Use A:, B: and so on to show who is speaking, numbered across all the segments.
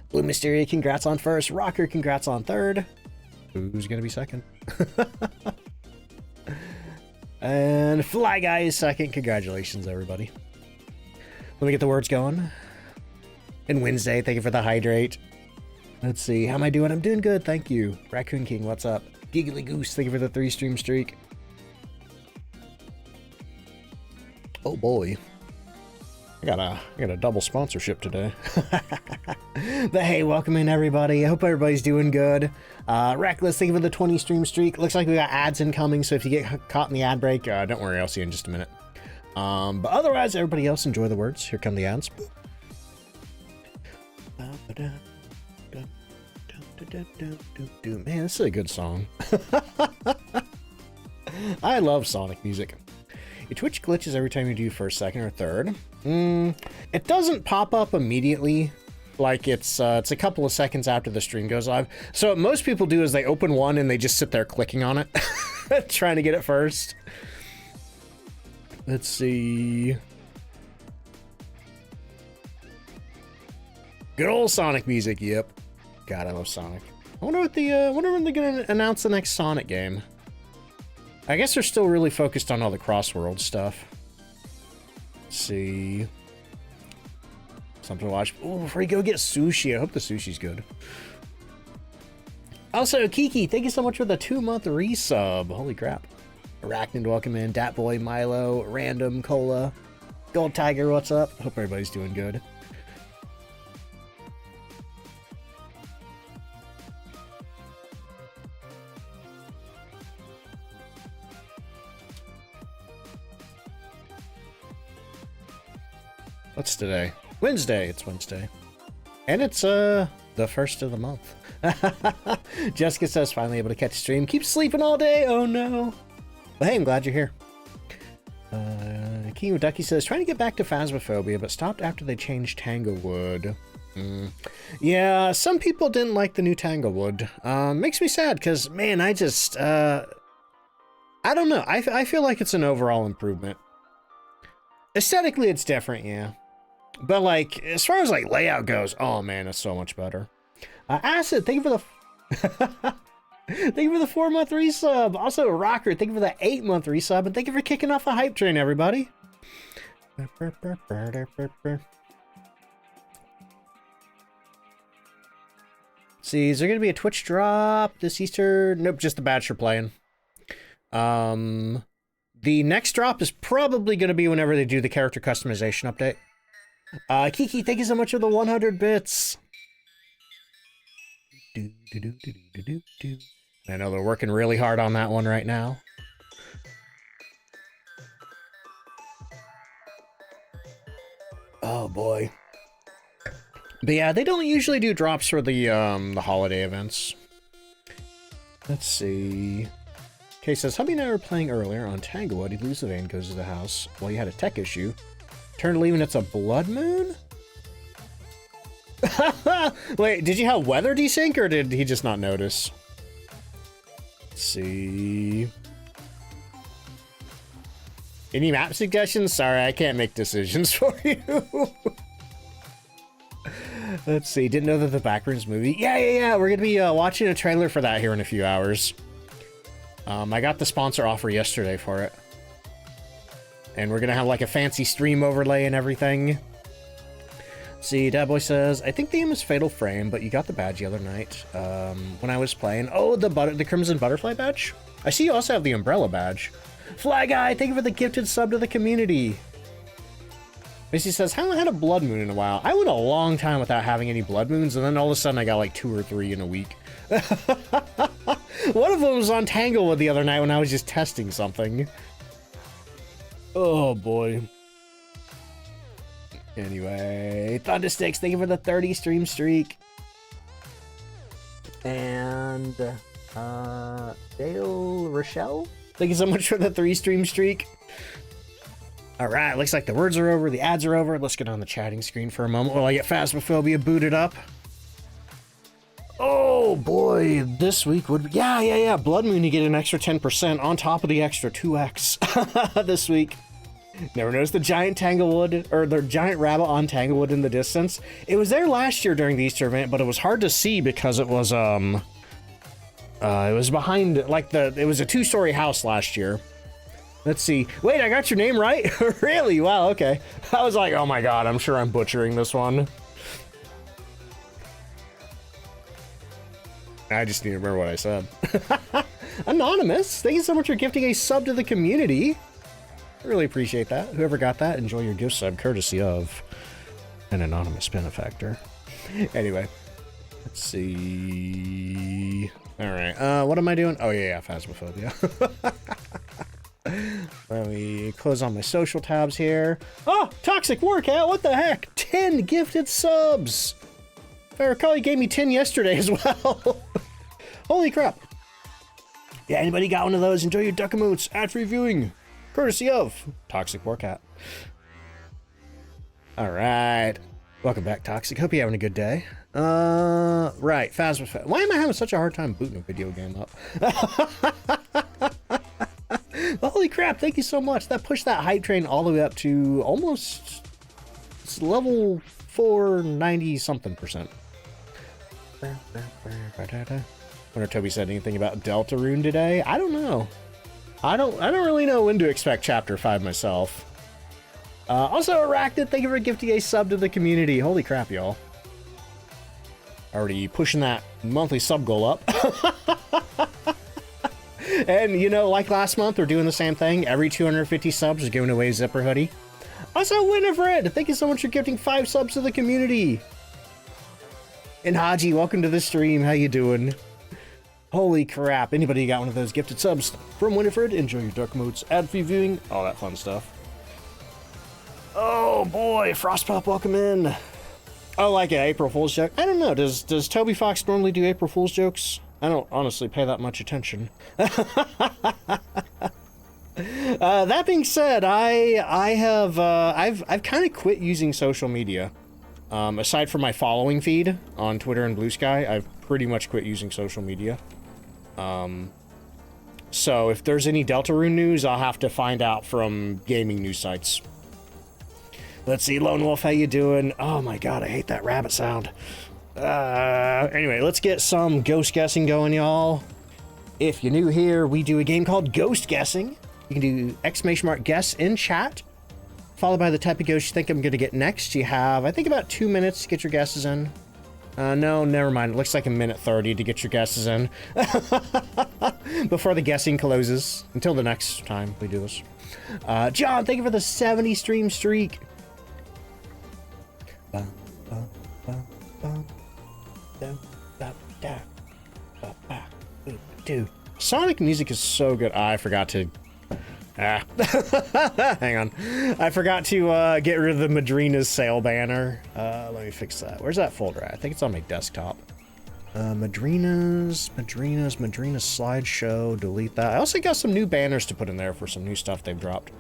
A: Blue Mysteria, congrats on first. Rocker, congrats on third. Who's gonna be second? And Fly Guy is second. Congratulations, everybody. Let me get the words going. And Wednesday, thank you for the hydrate. Let's see, how am I doing? I'm doing good, thank you. Raccoon King, what's up? Giggly Goose, thank you for the 3-stream streak. Oh boy. I got a double sponsorship today. But hey, welcome in everybody. I hope everybody's doing good. Reckless, thank you for the 20-stream streak. Looks like we got ads incoming, so if you get caught in the ad break, don't worry, I'll see you in just a minute. But otherwise, everybody else, enjoy the words. Here come the ads. Man, this is a good song. I love Sonic music. Your Twitch glitches every time you do first, second, or third. It doesn't pop up immediately. Like it's a couple of seconds after the stream goes live. So what most people do is they open one and they just sit there clicking on it, trying to get it first. Let's see. Good old Sonic music, yep. God, I love Sonic. I wonder what wonder when they're gonna announce the next Sonic game. I guess they're still really focused on all the cross-world stuff. Let's see. Something to watch. Oh, before you go get sushi, I hope the sushi's good. Also, Kiki, thank you so much for the 2-month resub. Holy crap. Arachnid, welcome in. Dat Boy, Milo, Random, Cola, Gold Tiger, what's up? Hope everybody's doing good. What's today? Wednesday. It's Wednesday. And it's the first of the month. Jessica says finally able to catch a stream. Keep sleeping all day. Oh no. But hey, I'm glad you're here. King of Ducky says trying to get back to Phasmophobia, but stopped after they changed Tanglewood. Yeah, some people didn't like the new Tanglewood. Makes me sad because man, I just I don't know. I feel like it's an overall improvement. Aesthetically, it's different, yeah. But like, as far as like layout goes, oh man, it's so much better. Acid, thank you for the thank you for the 4-month resub. Also, Rocker, thank you for the 8-month resub, and thank you for kicking off the hype train, everybody. See, is there gonna be a Twitch drop this Easter? Nope, just the badge for playing. The next drop is probably gonna be whenever they do the character customization update. Kiki, thank you so much for the 100 bits. I know they're working really hard on that one right now. Oh boy. But yeah, they don't usually do drops for the holiday events. Let's see. Okay, says, hubby and I were playing earlier on Tanglewood. He leaves the van, goes to the house. Well, he had a tech issue. Turn to leave and it's a blood moon? Wait, did you have weather desync or did he just not notice? Let's see. Any map suggestions? Sorry, I can't make decisions for you. Let's see. Didn't know that the Backrooms movie. Yeah. We're gonna be watching a trailer for that here in a few hours. I got the sponsor offer yesterday for it. And we're gonna have like a fancy stream overlay and everything. See, Dad Boy says, I think the aim is Fatal Frame, but you got the badge the other night when I was playing. Oh, the Crimson Butterfly badge? I see you also have the Umbrella badge. Fly Guy, thank you for the gifted sub to the community. Missy says, haven't had a blood moon in a while. I went a long time without having any blood moons, and then all of a sudden I got like 2 or 3 in a week. One of them was on Tanglewood the other night when I was just testing something. Oh boy. Anyway, Thundersticks, thank you for the 30 stream streak. And Dale Rochelle, thank you so much for the 3 stream streak. Alright, looks like the words are over, the ads are over. Let's get on the chatting screen for a moment while I get Phasmophobia booted up. Oh boy, this week would be, yeah. Blood Moon, you get an extra 10% on top of the extra 2x this week. Never noticed the giant Tanglewood, or the giant rabbit on Tanglewood in the distance. It was there last year during the Easter event, but it was hard to see because it was behind, like, it was a 2-story house last year. Let's see. Wait, I got your name right? Really? Wow, okay. I was like, oh my god, I'm sure I'm butchering this one. I just need to remember what I said. Anonymous, thank you so much for gifting a sub to the community. I really appreciate that. Whoever got that, enjoy your gift sub, courtesy of an anonymous benefactor. Anyway, let's see. All right, what am I doing? Oh yeah, Phasmophobia. Let me close on my social tabs here. Oh, Toxic Workout, what the heck? 10 gifted subs. If I recall, you gave me 10 yesterday as well. Holy crap. Yeah, anybody got one of those? Enjoy your duck emotes. Ad-free viewing. Courtesy of Toxic Workout. All right. Welcome back, Toxic. Hope you're having a good day. Right. Phasmophobia. Why am I having such a hard time booting a video game up? Holy crap. Thank you so much. That pushed that hype train all the way up to almost level 490-something%. Wonder if Toby said anything about Deltarune today. I don't know. I don't really know when to expect Chapter 5 myself. Also, Arachnid, thank you for gifting a sub to the community. Holy crap, y'all. Already pushing that monthly sub goal up. And, you know, like last month, we're doing the same thing. Every 250 subs is giving away a zipper hoodie. Also, Winifred, thank you so much for gifting 5 subs to the community. And Haji, welcome to the stream. How you doing? Holy crap. Anybody got one of those gifted subs from Winifred? Enjoy your duck modes, ad-free viewing, all that fun stuff. Oh boy, Frostpop, welcome in. Oh, like an April Fool's joke? I don't know. Does Toby Fox normally do April Fool's jokes? I don't honestly pay that much attention. That being said, I've kind of quit using social media. Aside from my following feed on Twitter and Blue Sky, I've pretty much quit using social media. So if there's any Deltarune news, I'll have to find out from gaming news sites. Let's see, Lone Wolf, how you doing? Oh my god, I hate that rabbit sound. Anyway, let's get some ghost guessing going, y'all. If you're new here, we do a game called Ghost Guessing. You can do ! guess in chat, followed by the type of ghost you think I'm going to get next. You have, I think, about 2 minutes to get your guesses in. No, never mind. It looks like 1:30 to get your guesses in. Before the guessing closes. Until the next time we do this. John, thank you for the 70 stream streak. Dude, Sonic music is so good. I forgot to... hang on. I forgot to get rid of the Madrina's sale banner. Let me fix that. Where's that folder at? I think it's on my desktop. Madrina's slideshow. Delete that. I also got some new banners to put in there for some new stuff they've dropped.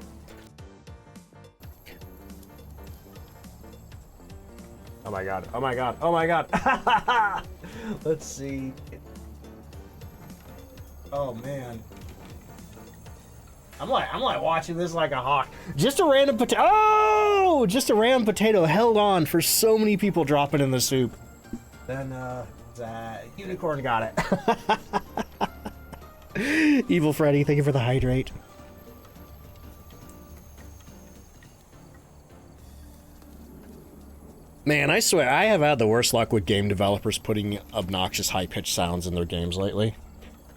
A: Oh my god. Oh my god. Oh my god. Let's see. Oh man. I'm like watching this like a hawk. Just a random potato. Oh, just a random potato held on for so many people dropping in the soup. Then that unicorn got it. Evil Freddy, thank you for the hydrate. Man, I swear I have had the worst luck with game developers putting obnoxious high-pitched sounds in their games lately.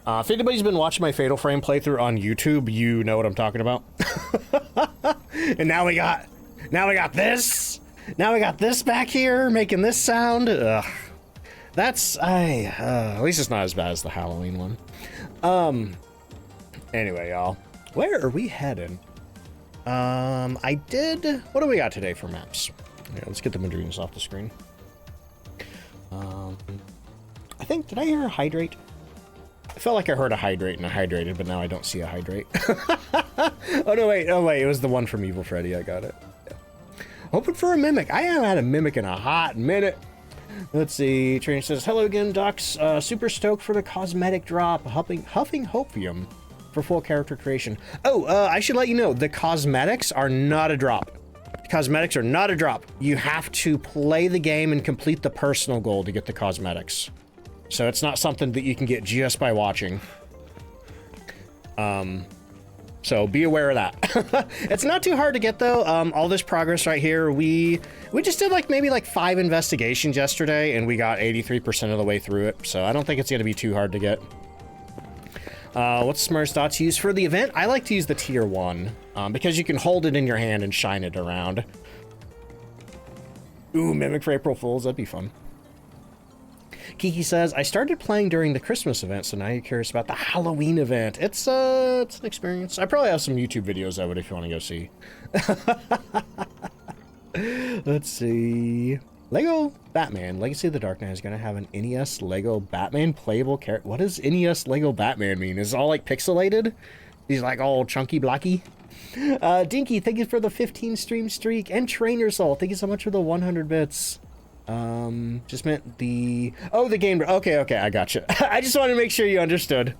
A: If anybody's been watching my Fatal Frame playthrough on YouTube, you know what I'm talking about. And now we got this. Now we got this back here making this sound. Ugh. That's at least it's not as bad as the Halloween one. Anyway, y'all, where are we heading? What do we got today for maps? Yeah, let's get the Madrinas off the screen. I think, did I hear a hydrate? I felt like I heard a hydrate and I hydrated, but now I don't see a hydrate. Oh no, wait, it was the one from Evil Freddy. I got it. Yeah. Hoping for a mimic. I haven't had a mimic in a hot minute. Let's see. Trainer says, hello again, Ducks. Super stoked for the cosmetic drop. Huffing Hopium. for full character creation. Oh, I should let you know, the cosmetics are not a drop. Cosmetics are not a drop. You have to play the game and complete the personal goal to get the cosmetics. So it's not something that you can get just by watching. So be aware of that. It's not too hard to get though. All this progress right here, we just did like maybe like 5 investigations yesterday and we got 83% of the way through it. So I don't think it's gonna be too hard to get. What's Smartest Dots use for the event? I like to use the tier 1 because you can hold it in your hand and shine it around. Ooh, Mimic for April Fools, that'd be fun. Kiki says, I started playing during the Christmas event, so now you're curious about the Halloween event. It's an experience. I probably have some YouTube videos of it if you want to go see. Let's see. Lego Batman, Legacy of the Dark Knight is going to have an NES Lego Batman playable character. What does NES Lego Batman mean? Is it all like pixelated? He's like all chunky blocky. Dinky, thank you for the 15 stream streak. And Trainer Soul, thank you so much for the 100 bits. Just meant the... Oh, the game... Okay, I gotcha. I just wanted to make sure you understood.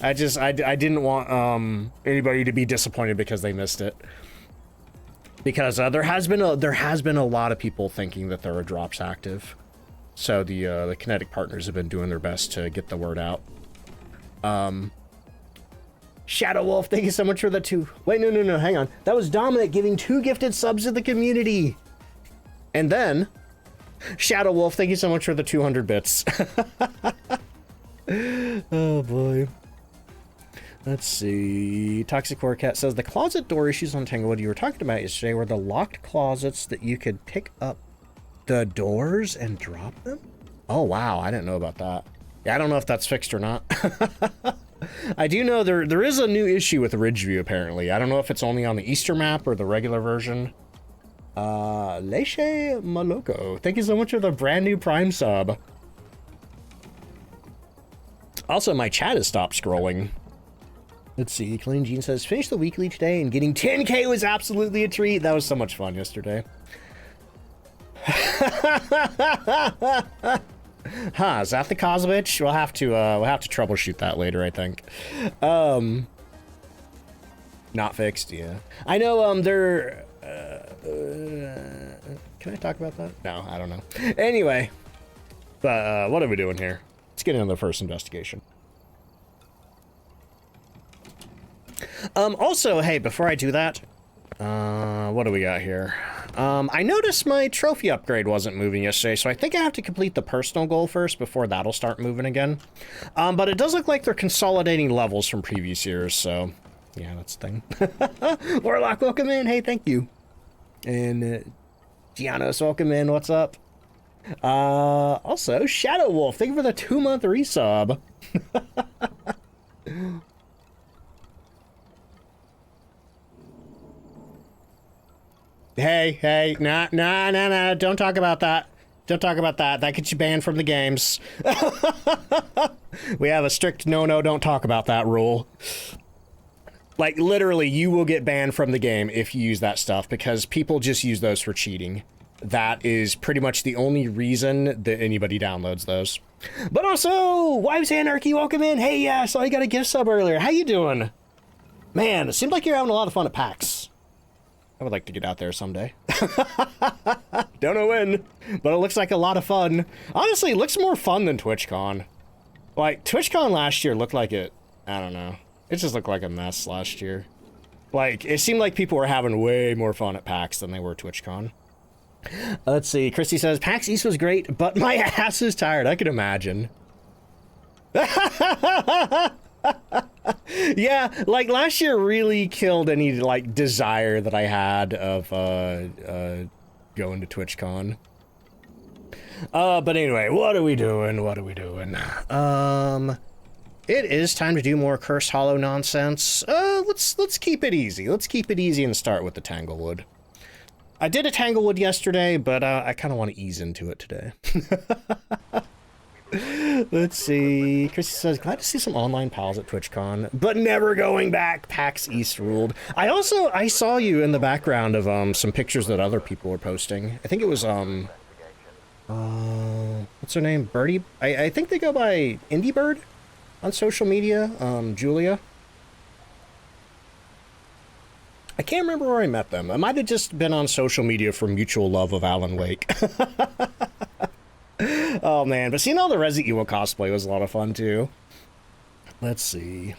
A: I didn't want, anybody to be disappointed because they missed it. Because, there has been a lot of people thinking that there are drops active. So the Kinetic partners have been doing their best to get the word out. Shadow Wolf, thank you so much for the 2... Wait, no, hang on. That was Dominic giving 2 gifted subs to the community. And then... Shadow Wolf, thank you so much for the 200 bits. Oh boy. Let's see. Toxic Horror Cat says the closet door issues on Tanglewood you were talking about yesterday were the locked closets that you could pick up the doors and drop them? Oh wow, I didn't know about that. Yeah, I don't know if that's fixed or not. I do know there is a new issue with Ridgeview apparently. I don't know if it's only on the Easter map or the regular version. Leche Maloko, thank you so much for the brand new Prime sub. Also, my chat has stopped scrolling. Let's see, Clean Jean says, finished the weekly today and getting 10K was absolutely a treat. That was so much fun yesterday. Huh, is that the Kozovich? We'll have to troubleshoot that later, I think. Not fixed, yeah. I know, they're... can I talk about that? No, I don't know. Anyway, but what are we doing here? Let's get into the first investigation. Also, hey, before I do that, what do we got here? I noticed my trophy upgrade wasn't moving yesterday, so I think I have to complete the personal goal first before that'll start moving again. But it does look like they're consolidating levels from previous years, so yeah, that's the thing. Warlock, welcome in. Hey, thank you. And Giannos, welcome in. What's up? Also, Shadow Wolf, thank you for the 2-month resub. Hey, nah, don't talk about that. Don't talk about that. That gets you banned from the games. We have a strict no, don't talk about that rule. Like, literally, you will get banned from the game if you use that stuff, because people just use those for cheating. That is pretty much the only reason that anybody downloads those. But also, Wives Anarchy, welcome in. Hey, yeah, I saw you got a gift sub earlier. How you doing? Man, it seemed like you're having a lot of fun at PAX. I would like to get out there someday. Don't know when, but it looks like a lot of fun. Honestly, it looks more fun than TwitchCon. Like, TwitchCon last year looked like it, I don't know. It just looked like a mess last year. Like, it seemed like people were having way more fun at PAX than they were TwitchCon. Let's see, Christy says, PAX East was great, but my ass is tired. I could imagine. Yeah, like, last year really killed any, like, desire that I had of, going to TwitchCon. But anyway, what are we doing? It is time to do more Cursed Hollow nonsense. Let's keep it easy. Let's keep it easy and start with the Tanglewood. I did a Tanglewood yesterday, but I kind of want to ease into it today. Let's see. Chrissy says, glad to see some online pals at TwitchCon, but never going back. PAX East ruled. I saw you in the background of some pictures that other people were posting. I think it was what's her name? Birdie? I think they go by Indie Bird on social media. Julia. I can't remember where I met them. I might have just been on social media for mutual love of Alan Wake. Oh man, but seeing all the Resident Evil cosplay was a lot of fun too. Let's see.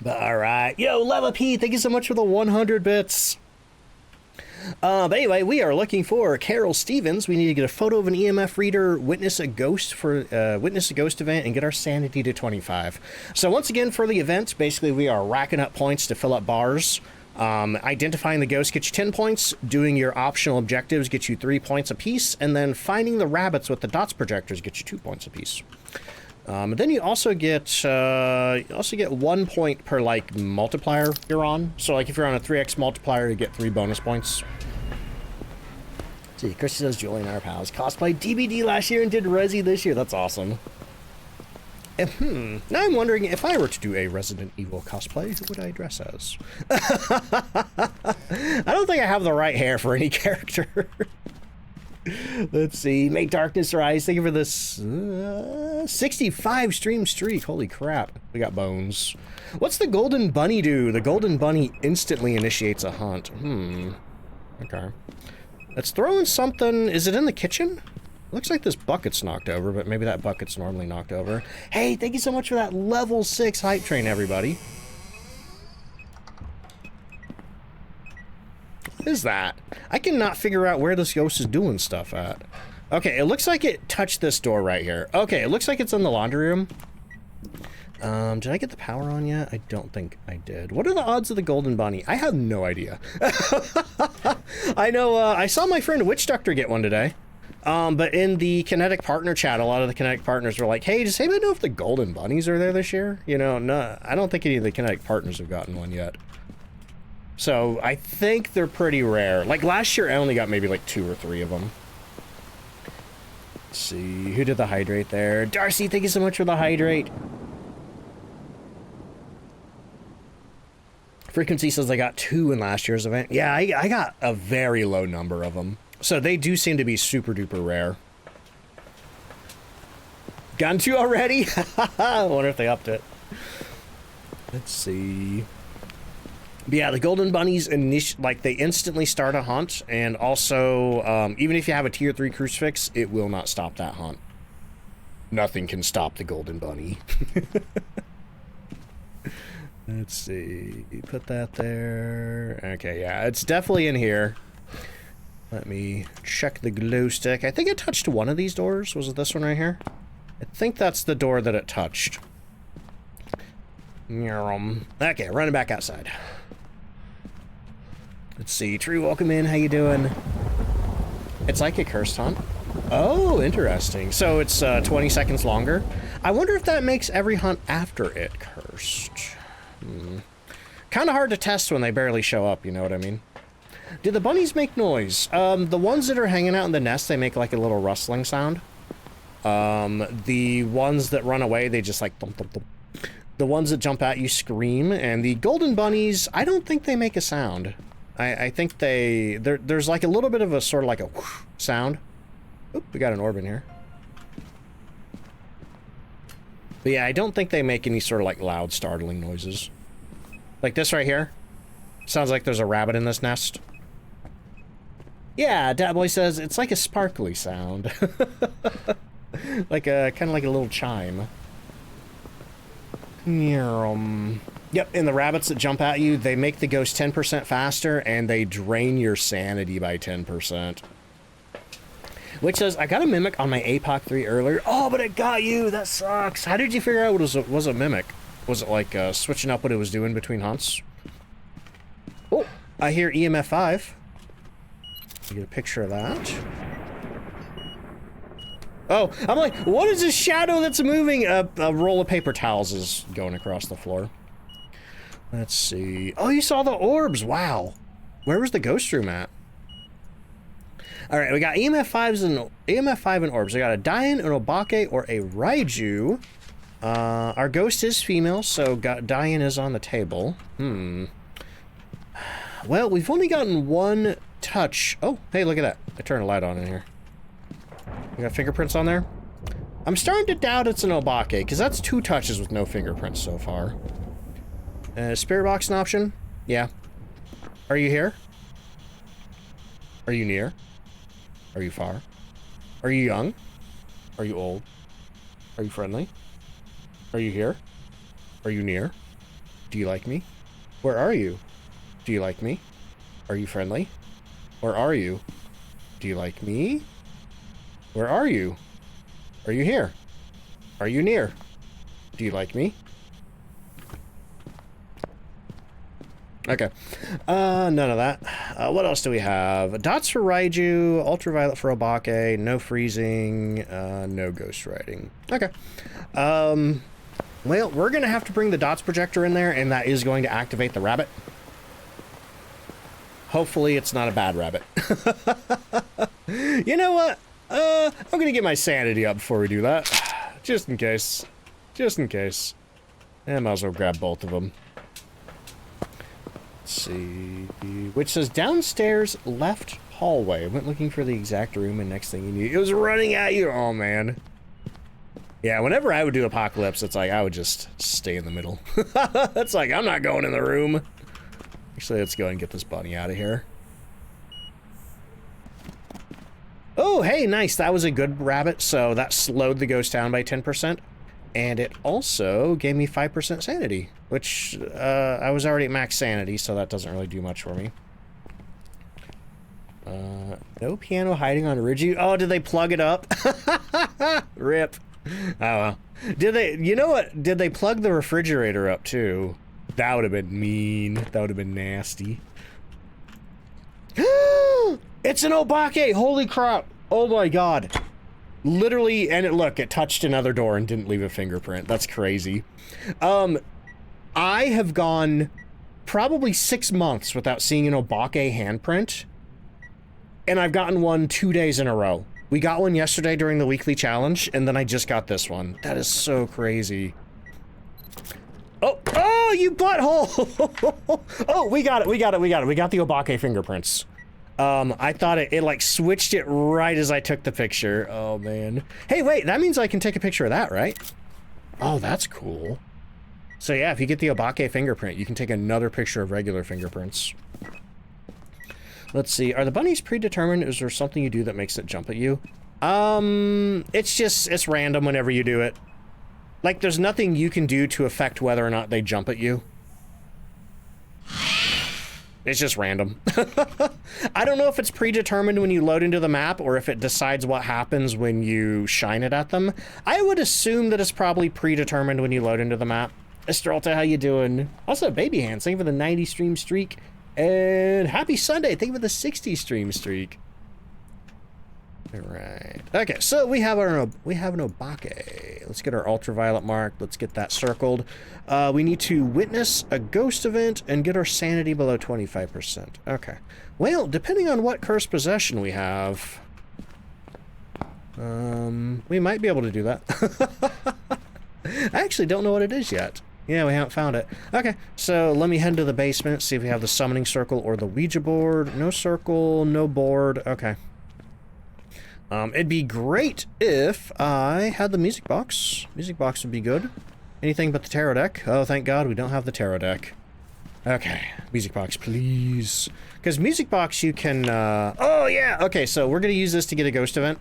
A: But alright. Yo, Leva P, thank you so much for the 100 bits. But anyway, we are looking for Carol Stevens. We need to get a photo of an EMF reader, witness a ghost event, and get our sanity to 25. So once again, for the event, basically we are racking up points to fill up bars. Identifying the ghost gets you 10 points, doing your optional objectives gets you 3 points apiece, and then finding the rabbits with the dots projectors gets you 2 points apiece. Then you also get 1 point per like multiplier you're on. So like if you're on a 3x multiplier, you get 3 bonus points. Let's see, Christy says Julie and our pals cosplayed DBD last year and did Resi this year. That's awesome. And, now I'm wondering if I were to do a Resident Evil cosplay, who would I dress as? I don't think I have the right hair for any character. Let's see. Make darkness rise. Thank you for this 65 stream streak. Holy crap. We got bones. What's the golden bunny do? The golden bunny instantly initiates a hunt. Okay. Let's throw in something. Is it in the kitchen? Looks like this bucket's knocked over, but maybe that bucket's normally knocked over. Hey, thank you so much for that level 6 hype train, everybody. What is that? I cannot figure out where this ghost is doing stuff at. Okay, it looks like it touched this door right here. Okay, it looks like it's in the laundry room. Did I get the power on yet? I don't think I did. What are the odds of the golden bunny? I have no idea. I know, I saw my friend Witch Doctor get one today. But in the Kinetic Partner chat, a lot of the Kinetic Partners were like, hey, does anybody know if the golden bunnies are there this year? You know, no, I don't think any of the Kinetic Partners have gotten one yet. So I think they're pretty rare. Like last year, I only got maybe like 2 or 3 of them. Let's see, who did the hydrate there? Darcy, thank you so much for the hydrate. Frequency says I got 2 in last year's event. Yeah, I got a very low number of them. So they do seem to be super duper rare. Gotten 2 already? I wonder if they upped it. Let's see. But yeah, the golden bunnies they instantly start a hunt, and also even if you have a tier 3 crucifix, it will not stop that hunt. Nothing can stop the golden bunny. Let's see. Put that there. Okay, yeah, it's definitely in here. Let me check the glow stick. I think it touched one of these doors. Was it this one right here? I think that's the door that it touched. Okay, running back outside. Let's see. True, welcome in. How you doing? It's like a cursed hunt. Oh, interesting. So it's 20 seconds longer. I wonder if that makes every hunt after it cursed. Kind of hard to test when they barely show up, you know what I mean? Do the bunnies make noise? The ones that are hanging out in the nest, they make like a little rustling sound. The ones that run away, they just like thump, thump, thump. The ones that jump at you scream, and the golden bunnies, I don't think they make a sound. I think there's like a little bit of a sort of like a whoosh sound. Oop, we got an orb in here. But yeah, I don't think they make any sort of like loud, startling noises. Like this right here. Sounds like there's a rabbit in this nest. Yeah, Dat Boy says it's like a sparkly sound. Like a kind of like a little chime. Yep, and the rabbits that jump at you, they make the ghost 10% faster, and they drain your sanity by 10%. Which says, I got a mimic on my APOC 3 earlier. Oh, but it got you! That sucks! How did you figure out what was a mimic? Was it like switching up what it was doing between hunts? Oh, I hear EMF 5. Get a picture of that. Oh, I'm like, what is this shadow that's moving? A roll of paper towels is going across the floor. Let's see. Oh, you saw the orbs. Wow. Where was the ghost room at? All right, we got EMF 5 and orbs. We got a Dian, an Obake, or a Raiju. Our ghost is female, so Dian is on the table. Well, we've only gotten 1 touch. Oh, hey, look at that. I turned a light on in here. We got fingerprints on there. I'm starting to doubt it's an Obake, because that's 2 touches with no fingerprints so far. Spirit box an option? Yeah. Are you here? Are you near? Are you far? Are you young? Are you old? Are you friendly? Are you here? Are you near? Do you like me? Where are you? Do you like me? Are you friendly? Where are you? Do you like me? Where are you? Are you here? Are you near? Do you like me? Okay. None of that. What else do we have? Dots for Raiju, ultraviolet for Obake, no freezing, no ghost riding. Okay. Well, we're gonna have to bring the dots projector in there, and that is going to activate the rabbit. Hopefully it's not a bad rabbit. You know what? I'm gonna get my sanity up before we do that. Just in case. Just in case. I might as well grab both of them. Let's see. Which says downstairs left hallway. I went looking for the exact room, and next thing you knew, it was running at you. Oh, man. Yeah, whenever I would do Apocalypse, it's like I would just stay in the middle. It's like, I'm not going in the room. Actually, let's go and get this bunny out of here. Oh, hey, nice. That was a good rabbit. So that slowed the ghost down by 10%. And it also gave me 5% sanity, which I was already at max sanity, so that doesn't really do much for me. No piano hiding on Rigi. Oh, did they plug it up? Rip. Oh, well. Did they, you know what? Did they plug the refrigerator up, too? That would have been mean. That would have been nasty. It's an Obake! Holy crap! Oh my god. Literally, and it touched another door and didn't leave a fingerprint. That's crazy. I have gone probably 6 months without seeing an Obake handprint. And I've gotten one 2 days in a row. We got one yesterday during the weekly challenge, and then I just got this one. That is so crazy. Oh, you butthole! Oh, we got it. We got the Obake fingerprints. I thought it like switched it right as I took the picture. Oh, man. Hey, wait, that means I can take a picture of that, right? Oh, that's cool. So yeah, if you get the Obake fingerprint, you can take another picture of regular fingerprints. Let's see, are the bunnies predetermined? Is there something you do that makes it jump at you? It's random whenever you do it. Like, there's nothing you can do to affect whether or not they jump at you. It's just random. I don't know if it's predetermined when you load into the map or if it decides what happens when you shine it at them. I would assume that it's probably predetermined when you load into the map. Estrelta, how you doing? Also, Baby Hands, thank you for the 90 stream streak. And happy Sunday, thank you for the 60 stream streak. All right. Okay, so we have an Obake. Let's get our ultraviolet marked. Let's get that circled. We need to witness a ghost event and get our sanity below 25%. Okay. Well, depending on what cursed possession we have, we might be able to do that. I actually don't know what it is yet. Yeah, we haven't found it. Okay, so let me head to the basement, see if we have the summoning circle or the Ouija board. No circle, no board. Okay. It'd be great if I had the music box. Music box would be good. Anything but the tarot deck. Oh, thank God we don't have the tarot deck. Okay, music box, please. Because music box you can, oh yeah! Okay, so we're gonna use this to get a ghost event.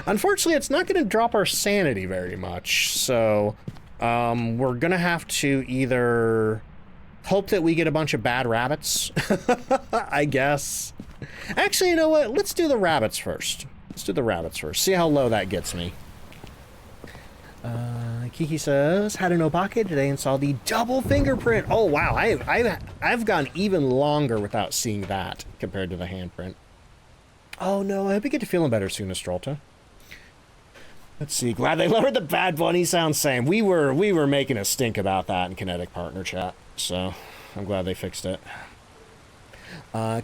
A: Unfortunately, it's not gonna drop our sanity very much, so... we're gonna have to either hope that we get a bunch of bad rabbits, I guess. Actually, you know what? Let's do the rabbits first. Let's do the rabbits first. See how low that gets me. Kiki says, had an Obake today and saw the double fingerprint. Oh, wow. I've gone even longer without seeing that compared to the handprint. Oh, no. I hope you get to feeling better soon, Estrelta. Let's see. Glad they lowered the bad bunny sound. Same. We were making a stink about that in Kinetic Partner Chat, so I'm glad they fixed it.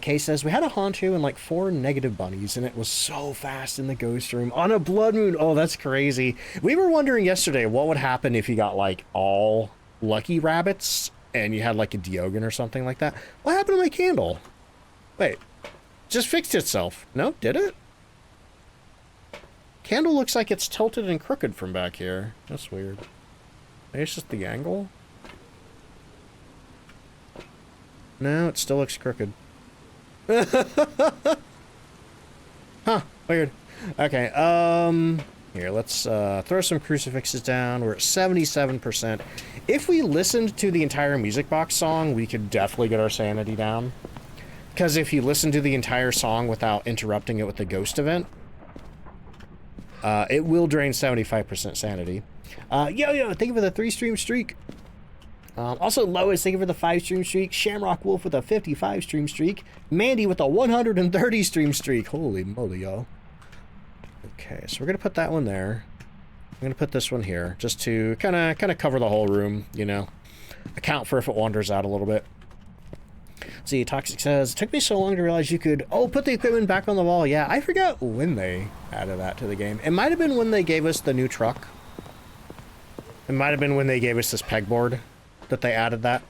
A: Kay says, we had a Hantu and like 4 negative bunnies, and it was so fast in the ghost room on a blood moon. Oh, that's crazy. We were wondering yesterday what would happen if you got like all lucky rabbits and you had like a Diogen or something like that. What happened to my candle? Wait, just fixed itself. No, did it? Candle looks like it's tilted and crooked from back here. That's weird. Maybe it's just the angle? No, it still looks crooked. Huh, weird. Okay, here, let's throw some crucifixes down. We're at 77%. If we listened to the entire music box song, we could definitely get our sanity down. Because if you listen to the entire song without interrupting it with the ghost event, it will drain 75% sanity. Yo, thank you for the 3-stream streak. Also, Lois, thank you for the 5-stream streak. Shamrock Wolf with a 55-stream streak. Mandy with a 130-stream streak. Holy moly, y'all. Okay, so we're going to put that one there. I'm going to put this one here, just to kind of cover the whole room, you know. Account for if it wanders out a little bit. See, Toxic says, it took me so long to realize you could, put the equipment back on the wall. Yeah, I forgot when they added that to the game. It might have been when they gave us the new truck. It might have been when they gave us this pegboard that they added that.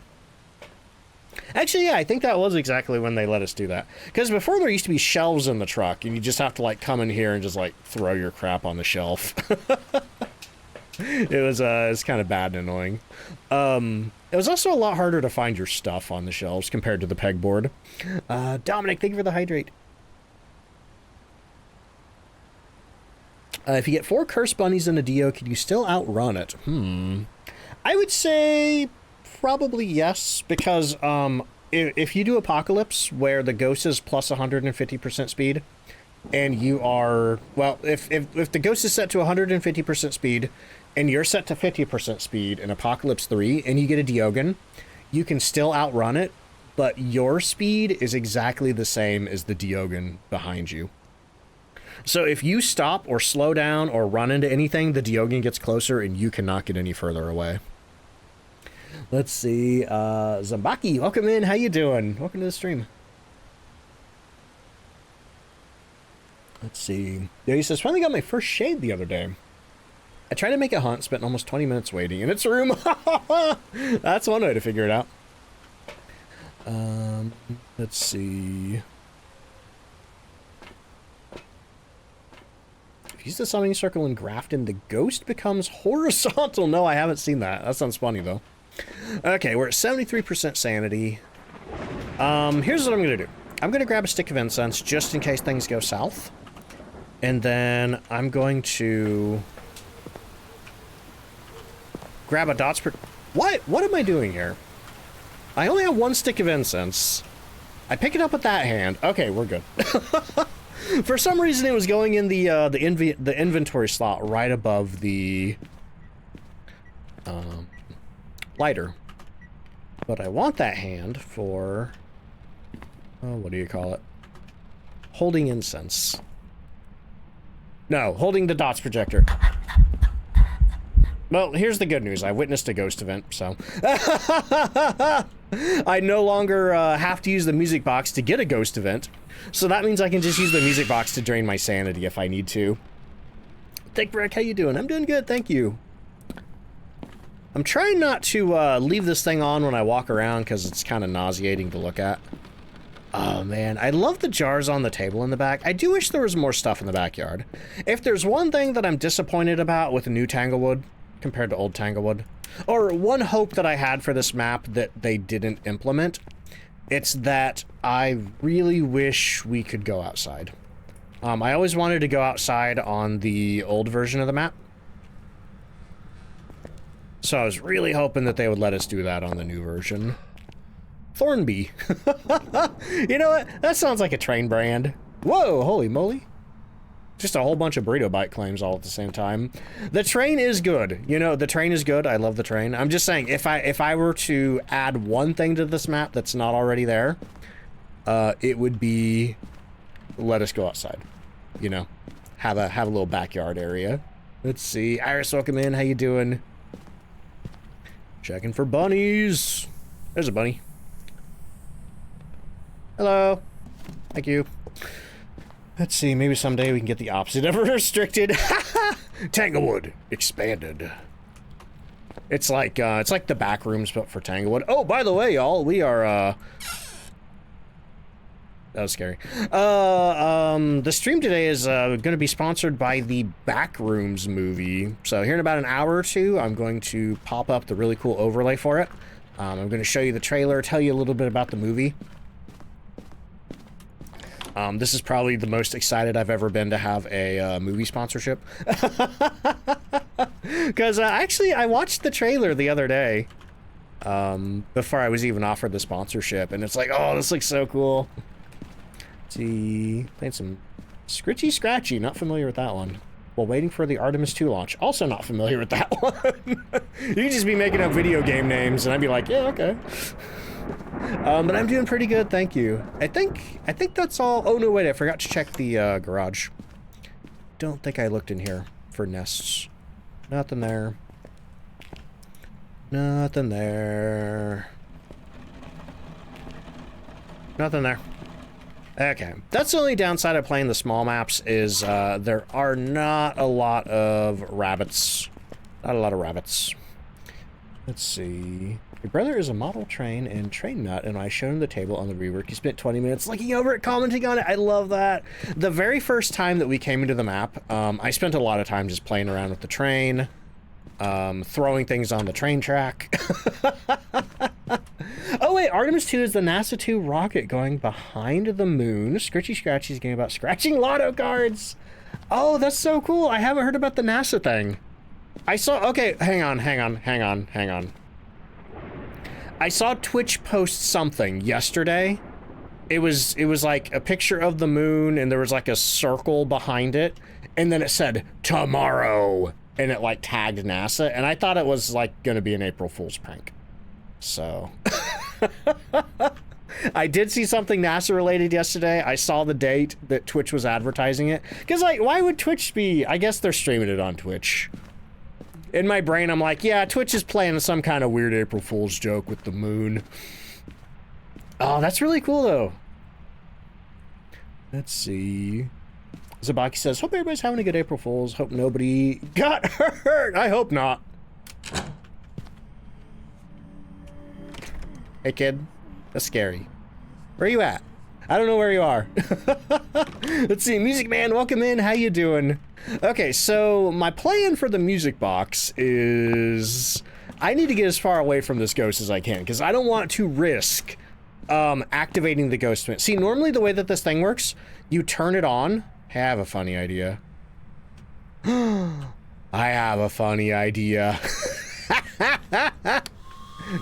A: Actually, yeah, I think that was exactly when they let us do that. Because before there used to be shelves in the truck, and you just have to, like, come in here and just, like, throw your crap on the shelf. It was kind of bad and annoying. It was also a lot harder to find your stuff on the shelves compared to the pegboard. Dominic, thank you for the hydrate. If you get 4 cursed bunnies in a Dio, can you still outrun it? I would say probably yes, because if you do Apocalypse, where the ghost is plus 150% speed, and you are, well, if the ghost is set to 150% speed, and you're set to 50% speed in Apocalypse 3, and you get a Diogen, you can still outrun it, but your speed is exactly the same as the Diogen behind you. So if you stop or slow down or run into anything, the Diogen gets closer and you cannot get any further away. Let's see, Zambaki, welcome in, how you doing? Welcome to the stream. Let's see. Yeah, he says, finally got my first shade the other day. I tried to make a hunt, spent almost 20 minutes waiting in its room. That's one way to figure it out. Let's see. Use the summoning circle and graft and the ghost becomes horizontal. No, I haven't seen that. That sounds funny, though. Okay, we're at 73% sanity. Here's what I'm going to do. I'm going to grab a stick of incense just in case things go south. And then I'm going to grab a dots per... What am I doing here? I only have 1 stick of incense. I pick it up with that hand. Okay, we're good. For some reason, it was going in the inventory slot right above the lighter. But I want that hand for, what do you call it? Holding incense. No, holding the dots projector. Well, here's the good news. I witnessed a ghost event, so... I no longer have to use the music box to get a ghost event. So that means I can just use the music box to drain my sanity if I need to. Thick Brick, how you doing? I'm doing good, thank you. I'm trying not to leave this thing on when I walk around because it's kind of nauseating to look at. Oh man, I love the jars on the table in the back. I do wish there was more stuff in the backyard. If there's one thing that I'm disappointed about with New Tanglewood compared to Old Tanglewood, or one hope that I had for this map that they didn't implement, it's that I really wish we could go outside. I always wanted to go outside on the old version of the map. So I was really hoping that they would let us do that on the new version. Thornby. You know what? That sounds like a train brand. Whoa, holy moly. Just a whole bunch of burrito bite claims all at the same time. The train is good. You know, the train is good. I love the train. I'm just saying, if I were to add one thing to this map that's not already there, it would be let us go outside. You know, have a little backyard area. Let's see. Iris, welcome in. How you doing? Checking for bunnies. There's a bunny. Hello. Thank you. Let's see, maybe someday we can get the opposite of restricted. Tanglewood expanded. It's like the back rooms, but for Tanglewood. Oh, by the way, y'all, we are that was scary. The stream today is going to be sponsored by the Backrooms movie. So here in about an hour or two, I'm going to pop up the really cool overlay for it. I'm going to show you the trailer, tell you a little bit about the movie. This is probably the most excited I've ever been to have a movie sponsorship. Because actually, I watched the trailer the other day before I was even offered the sponsorship, and it's like, oh, this looks so cool. Let's see, playing some Scritchy Scratchy, not familiar with that one. While waiting for the Artemis 2 launch, also not familiar with that one. You could just be making up video game names, and I'd be like, yeah, okay. But I'm doing pretty good, thank you. I think that's all. Oh no, wait, I forgot to check the garage. Don't think I looked in here for nests. Nothing there. Nothing there. Nothing there. Okay, that's the only downside of playing the small maps is there are not a lot of rabbits. Not a lot of rabbits. Let's see. Your brother is a model train and train nut, and I showed him the table on the rework. He spent 20 minutes looking over it, commenting on it. I love that. The very first time that we came into the map, I spent a lot of time just playing around with the train, throwing things on the train track. Oh wait, Artemis 2 is the NASA 2 rocket going behind the moon. Scritchy Scratchy's game about scratching lotto cards. Oh, that's so cool. I haven't heard about the NASA thing. I saw, okay, hang on. I saw Twitch post something yesterday. It was like a picture of the moon and there was like a circle behind it. And then it said, tomorrow. And it like tagged NASA. And I thought it was like gonna be an April Fool's prank. So. I did see something NASA related yesterday. I saw the date that Twitch was advertising it. Because like, why would Twitch be, I guess they're streaming it on Twitch. In my brain, I'm like, yeah, Twitch is playing some kind of weird April Fool's joke with the moon. Oh, that's really cool, though. Let's see. Zabaki says, hope everybody's having a good April Fool's. Hope nobody got hurt. I hope not. Hey, kid. That's scary. Where are you at? I don't know where you are. Let's see. Music Man, welcome in. How you doing? Okay, so my plan for the music box is I need to get as far away from this ghost as I can because I don't want to risk activating the ghost. See, normally the way that this thing works, you turn it on. I have a funny idea. I have a funny idea.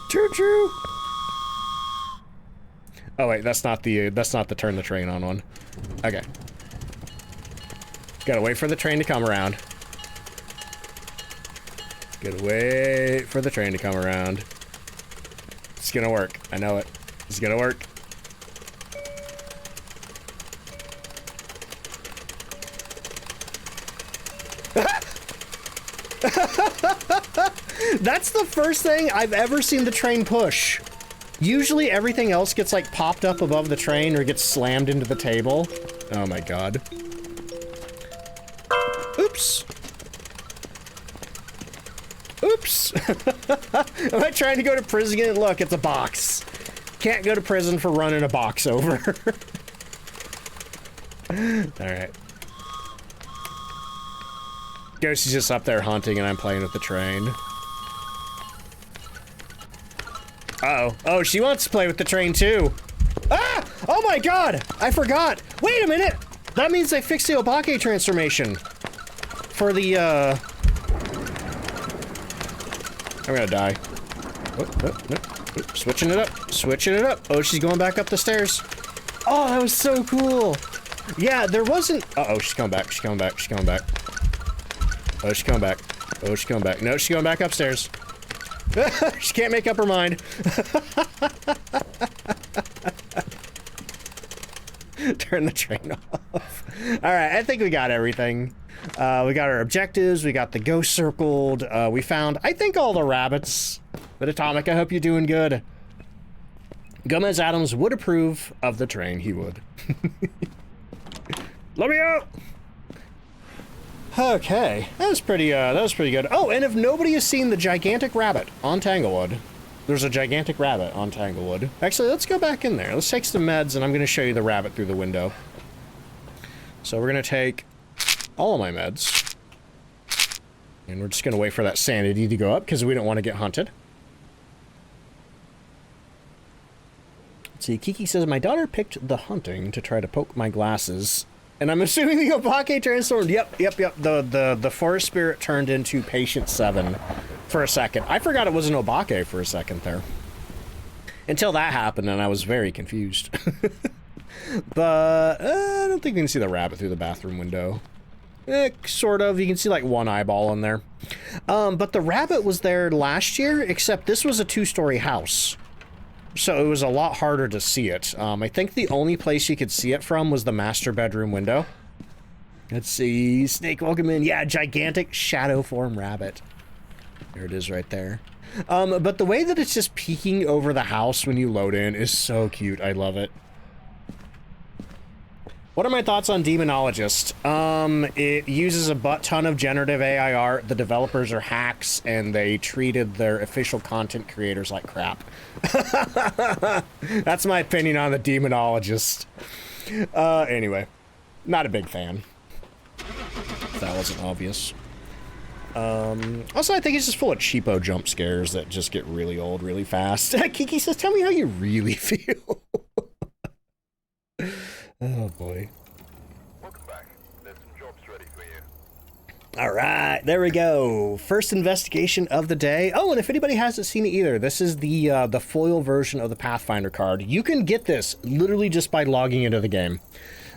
A: True. Oh wait, that's not the turn the train on one. Okay. Gotta wait for the train to come around. Gotta wait for the train to come around. It's gonna work. I know it. It's gonna work. That's the first thing I've ever seen the train push. Usually everything else gets like popped up above the train or gets slammed into the table. Oh my god. Oops. Oops. Am I trying to go to prison again? Look, it's a box. Can't go to prison for running a box over. Alright. Ghost is just up there hunting and I'm playing with the train. Uh-oh. Oh, she wants to play with the train too. Ah! Oh my god! I forgot! Wait a minute! That means they fixed the Obake transformation. For the, I'm gonna die. Switching it up. Switching it up. Oh, she's going back up the stairs. Oh, that was so cool. Yeah, there wasn't... Uh-oh, she's coming back. She's coming back. She's coming back. Oh, she's coming back. Oh, she's coming back. No, she's going back upstairs. She can't make up her mind. Turn the train off. Alright, I think we got everything. We got our objectives, we got the ghost circled, we found, I think, all the rabbits. But Atomic, I hope you're doing good. Gomez Adams would approve of the train, he would. Let me out! Okay, that was pretty good. Oh, and if nobody has seen the gigantic rabbit on Tanglewood, there's a gigantic rabbit on Tanglewood. Actually, let's go back in there. Let's take some meds, and I'm going to show you the rabbit through the window. So we're going to take all of my meds. And we're just going to wait for that sanity to go up, because we don't want to get hunted. See, Kiki says, my daughter picked the hunting to try to poke my glasses. And I'm assuming the Obake transformed. Yep. The forest spirit turned into Patient 7 for a second. I forgot it was an Obake for a second there. Until that happened, and I was very confused. But I don't think we can see the rabbit through the bathroom window. Sort of. You can see like one eyeball in there. But the rabbit was there last year, except this was a 2-story house. So it was a lot harder to see it. I think the only place you could see it from was the master bedroom window. Let's see. Snake, welcome in. Yeah, gigantic shadow form rabbit. There it is right there. But the way that it's just peeking over the house when you load in is so cute. I love it. What are my thoughts on Demonologist? It uses a butt ton of generative AI art. The developers are hacks, and they treated their official content creators like crap. That's my opinion on the Demonologist. Anyway, not a big fan. If that wasn't obvious. Also, I think it's just full of cheapo jump scares that just get really old really fast. Kiki says, tell me how you really feel. Oh boy.
B: Welcome back. There's some jobs ready for you.
A: All right, there we go. First investigation of the day. Oh, and if anybody hasn't seen it either, this is the foil version of the Pathfinder card. You can get this literally just by logging into the game.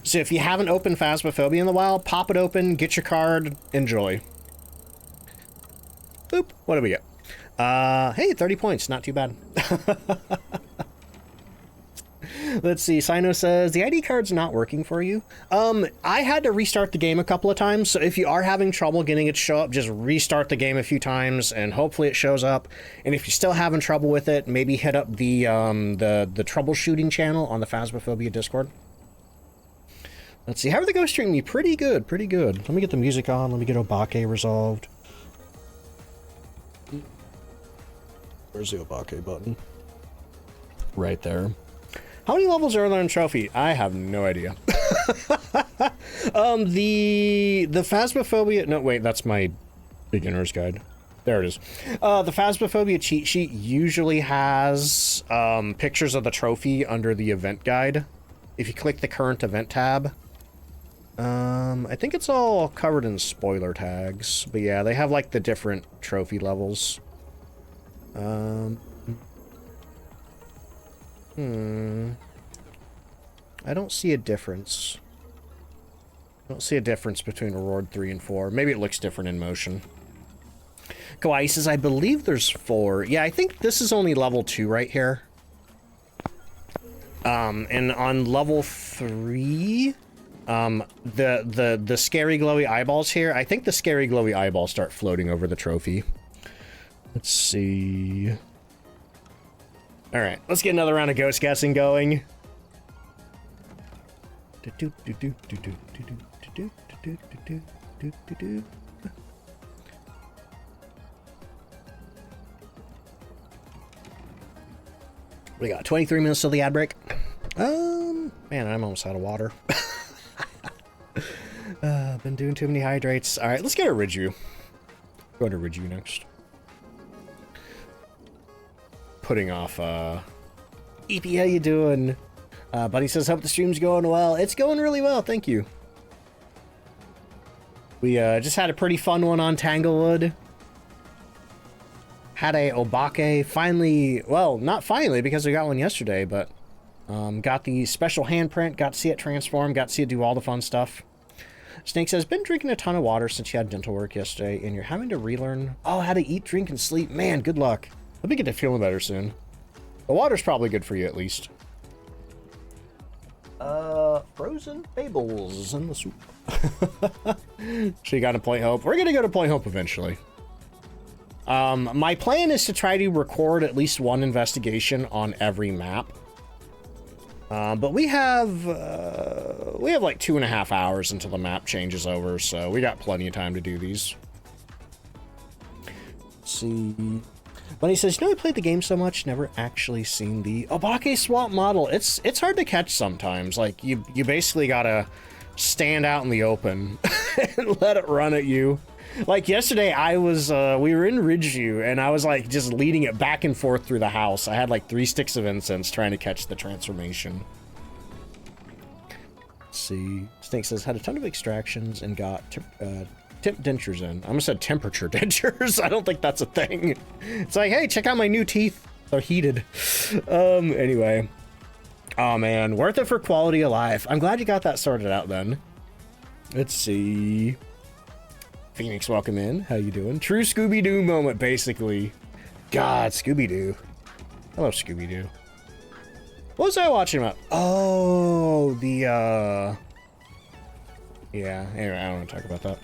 A: So if you haven't opened Phasmophobia in a while, pop it open, get your card, enjoy. Boop. What do we get? Hey, 30 points. Not too bad. Let's see. Sino says, the ID card's not working for you. I had to restart the game a couple of times, so if you are having trouble getting it to show up, just restart the game a few times, and hopefully it shows up. And if you're still having trouble with it, maybe hit up the troubleshooting channel on the Phasmophobia Discord. Let's see. How are the ghosts treating me? Pretty good, pretty good. Let me get the music on. Let me get Obake resolved. Where's the Obake button? Right there. How many levels are there on Trophy? I have no idea. The Phasmophobia... No, wait, that's my beginner's guide. There it is. The Phasmophobia cheat sheet usually has pictures of the trophy under the event guide. If you click the current event tab. I think it's all covered in spoiler tags. But yeah, they have like the different trophy levels. I don't see a difference. I don't see a difference between Reward 3 and 4. Maybe it looks different in motion. Kawaii says, I believe there's 4. Yeah, I think this is only level 2 right here. And on level 3, the scary glowy eyeballs here, I think the scary glowy eyeballs start floating over the trophy. Let's see. All right, let's get another round of ghost guessing going. We got 23 minutes till the ad break. Man, I'm almost out of water. Been doing too many hydrates. All right, let's get a Riju. Go to Riju next. Putting off, EP, how you doing? Buddy says, hope the stream's going well. It's going really well, thank you. We just had a pretty fun one on Tanglewood. Had a Obake finally, well, not finally because we got one yesterday, but got the special handprint, got to see it transform, got to see it do all the fun stuff. Snake says, been drinking a ton of water since you had dental work yesterday, and you're having to relearn, oh, how to eat, drink, and sleep. Man, good luck. Let me get to feeling better soon. The water's probably good for you, at least. Frozen Fables in the soup. So you got to Point Hope. We're going to go to Point Hope eventually. My plan is to try to record at least one investigation on every map. But we have like 2.5 hours until the map changes over, so we got plenty of time to do these. Let's see. But he says, you know, I played the game so much, never actually seen the Obake swap model. It's hard to catch sometimes. Like, you basically gotta stand out in the open and let it run at you. Like yesterday, I was, we were in Ridgeview, and I was like just leading it back and forth through the house. I had like 3 sticks of incense trying to catch the transformation. Let's see. Snake says, had a ton of extractions and got temp dentures in. I almost said temperature dentures. I don't think that's a thing. It's like, hey, check out my new teeth. They're heated. Anyway. Oh man, worth it for quality of life. I'm glad you got that sorted out then. Let's see. Phoenix, welcome in. How you doing? True Scooby-Doo moment, basically. God, Scooby-Doo. I love Scooby-Doo. What was I watching about? Oh, the, yeah, anyway, I don't want to talk about that.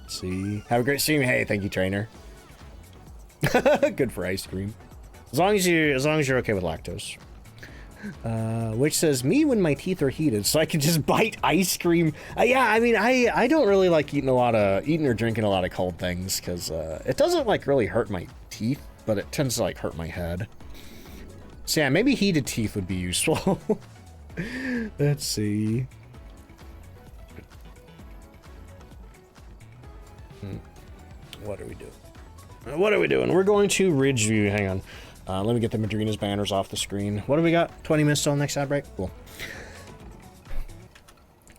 A: Let's see. Have a great stream. Hey, thank you, trainer. Good for ice cream. As long as you're okay with lactose. Which says, me when my teeth are heated, so I can just bite ice cream. Yeah, I mean, I don't really like eating or drinking a lot of cold things, because it doesn't, like, really hurt my teeth, but it tends to, like, hurt my head. So yeah, maybe heated teeth would be useful. Let's see. What are we doing? What are we doing? We're going to Ridgeview. Hang on. Let me get the Madrina's banners off the screen. What do we got? 20 minutes till next ad break? Cool.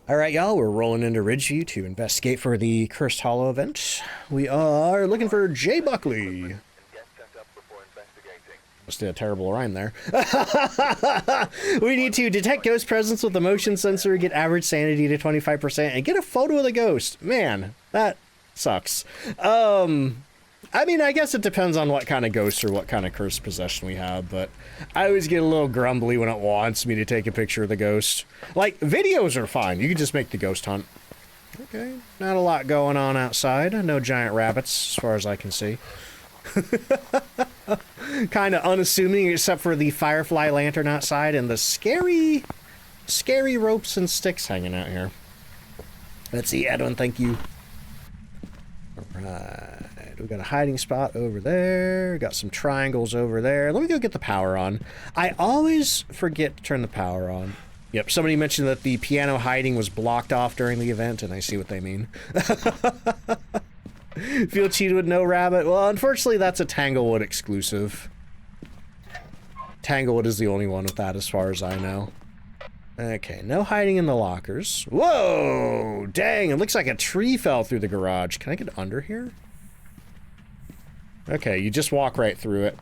A: Alright, y'all. We're rolling into Ridgeview to investigate for the Cursed Hollow event. We are looking for Jay Buckley. Just did a terrible rhyme there. We need to detect ghost presence with the motion sensor, get average sanity to 25%, and get a photo of the ghost. Man, that sucks. I mean, I guess it depends on what kind of ghost or what kind of cursed possession we have, but I always get a little grumbly when it wants me to take a picture of the ghost. Like, videos are fine. You can just make the ghost hunt. Okay, not a lot going on outside. No giant rabbits, as far as I can see. Kind of unassuming, except for the firefly lantern outside and the scary ropes and sticks hanging out here. Let's see, Edwin, thank you. Alright, we got a hiding spot over there. Got some triangles over there. Let me go get the power on. I always forget to turn the power on. Yep, somebody mentioned that the piano hiding was blocked off during the event, and I see what they mean. Feel cheated with no rabbit? Well, unfortunately, that's a Tanglewood exclusive. Tanglewood is the only one with that, as far as I know. Okay, no hiding in the lockers. Whoa! Dang, it looks like a tree fell through the garage. Can I get under here? Okay, you just walk right through it.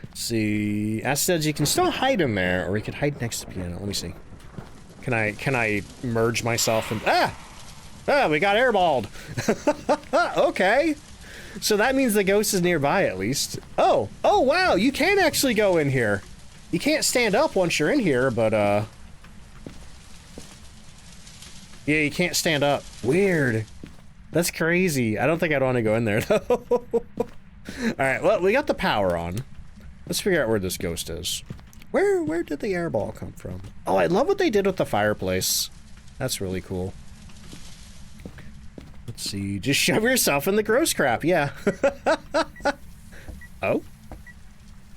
A: Let's see, as said, you can still hide in there, or we could hide next to the piano. Let me see. Can I merge myself and we got airballed. Okay. So that means the ghost is nearby at least. Oh, wow, you can actually go in here. You can't stand up once you're in here, but yeah, you can't stand up. Weird. That's crazy. I don't think I'd want to go in there though. Alright, well, we got the power on. Let's figure out where this ghost is. Where did the airball come from? Oh, I love what they did with the fireplace. That's really cool. Let's see. Just shove yourself in the gross crap. Yeah. Oh?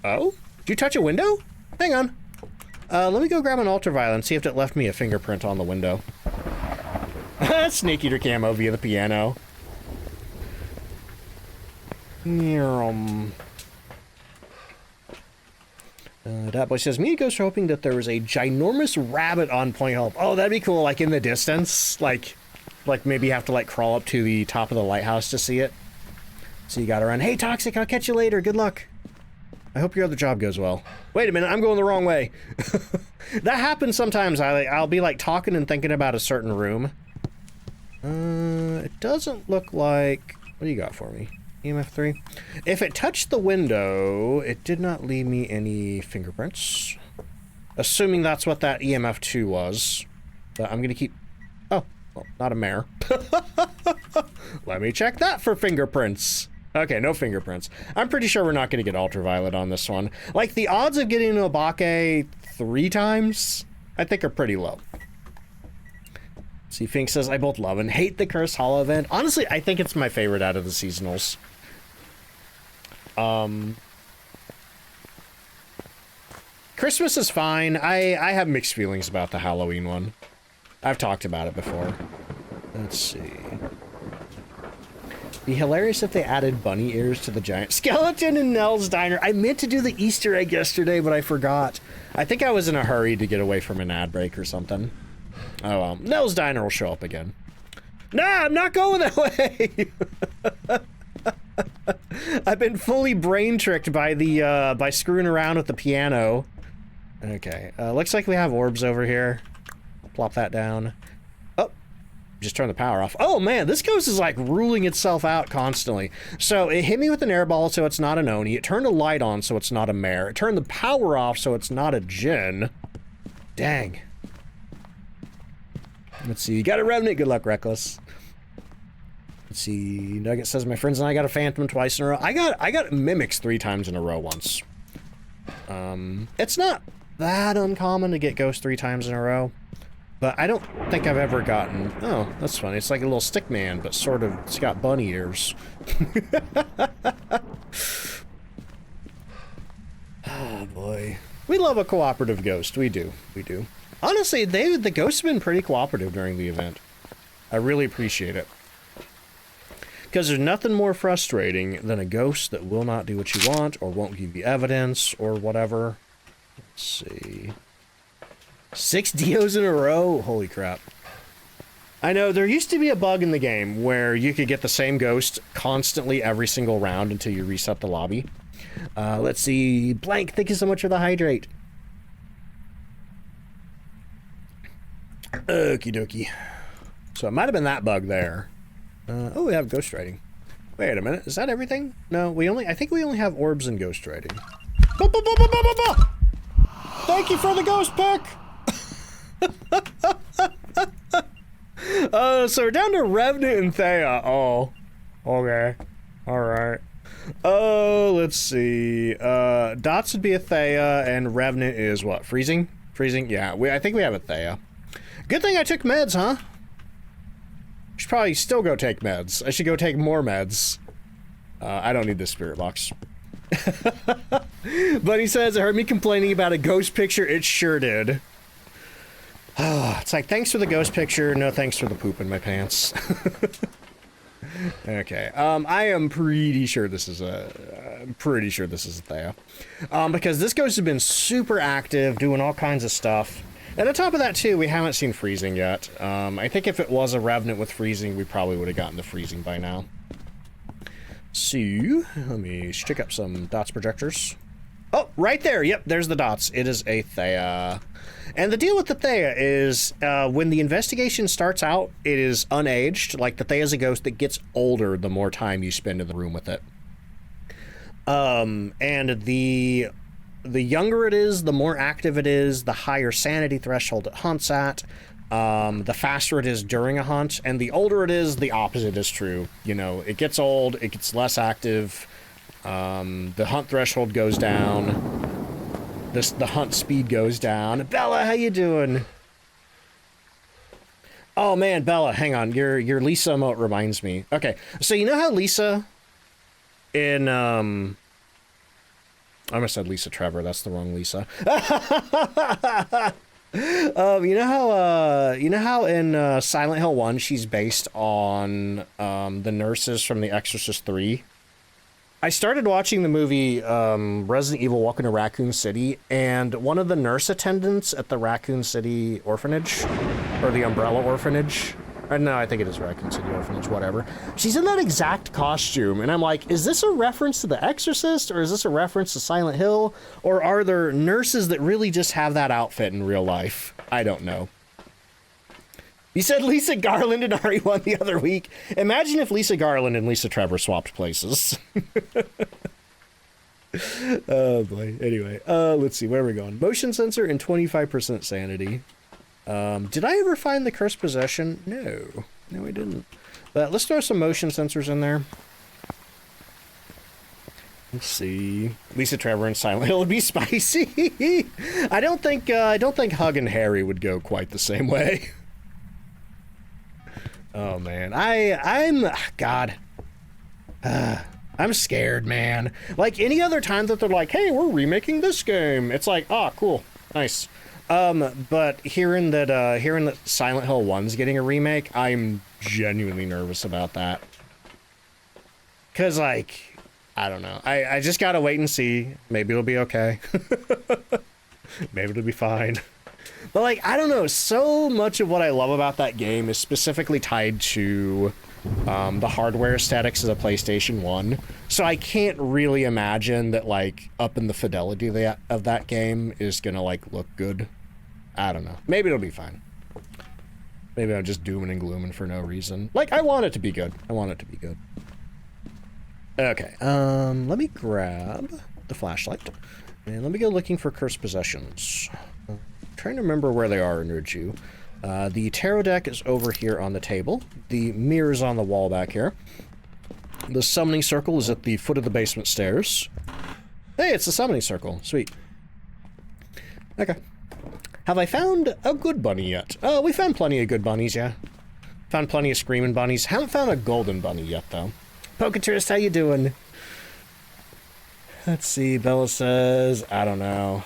A: Did you touch a window? Hang on. Let me go grab an ultraviolet and see if it left me a fingerprint on the window. Snake Eater camo via the piano. That boy says, me and Ghost are hoping that there was a ginormous rabbit on Point Hope. Oh, that'd be cool, like in the distance. Like maybe you have to like crawl up to the top of the lighthouse to see it. So you gotta run. Hey, Toxic, I'll catch you later. Good luck. I hope your other job goes well. Wait a minute, I'm going the wrong way. That happens sometimes. I'll be like talking and thinking about a certain room. It doesn't look like... What do you got for me? EMF 3? If it touched the window, it did not leave me any fingerprints. Assuming that's what that EMF 2 was. But I'm gonna keep... Oh, well, not a mare. Let me check that for fingerprints. Okay, no fingerprints. I'm pretty sure we're not gonna get ultraviolet on this one. Like, the odds of getting an Obake 3 times, I think are pretty low. See, Fink says, I both love and hate the Cursed Hollow event. Honestly, I think it's my favorite out of the seasonals. Christmas is fine. I have mixed feelings about the Halloween one. I've talked about it before. Let's see. Be hilarious if they added bunny ears to the giant skeleton in Nell's Diner. I meant to do the Easter egg yesterday, but I forgot. I think I was in a hurry to get away from an ad break or something. Oh well, Nell's Diner will show up again. Nah, I'm not going that way. I've been fully brain tricked by the by screwing around with the piano. Okay, looks like we have orbs over here. Plop that down. Oh, just turn the power off. Oh man, this ghost is like ruling itself out constantly. So it hit me with an air ball, so it's not an Oni. It turned a light on, so it's not a mare. It turned the power off, so it's not a Jinn. Dang. Let's see, you got a Revenant, good luck, Reckless. Let's see, Nugget says, my friends and I got a Phantom twice in a row. I got Mimics 3 times in a row once. It's not that uncommon to get Ghost 3 times in a row, but I don't think I've ever gotten, oh, that's funny. It's like a little stick man, but sort of, it's got bunny ears. Oh boy. We love a cooperative ghost, we do. Honestly, the ghosts have been pretty cooperative during the event. I really appreciate it. Because there's nothing more frustrating than a ghost that will not do what you want, or won't give you evidence, or whatever. Let's see. 6 Dios in a row? Holy crap. I know, there used to be a bug in the game where you could get the same ghost constantly every single round until you reset the lobby. Let's see. Blank, thank you so much for the hydrate. Okie dokie. So it might have been that bug there. Oh, we have ghost writing. Wait a minute, is that everything? No, I think we only have orbs and ghost writing. Thank you for the ghost pick! So we're down to Revenant and Thea. Oh, okay. Alright. Oh, let's see. Dots would be a Thea, and Revenant is what? Freezing? Freezing? Yeah, I think we have a Thea. Good thing I took meds, huh? Should probably still go take meds. I should go take more meds. I don't need this spirit box. But he says, I heard me complaining about a ghost picture. It sure did. It's like, thanks for the ghost picture. No thanks for the poop in my pants. Okay. I am pretty sure this is a Thea. Because this ghost has been super active, doing all kinds of stuff. And on top of that, too, we haven't seen freezing yet. I think if it was a Revenant with freezing, we probably would have gotten the freezing by now. So, let me stick up some dots projectors. Oh, right there. Yep, there's the dots. It is a Thea. And the deal with the Thea is when the investigation starts out, it is unaged. Like, the Thea is a ghost that gets older the more time you spend in the room with it. And the younger it is, the more active it is, the higher sanity threshold it hunts at, the faster it is during a hunt, and the older it is, the opposite is true. You know, it gets old, it gets less active, the hunt threshold goes down, the hunt speed goes down. Bella, how you doing? Oh man, Bella, hang on, your Lisa emote reminds me. Okay, so you know how Lisa in, I almost said Lisa Trevor. That's the wrong Lisa. You know how in Silent Hill 1 she's based on the nurses from The Exorcist 3? I started watching the movie Resident Evil Welcome to Raccoon City, and one of the nurse attendants at the Raccoon City orphanage, or the Umbrella orphanage, no, I think it is Raccoon City Orphanage, whatever. She's in that exact costume, and I'm like, is this a reference to The Exorcist, or is this a reference to Silent Hill, or are there nurses that really just have that outfit in real life? I don't know. You said Lisa Garland and RE1 the other week. Imagine if Lisa Garland and Lisa Trevor swapped places. Oh boy. Anyway, let's see, where are we going? Motion sensor and 25% sanity. Did I ever find the cursed possession? No. No, I didn't. But let's throw some motion sensors in there. Let's see. Lisa Trevor and Silent Hill would be spicy. I don't think Hug and Harry would go quite the same way. Oh man, I'm scared, man. Like any other time that they're like, hey, we're remaking this game, it's like, ah, cool, nice. But hearing that Silent Hill 1's getting a remake, I'm genuinely nervous about that. Cause like, I don't know. I just gotta wait and see. Maybe it'll be okay. Maybe it'll be fine. But like, I don't know, so much of what I love about that game is specifically tied to the hardware aesthetics of the PlayStation 1. So I can't really imagine that like upping the fidelity of that game is gonna like look good. I don't know. Maybe it'll be fine. Maybe I'm just dooming and glooming for no reason. Like, I want it to be good. I want it to be good. Okay, let me grab the flashlight. And let me go looking for cursed possessions. I'm trying to remember where they are in Ridgeview. The tarot deck is over here on the table. The mirror's on the wall back here. The summoning circle is at the foot of the basement stairs. Hey, it's the summoning circle. Sweet. Okay. Have I found a good bunny yet? Oh, we found plenty of good bunnies, yeah. Found plenty of screaming bunnies. Haven't found a golden bunny yet, though. Poketurist, how you doing? Let's see, Bella says, I don't know.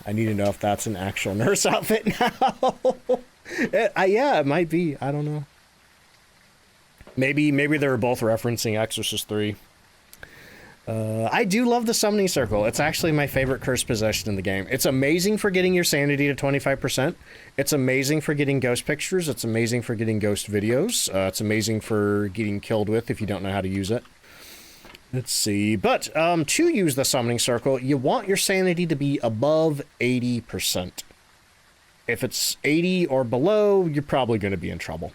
A: I need to know if that's an actual nurse outfit now. Yeah, it might be. I don't know. Maybe they were both referencing Exorcist 3. I do love the summoning circle. It's actually my favorite cursed possession in the game. It's amazing for getting your sanity to 25%. It's amazing for getting ghost pictures. It's amazing for getting ghost videos. It's amazing for getting killed with if you don't know how to use it. Let's see. But to use the summoning circle, you want your sanity to be above 80%. If it's 80 or below, you're probably going to be in trouble.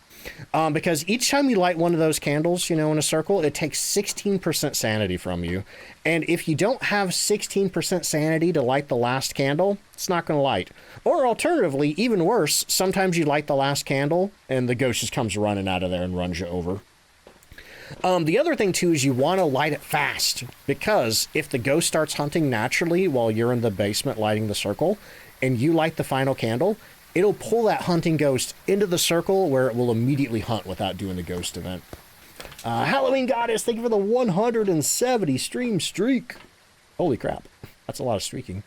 A: Because each time you light one of those candles, you know, in a circle, it takes 16% sanity from you. And if you don't have 16% sanity to light the last candle, it's not going to light. Or alternatively, even worse, sometimes you light the last candle and the ghost just comes running out of there and runs you over. The other thing, too, is you want to light it fast. Because if the ghost starts hunting naturally while you're in the basement lighting the circle, and you light the final candle, it'll pull that hunting ghost into the circle where it will immediately hunt without doing the ghost event. Halloween Goddess, thank you for the 170 stream streak. Holy crap. That's a lot of streaking.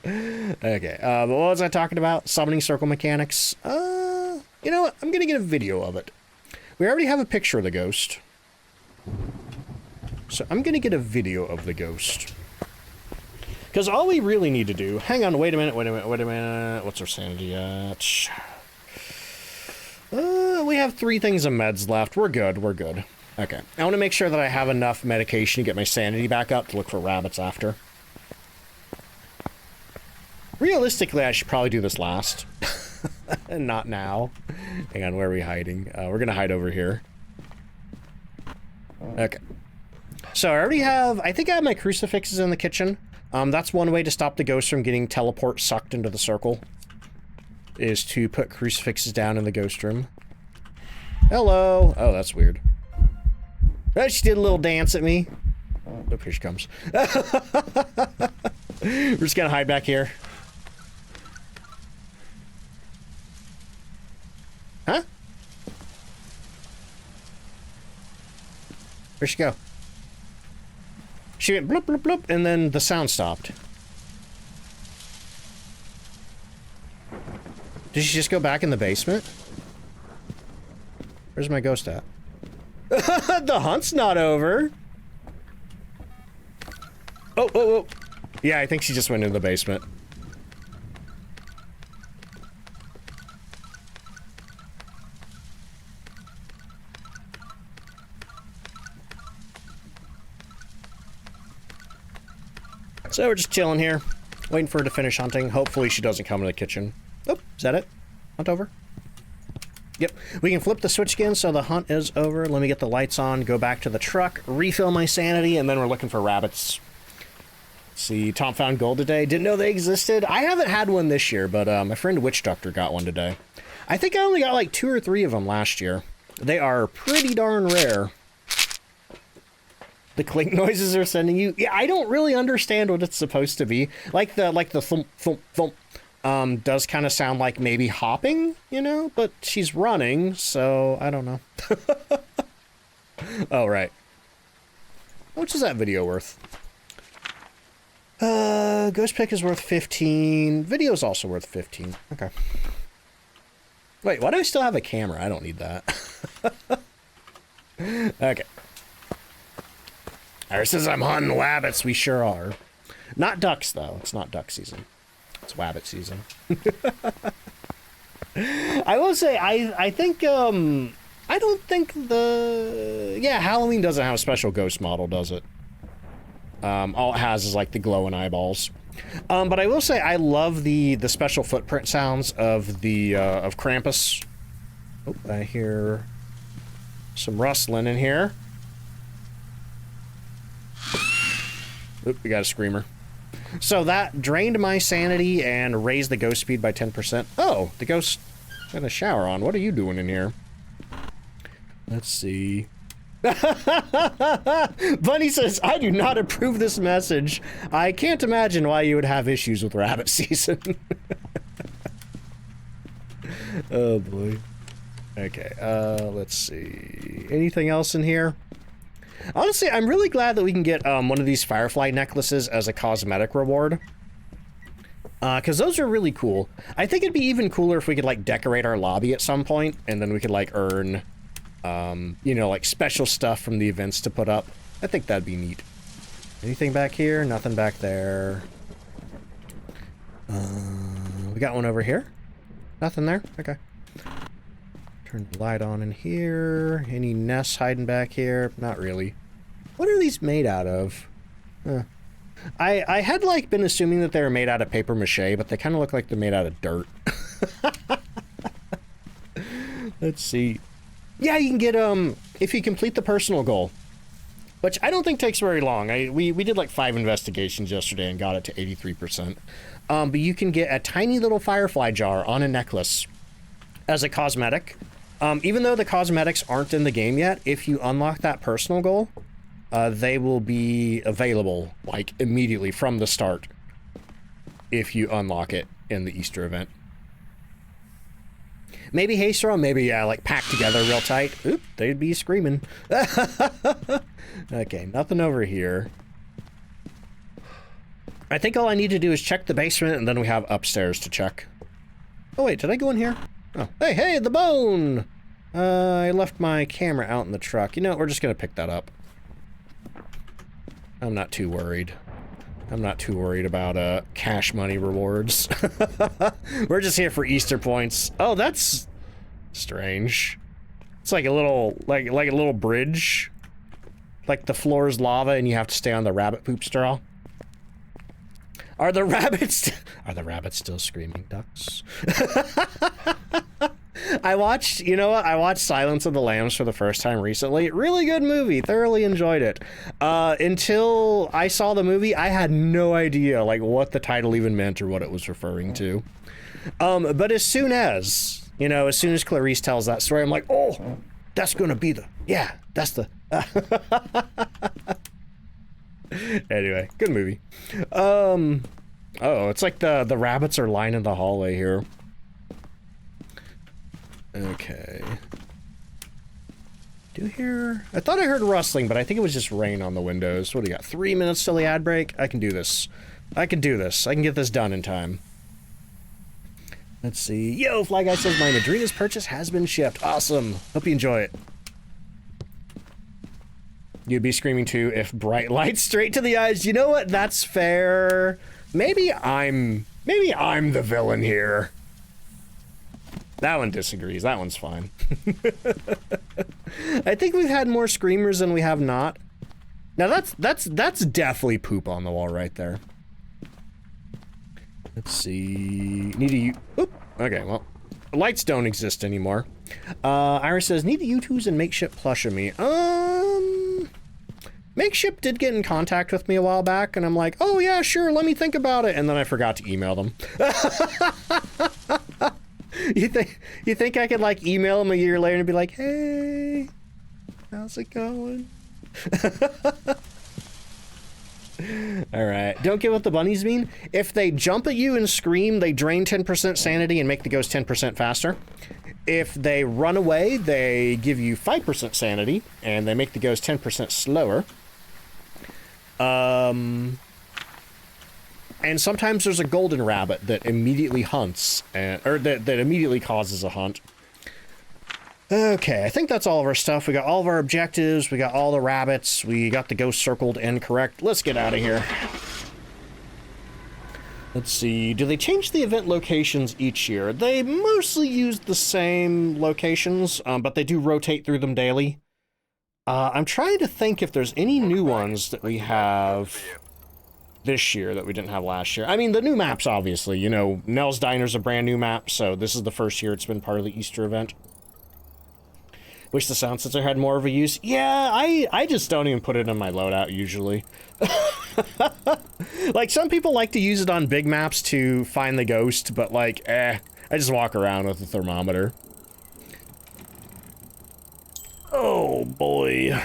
A: Okay, but what was I talking about? Summoning circle mechanics. You know what? I'm going to get a video of it. We already have a picture of the ghost. So I'm going to get a video of the ghost. Because all we really need to do... Hang on, wait a minute. What's our sanity at? We have 3 things of meds left. We're good. Okay. I want to make sure that I have enough medication to get my sanity back up to look for rabbits after. Realistically, I should probably do this last. And not now. Hang on, where are we hiding? We're going to hide over here. Okay. So I already have... I think I have my crucifixes in the kitchen. That's one way to stop the ghost from getting teleport sucked into the circle, is to put crucifixes down in the ghost room. Hello. Oh, that's weird. Oh, she did a little dance at me. Oh, here she comes. We're just gonna hide back here. Huh? Where'd she go? She went bloop, bloop, bloop, and then the sound stopped. Did she just go back in the basement? Where's my ghost at? The hunt's not over. Oh. Yeah, I think she just went into the basement. So we're just chilling here, waiting for her to finish hunting. Hopefully she doesn't come in the kitchen. Oh, is that it? Hunt over? Yep. We can flip the switch again so the hunt is over. Let me get the lights on, go back to the truck, refill my sanity, and then we're looking for rabbits. Let's see, Tom found gold today. Didn't know they existed. I haven't had one this year, but my friend Witch Doctor got one today. I think I only got like 2 or 3 of them last year. They are pretty darn rare. The clink noises are sending you. Yeah, I don't really understand what it's supposed to be. Like the thump thump thump does kind of sound like maybe hopping, you know, but she's running, so I don't know. Oh, right. How much is that video worth? Ghost pick is worth 15. Video is also worth 15. Okay. Wait, why do I still have a camera? I don't need that. Okay. Iris says I'm hunting wabbits. We sure are. Not ducks, though. It's not duck season. It's wabbit season. I will say, I think, I don't think yeah, Halloween doesn't have a special ghost model, does it? All it has is, like, the glowing eyeballs. But I will say, I love the special footprint sounds of of Krampus. Oh, I hear some rustling in here. Oop, we got a screamer. So that drained my sanity and raised the ghost speed by 10%. Oh, the ghost got a shower on. What are you doing in here? Let's see. Bunny says, I do not approve this message. I can't imagine why you would have issues with rabbit season. Oh boy. Okay, let's see. Anything else in here? Honestly, I'm really glad that we can get one of these firefly necklaces as a cosmetic reward. Because those are really cool. I think it'd be even cooler if we could, like, decorate our lobby at some point, and then we could, like, earn, you know, like, special stuff from the events to put up. I think that'd be neat. Anything back here? Nothing back there. We got one over here? Nothing there? Okay. Turn the light on in here. Any nests hiding back here? Not really. What are these made out of? I had, like, been assuming that they were made out of paper mache, but they kind of look like they're made out of dirt. Let's see. Yeah, you can get, if you complete the personal goal, which I don't think takes very long. We did, like, 5 investigations yesterday and got it to 83%. But you can get a tiny little firefly jar on a necklace as a cosmetic. Even though the cosmetics aren't in the game yet, if you unlock that personal goal, they will be available, like, immediately from the start if you unlock it in the Easter event. Maybe haste throw, maybe, yeah, like, packed together real tight. Oop, they'd be screaming. Okay, nothing over here. I think all I need to do is check the basement, and then we have upstairs to check. Oh, wait, did I go in here? Oh, hey, the bone! I left my camera out in the truck. You know, we're just gonna pick that up. I'm not too worried. I'm not too worried about, cash money rewards. We're just here for Easter points. Oh, that's strange. It's like a little, like a little bridge. Like the floor is lava and you have to stay on the rabbit poop straw. Are the rabbits still screaming ducks? I watched, you know what? I watched Silence of the Lambs for the first time recently. Really good movie. Thoroughly enjoyed it. Until I saw the movie, I had no idea, like, what the title even meant or what it was referring to. But as soon as Clarice tells that story, I'm like, oh, that's gonna be yeah, that's the... Anyway, good movie. Oh, it's like the rabbits are lining the hallway here. Okay. Do you hear... I thought I heard rustling, but I think it was just rain on the windows. What do you got? 3 minutes till the ad break? I can do this. I can do this. I can get this done in time. Let's see. Yo, Fly Guy says my Madrina's purchase has been shipped. Awesome. Hope you enjoy it. You'd be screaming too if bright lights straight to the eyes. You know what? That's fair. Maybe I'm the villain here. That one disagrees. That one's fine. I think we've had more screamers than we have not. Now that's definitely poop on the wall right there. Let's see. Oop. Okay, well, lights don't exist anymore. Iris says, need to use and Makeshift plush of me. Makeshift did get in contact with me a while back, and I'm like, oh yeah, sure, let me think about it, and then I forgot to email them. You think I could, like, email them a year later and be like, hey, how's it going? Alright, don't get what the bunnies mean. If they jump at you and scream, they drain 10% sanity and make the ghost 10% faster. If they run away, they give you 5% sanity, and they make the ghost 10% slower. And sometimes there's a golden rabbit that immediately hunts, or that immediately causes a hunt. Okay, I think that's all of our stuff. We got all of our objectives, we got all the rabbits, we got the ghost circled and correct. Let's get out of here. Let's see, do they change the event locations each year? They mostly use the same locations, but they do rotate through them daily. I'm trying to think if there's any new ones that we have this year that we didn't have last year. I mean, the new maps, obviously. You know, Nell's Diner's a brand new map, so this is the first year it's been part of the Easter event. Wish the sound sensor had more of a use. Yeah, I just don't even put it in my loadout, usually. Like, some people like to use it on big maps to find the ghost, but, like, I just walk around with a thermometer. Oh, boy.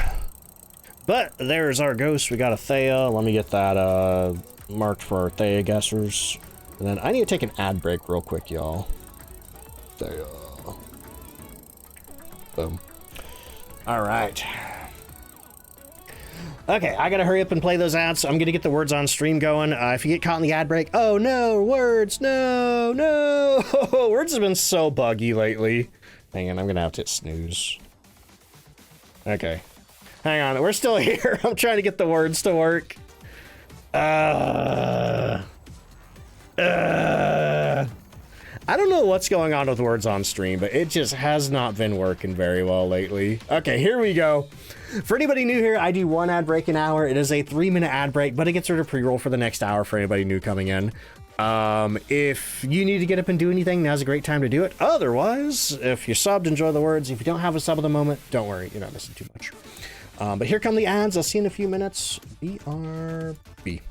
A: But there's our ghost. We got a Thea. Let me get that marked for our Thea guessers. And then I need to take an ad break real quick, y'all. Thea. Boom. All right. Okay, I gotta hurry up and play those ads. I'm gonna get the words on stream going. If you get caught in the ad break, oh no, words, no, no. Words have been so buggy lately. Hang on, I'm gonna have to hit snooze. Okay. Hang on, we're still here. I'm trying to get the words to work. I don't know what's going on with words on stream, but it just has not been working very well lately. Okay, here we go. For anybody new here, I do one ad break an hour. It is a 3-minute ad break, but it gets rid of pre-roll for the next hour for anybody new coming in. If you need to get up and do anything, now's a great time to do it. Otherwise, if you're subbed, enjoy the words. If you don't have a sub at the moment, don't worry, you're not missing too much. But here come the ads. I'll see you in a few minutes. BRB.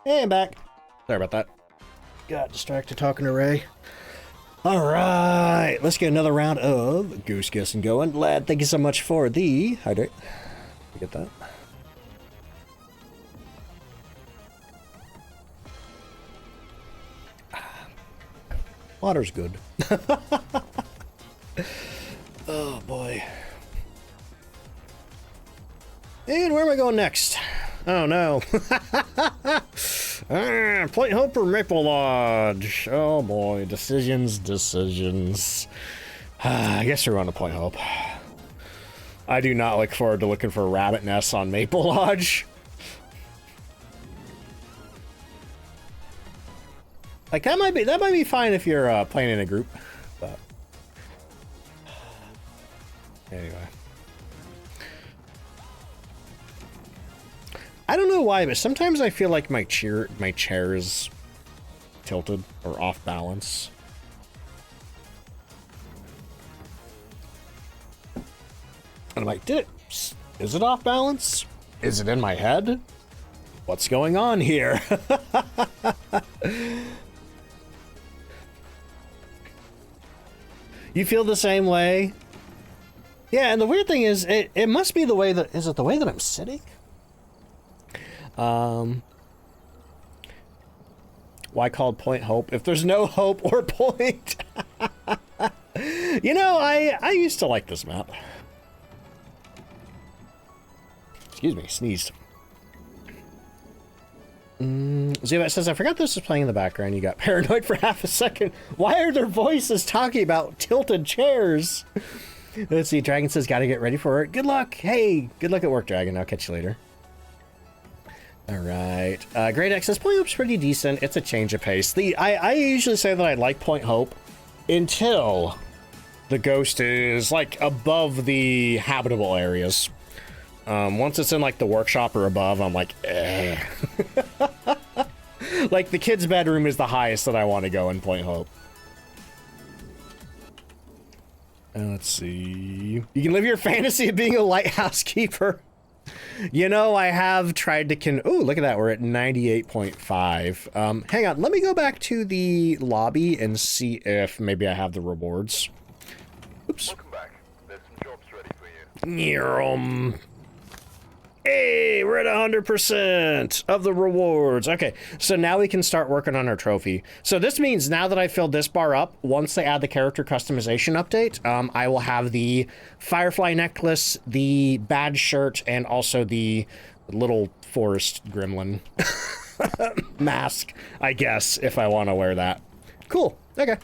A: Hey, I'm back. Sorry about that. Got distracted talking to Ray. Alright, let's get another round of goose guessing going. Lad, thank you so much for the hydrate. You get that? Water's good. Oh boy. And where am I going next? Oh no. Point Hope or Maple Lodge? Oh boy, decisions. I guess we're going to Point Hope. I do not look forward to looking for rabbit nests on Maple Lodge. Like that might be fine if you're playing in a group, but anyway. I don't know why, but sometimes I feel like my chair is tilted or off balance. And I'm like, is it off balance? Is it in my head? What's going on here? You feel the same way? Yeah, and the weird thing is, it must be the way that, is it the way that I'm sitting? Why called Point Hope if there's no hope or point? You know, I used to like this map. Excuse me, sneezed. Zubat says, I forgot this was playing in the background. You got paranoid for half a second. Why are their voices talking about tilted chairs? Let's see, Dragon says, gotta get ready for it. Good luck. Hey, good luck at work, Dragon. I'll catch you later. All right. Great X says, Point Hope's pretty decent. It's a change of pace. I usually say that I like Point Hope until the ghost is, like, above the habitable areas. Once it's in, like, the workshop or above, I'm like, eh. Like, the kid's bedroom is the highest that I want to go in Point Hope. Let's see. You can live your fantasy of being a lighthouse keeper. You know, I have tried to ooh, look at that. We're at 98.5. Hang on. Let me go back to the lobby and see if maybe I have the rewards. Oops.
B: Welcome back. There's some jobs ready for you.
A: Hey, we're at 100% of the rewards. Okay, so now we can start working on our trophy. So this means now that I filled this bar up, once they add the character customization update, I will have the Firefly necklace, the badge shirt, and also the little forest gremlin mask, I guess, if I want to wear that. Cool, okay.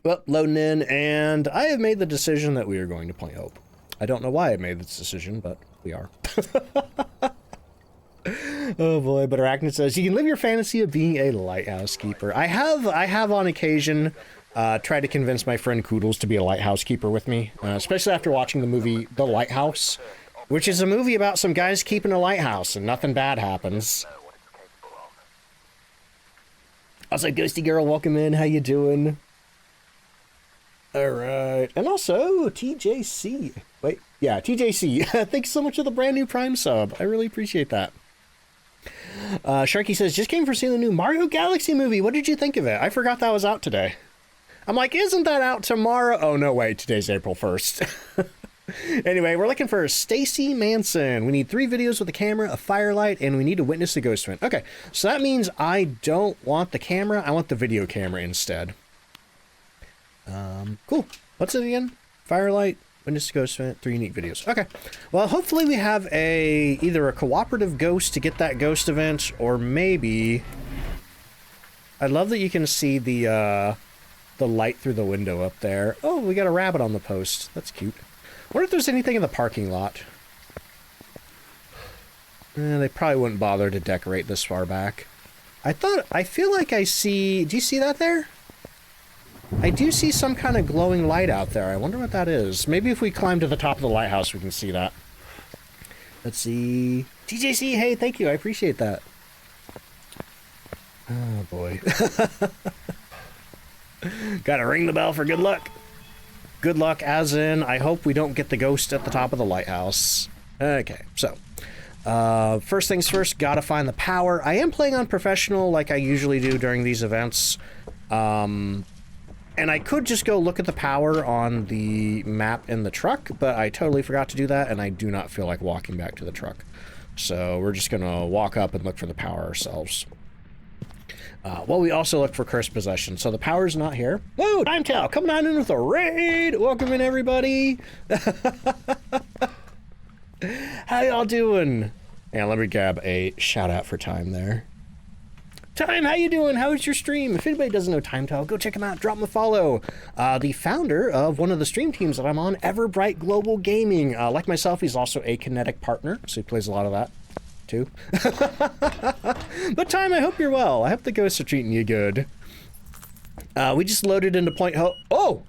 A: Well, loading in, and I have made the decision that we are going to Point Hope. I don't know why I made this decision, but we are. Oh boy, but Arachnid says, you can live your fantasy of being a lighthouse keeper. I have on occasion tried to convince my friend Koodles to be a lighthouse keeper with me, especially after watching the movie The Lighthouse, which is a movie about some guys keeping a lighthouse and nothing bad happens. Also, Ghosty Girl, welcome in. How you doing? All right, and also TJC. Wait, yeah, TJC. Thanks so much for the brand new Prime sub. I really appreciate that. Sharky says, just came for seeing the new Mario Galaxy movie. What did you think of it? I forgot that was out today. I'm like, isn't that out tomorrow? Oh, no, wait, today's April 1st. Anyway, we're looking for Stacy Manson. We need 3 videos with a camera, a firelight, and we need to witness the ghost event. Okay, so that means I don't want the camera. I want the video camera instead. Cool. What's it again? Firelight, witness the ghost event, 3 unique videos. Okay. Well, hopefully we have either a cooperative ghost to get that ghost event, or maybe... I love that you can see the light through the window up there. Oh, we got a rabbit on the post. That's cute. I wonder if there's anything in the parking lot. They probably wouldn't bother to decorate this far back. I feel like I see... Do you see that there? I do see some kind of glowing light out there. I wonder what that is. Maybe if we climb to the top of the lighthouse, we can see that. Let's see. TJC, hey, thank you. I appreciate that. Oh, boy. Gotta ring the bell for good luck. Good luck as in, I hope we don't get the ghost at the top of the lighthouse. Okay, so. First things first, gotta find the power. I am playing on professional like I usually do during these events. And I could just go look at the power on the map in the truck, but I totally forgot to do that, and I do not feel like walking back to the truck. So we're just gonna walk up and look for the power ourselves. Well, we also look for cursed possession, so the power's not here. Whoa, Time Tell, coming on in with a raid! Welcome in, everybody! How y'all doing? Yeah, let me grab a shout out for Time there. Time, how you doing? How was your stream? If anybody doesn't know Time Tell, go check him out, drop him a follow. The founder of one of the stream teams that I'm on, Everbright Global Gaming. Like myself, he's also a Kinetic partner, so he plays a lot of that. Too. But Time, I hope you're well. I hope the ghosts are treating you good. We just loaded into Point Hope. Oh!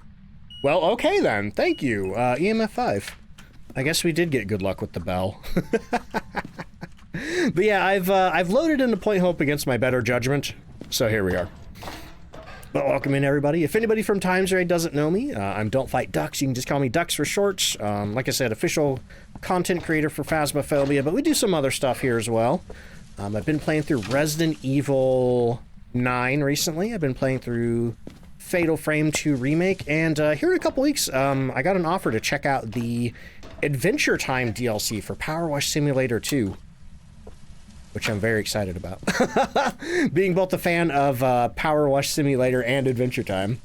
A: Well, okay then. Thank you. EMF 5. I guess we did get good luck with the bell. But yeah, I've loaded into Point Hope against my better judgment. So here we are. Well, welcome in, everybody. If anybody from Times Raid doesn't know me, I'm DontFightDucks. You can just call me Ducks for short. Like I said, official content creator for Phasmophobia, but we do some other stuff here as well. I've been playing through Resident Evil 9 recently. I've been playing through Fatal Frame 2 Remake, and here in a couple weeks, I got an offer to check out the Adventure Time DLC for Power Wash Simulator 2. Which I'm very excited about. Being both a fan of Power Wash Simulator and Adventure Time.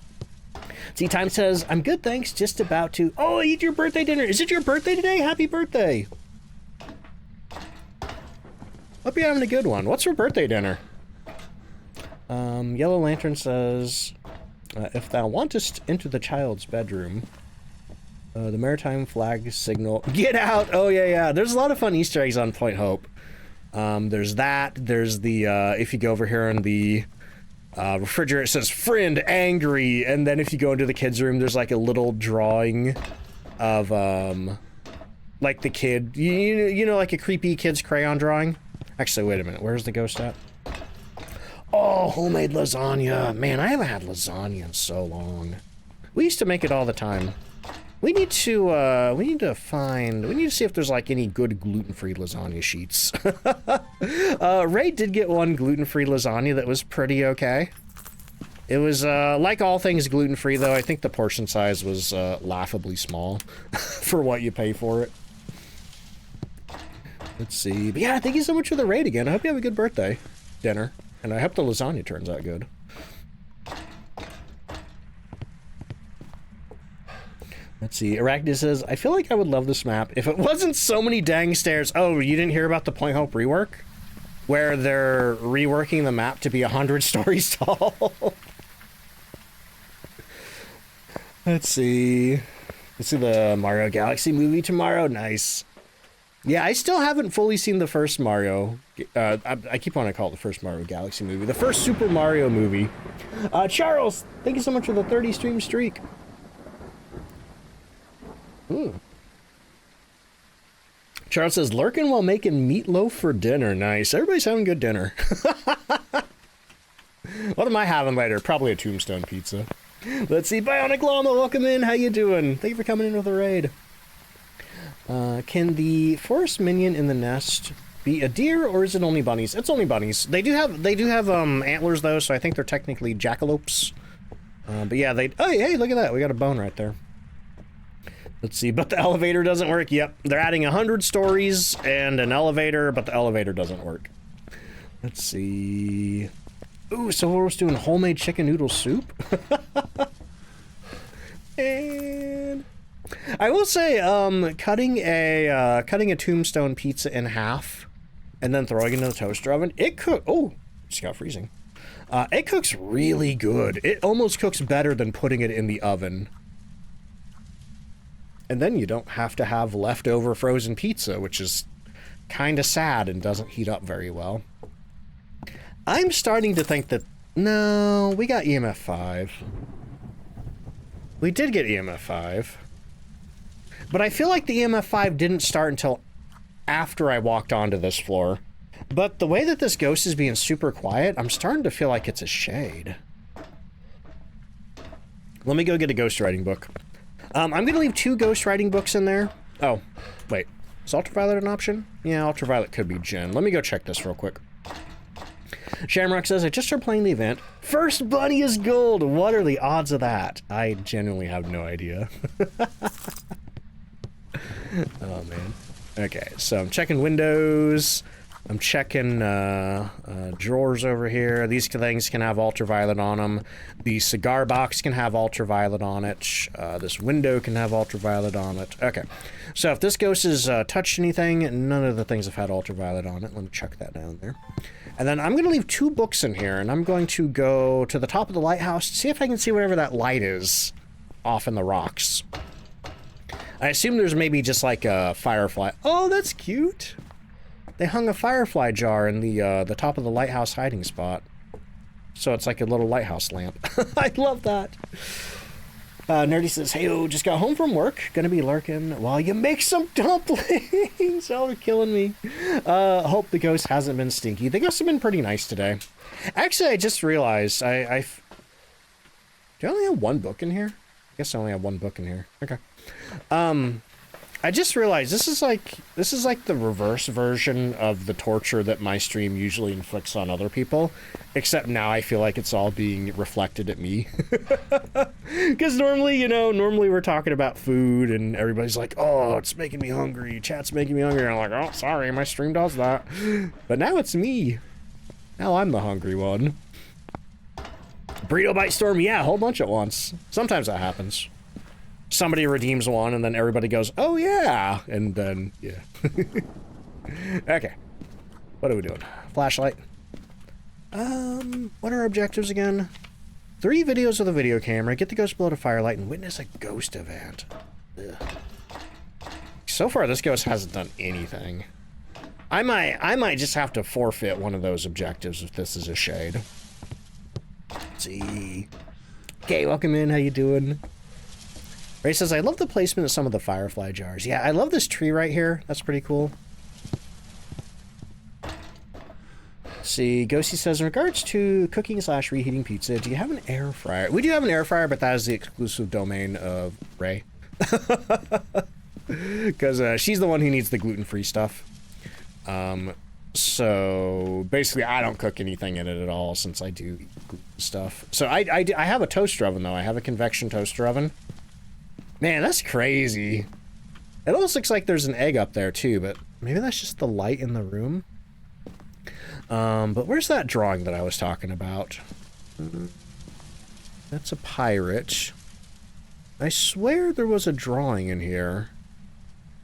A: See, Time says, I'm good, thanks, just about to... Oh, eat your birthday dinner. Is it your birthday today? Happy birthday. Hope you're having a good one. What's for birthday dinner? Yellow Lantern says, if thou wantest enter the child's bedroom, the maritime flag signal... Get out! Oh, yeah, yeah. There's a lot of fun Easter eggs on Point Hope. There's that, there's the, if you go over here in the, refrigerator, it says, friend, angry, and then if you go into the kids' room, there's like a little drawing of, like the kid, you know, like a creepy kid's crayon drawing? Actually, wait a minute, where's the ghost at? Oh, homemade lasagna. Man, I haven't had lasagna in so long. We used to make it all the time. We need to see if there's like any good gluten-free lasagna sheets. Ray did get one gluten-free lasagna that was pretty okay. It was, like all things gluten-free though, I think the portion size was, laughably small for what you pay for it. Let's see, but yeah, thank you so much for the raid again. I hope you have a good birthday dinner, and I hope the lasagna turns out good. Let's see, Arachnid says, I feel like I would love this map if it wasn't so many dang stairs. Oh, you didn't hear about the Point Hope rework? Where they're reworking the map to be 100 stories tall? Let's see. Let's see the Mario Galaxy movie tomorrow. Nice. Yeah, I still haven't fully seen the first Mario. I keep wanting to call it the first Mario Galaxy movie. The first Super Mario movie. Charles, thank you so much for the 30 stream streak. Charles says, lurking while making meatloaf for dinner. Nice. Everybody's having good dinner. What am I having later? Probably a tombstone pizza. Let's see. Bionic Llama, welcome in. How you doing? Thank you for coming in with a raid. Can the forest minion in the nest be a deer, or is it only bunnies? It's only bunnies. They do have antlers though, so I think they're technically jackalopes. But yeah, oh, hey, look at that. We got a bone right there. Let's see, but the elevator doesn't work. Yep, they're adding 100 stories and an elevator, but the elevator doesn't work. Let's see. Ooh, so we're just doing homemade chicken noodle soup? And I will say, cutting a tombstone pizza in half and then throwing it in the toaster oven, it just got freezing. It cooks really good. It almost cooks better than putting it in the oven. And then you don't have to have leftover frozen pizza, which is kind of sad and doesn't heat up very well. I'm starting to think that... No, we got EMF 5. We did get EMF 5. But I feel like the EMF 5 didn't start until after I walked onto this floor. But the way that this ghost is being super quiet, I'm starting to feel like it's a shade. Let me go get a ghostwriting book. I'm going to leave 2 ghostwriting books in there. Oh, wait. Is ultraviolet an option? Yeah, ultraviolet could be Gen. Let me go check this real quick. Shamrock says, I just started playing the event. First bunny is gold. What are the odds of that? I genuinely have no idea. Oh, man. Okay, so I'm checking windows. I'm checking drawers over here. These things can have ultraviolet on them. The cigar box can have ultraviolet on it. This window can have ultraviolet on it. Okay, so if this ghost has touched anything, none of the things have had ultraviolet on it. Let me check that down there. And then I'm going to leave 2 books in here, and I'm going to go to the top of the lighthouse to see if I can see whatever that light is off in the rocks. I assume there's maybe just like a firefly. Oh, that's cute. They hung a firefly jar in the top of the lighthouse hiding spot. So it's like a little lighthouse lamp. I love that. Nerdy says, hey-o, just got home from work. Gonna be lurking while you make some dumplings. Oh, they're killing me. Hope the ghost hasn't been stinky. The ghosts have been pretty nice today. Actually, I just realized do I only have 1 book in here? I guess I only have 1 book in here. Okay. I just realized this is like the reverse version of the torture that my stream usually inflicts on other people, except now I feel like it's all being reflected at me. Because normally we're talking about food and everybody's like, oh, it's making me hungry, chat's making me hungry, and I'm like, oh, sorry, my stream does that. But now it's me. Now I'm the hungry one. Burrito Bite Storm, yeah, a whole bunch at once. Sometimes that happens. Somebody redeems one, and then everybody goes, oh, yeah. And then, yeah. Okay. What are we doing? Flashlight. What are our objectives again? 3 videos with a video camera, get the ghost below to firelight, and witness a ghost event. Ugh. So far, this ghost hasn't done anything. I might just have to forfeit one of those objectives if this is a shade. Let's see. Okay, welcome in. How you doing? Ray says, I love the placement of some of the firefly jars. Yeah, I love this tree right here. That's pretty cool. Let's see, Ghosty says, in regards to cooking / reheating pizza, do you have an air fryer? We do have an air fryer, but that is the exclusive domain of Ray. Because she's the one who needs the gluten-free stuff. So basically, I don't cook anything in it at all since I do gluten stuff. So I have a toaster oven, though. I have a convection toaster oven. Man, that's crazy. It almost looks like there's an egg up there, too, but maybe that's just the light in the room. But where's that drawing that I was talking about? That's a pirate. I swear there was a drawing in here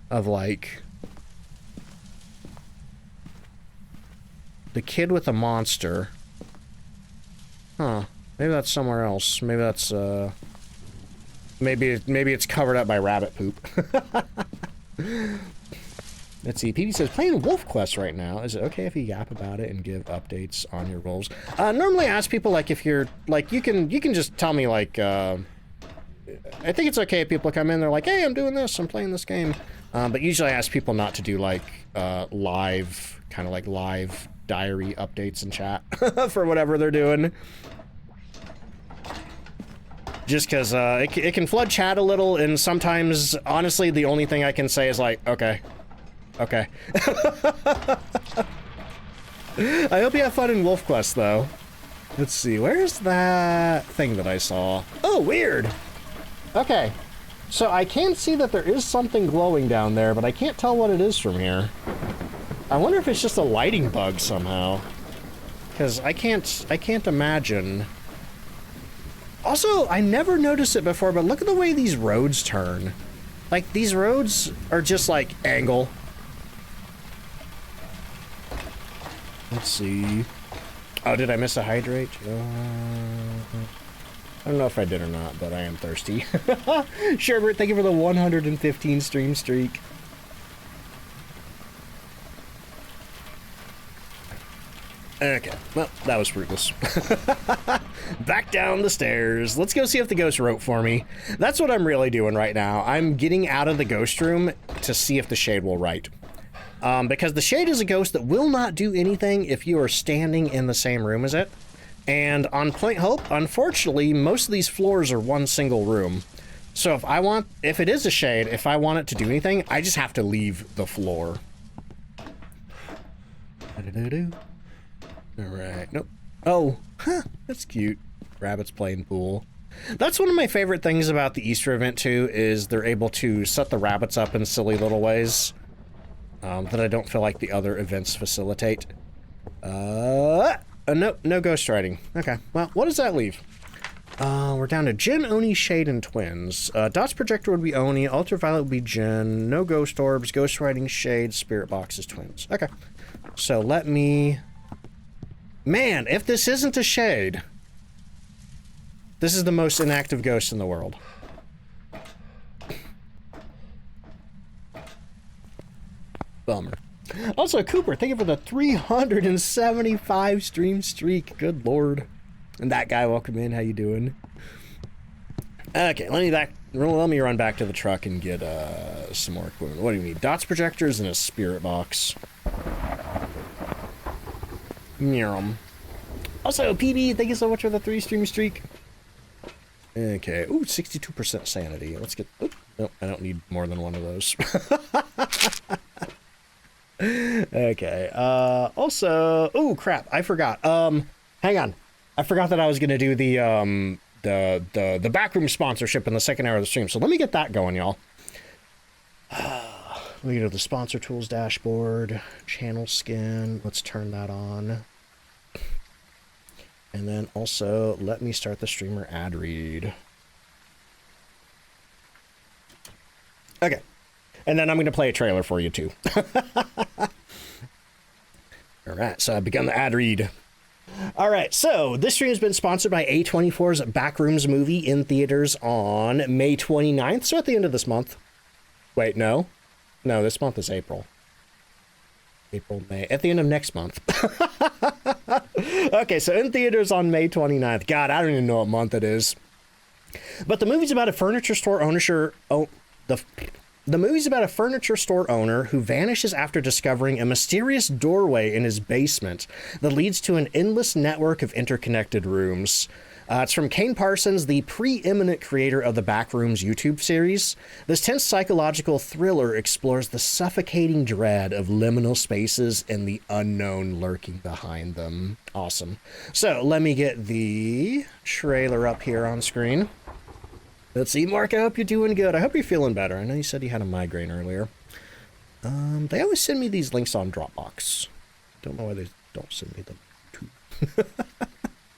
A: of, like, the kid with a monster. Huh. Maybe that's somewhere else. Maybe that's, Maybe it's covered up by rabbit poop. Let's see. PB says, playing Wolf Quest right now. Is it okay if you yap about it and give updates on your roles? Normally I ask people, like, if you're, like, you can just tell me, like, I think it's okay if people come in, they're like, hey, I'm doing this, I'm playing this game. But usually I ask people not to do, like, live diary updates in chat for whatever they're doing. Just because it can flood chat a little, and sometimes, honestly, the only thing I can say is like, okay. Okay. I hope you have fun in Wolf Quest, though. Let's see, where's that thing that I saw? Oh, weird! Okay. So I can see that there is something glowing down there, but I can't tell what it is from here. I wonder if it's just a lighting bug somehow. Because I can't imagine... Also, I never noticed it before, but look at the way these roads turn. Like, these roads are just, like, angle. Let's see. Oh, did I miss a hydrate? I don't know if I did or not, but I am thirsty. Sherbert, thank you for the 115 stream streak. Okay, well, that was fruitless. Back down the stairs. Let's go see if the ghost wrote for me. That's what I'm really doing right now. I'm getting out of the ghost room to see if the shade will write. Because the shade is a ghost that will not do anything if you are standing in the same room as it. And on Point Hope, unfortunately, most of these floors are one single room. So if it is a shade, if I want it to do anything, I just have to leave the floor. Alright, nope. Oh, huh, that's cute. Rabbits playing pool. That's one of my favorite things about the Easter event too, is they're able to set the rabbits up in silly little ways that I don't feel like the other events facilitate. No ghost riding. Okay, well, what does that leave? We're down to Jin, Oni, Shade, and Twins. Dot's Projector would be Oni, Ultraviolet would be Jin, no Ghost Orbs, Ghost Riding, Shade, Spirit Box is Twins. Okay, so let me... Man, if this isn't a Shade, this is the most inactive ghost in the world. Bummer. Also, Cooper, thank you for the 375 stream streak. Good lord. And that guy, welcome in. How you doing? Okay, let me run back to the truck and get some more equipment. What do you need? Dots projectors and a spirit box. Nyum. Also, PB, thank you so much for the 3 stream streak. Okay. Ooh, 62% sanity. Let's get... Oop, nope, I don't need more than one of those. Okay. Also... Oh, crap. I forgot. Hang on. I forgot that I was going to do the backroom sponsorship in the second hour of the stream. So let me get that going, y'all. Let me go to the sponsor tools dashboard. Channel skin. Let's turn that on. And then also, let me start the streamer ad read. Okay. And then I'm going to play a trailer for you, too. All right, so I've begun the ad read. All right, so this stream has been sponsored by A24's Backrooms movie in theaters on May 29th, so at the end of this month. Wait, no. No, this month is April. April, May. At the end of next month. Okay, so in theaters on May 29th. God, I don't even know what month it is. But the movie's about a furniture store The movie's about a furniture store owner who vanishes after discovering a mysterious doorway in his basement that leads to an endless network of interconnected rooms. It's from Kane Parsons, the preeminent creator of the Backrooms YouTube series. This tense psychological thriller explores the suffocating dread of liminal spaces and the unknown lurking behind them. Awesome. So let me get the trailer up here on screen. Let's see, Mark, I hope you're doing good. I hope you're feeling better. I know you said you had a migraine earlier. They always send me these links on Dropbox. Don't know why they don't send me them too.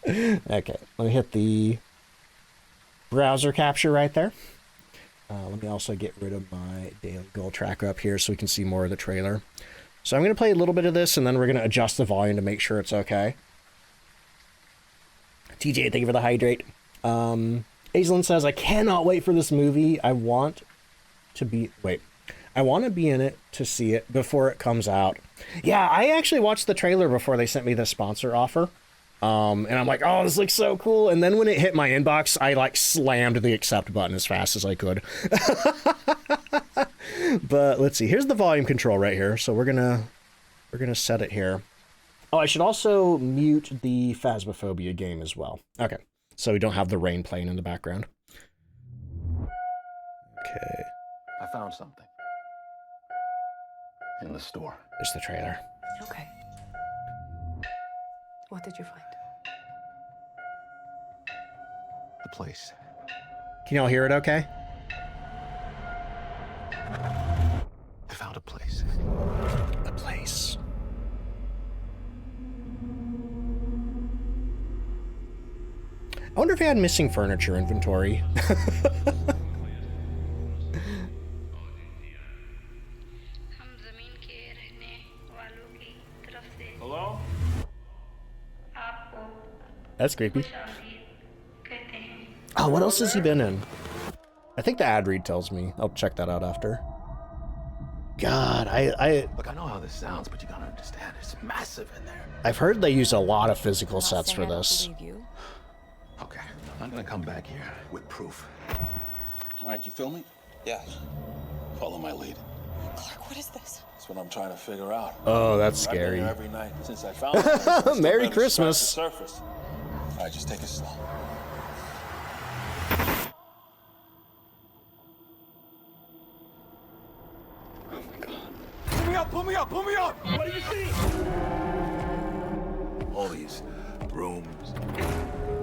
A: Okay, let me hit the browser capture right there. Let me also get rid of my daily goal tracker up here so we can see more of the trailer. So I'm going to play a little bit of this, and then we're going to adjust the volume to make sure it's okay. TJ, thank you for the hydrate. Aislinn says, I cannot wait for this movie. I want to be in it to see it before it comes out. Yeah, I actually watched the trailer before they sent me the sponsor offer. And I'm like, oh, this looks so cool. And then when it hit my inbox, I like slammed the accept button as fast as I could. But let's see. Here's the volume control right here. So we're gonna set it here. Oh, I should also mute the Phasmophobia game as well. Okay. So we don't have the rain playing in the background. Okay.
C: I found something. In the store.
A: There's the trailer.
D: Okay. What did you find?
C: The place.
A: Can y'all hear it okay?
C: I found a place.
A: A place. I wonder if he had missing furniture inventory.
C: Hello?
A: That's creepy. Oh, what else has he been in? I think the ad read tells me. I'll check that out after. God,
C: Look, I know how this sounds, but you gotta understand, it's massive in there.
A: I've heard they use a lot of physical sets for this.
C: Okay, I'm gonna come back here with proof.
E: All right, you filming?
C: Yeah.
E: Follow my lead.
D: Clark, what is this?
E: That's what I'm trying to figure out.
A: Oh, that's
E: I've been
A: scary.
E: here every night since I found it.
A: Merry Christmas.
E: Surface. All right, just take it slow.
C: me up! Pull me up!
B: What do you see?
C: All these rooms.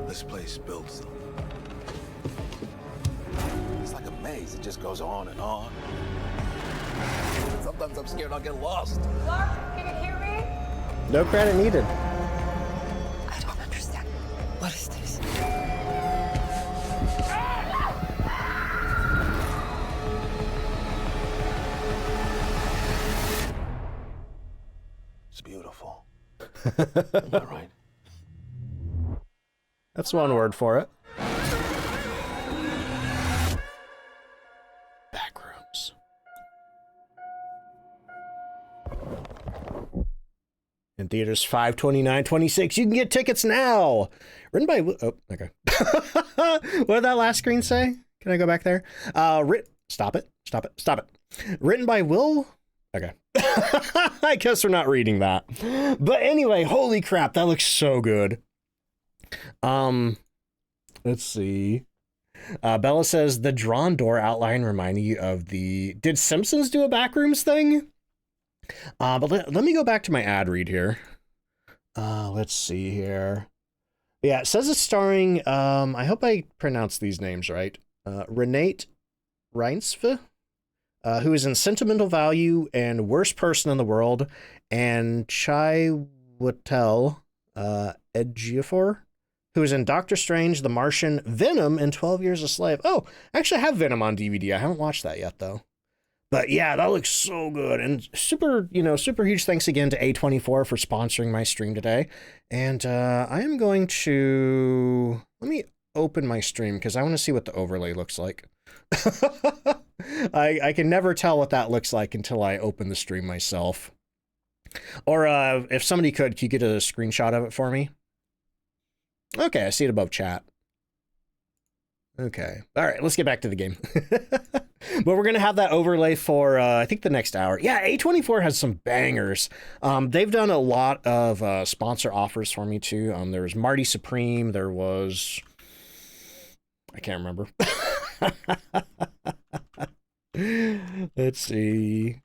C: This place builds them. It's like a maze. It just goes on and on. Sometimes I'm scared I'll get lost.
D: Clark, can you hear me?
A: No credit needed.
D: I don't understand. What is this?
C: It's beautiful. Am I right?
A: That's one word for it. Backrooms. In theaters 5/29/26. You can get tickets now. Written by oh, okay. What did that last screen say? Can I go back there? Stop it. Stop it. Stop it. Written by Will. Okay. I guess we're not reading that. But anyway, holy crap, that looks so good. Let's see. Bella says the drawn door outline reminding you of the... Did Simpsons do a backrooms thing? But let me go back to my ad read here. Let's see here. Yeah, it says it's starring, I hope I pronounced these names right. Renate Reinsve, who is in Sentimental Value and Worst Person in the World, and Chai Watel Ejiofor, who is in Doctor Strange, The Martian, Venom, and 12 Years a Slave. Oh, I actually have Venom on DVD. I haven't watched that yet, though. But yeah, that looks so good. And super, super huge thanks again to A24 for sponsoring my stream today. And I am going to... Let me open my stream because I want to see what the overlay looks like. I can never tell what that looks like until I open the stream myself. Or if somebody could you get a screenshot of it for me? Okay, I see it above chat. Okay. All right, let's get back to the game. But we're going to have that overlay for, I think, the next hour. Yeah, A24 has some bangers. They've done a lot of sponsor offers for me, too. There was Marty Supreme. There was... I can't remember. Let's see.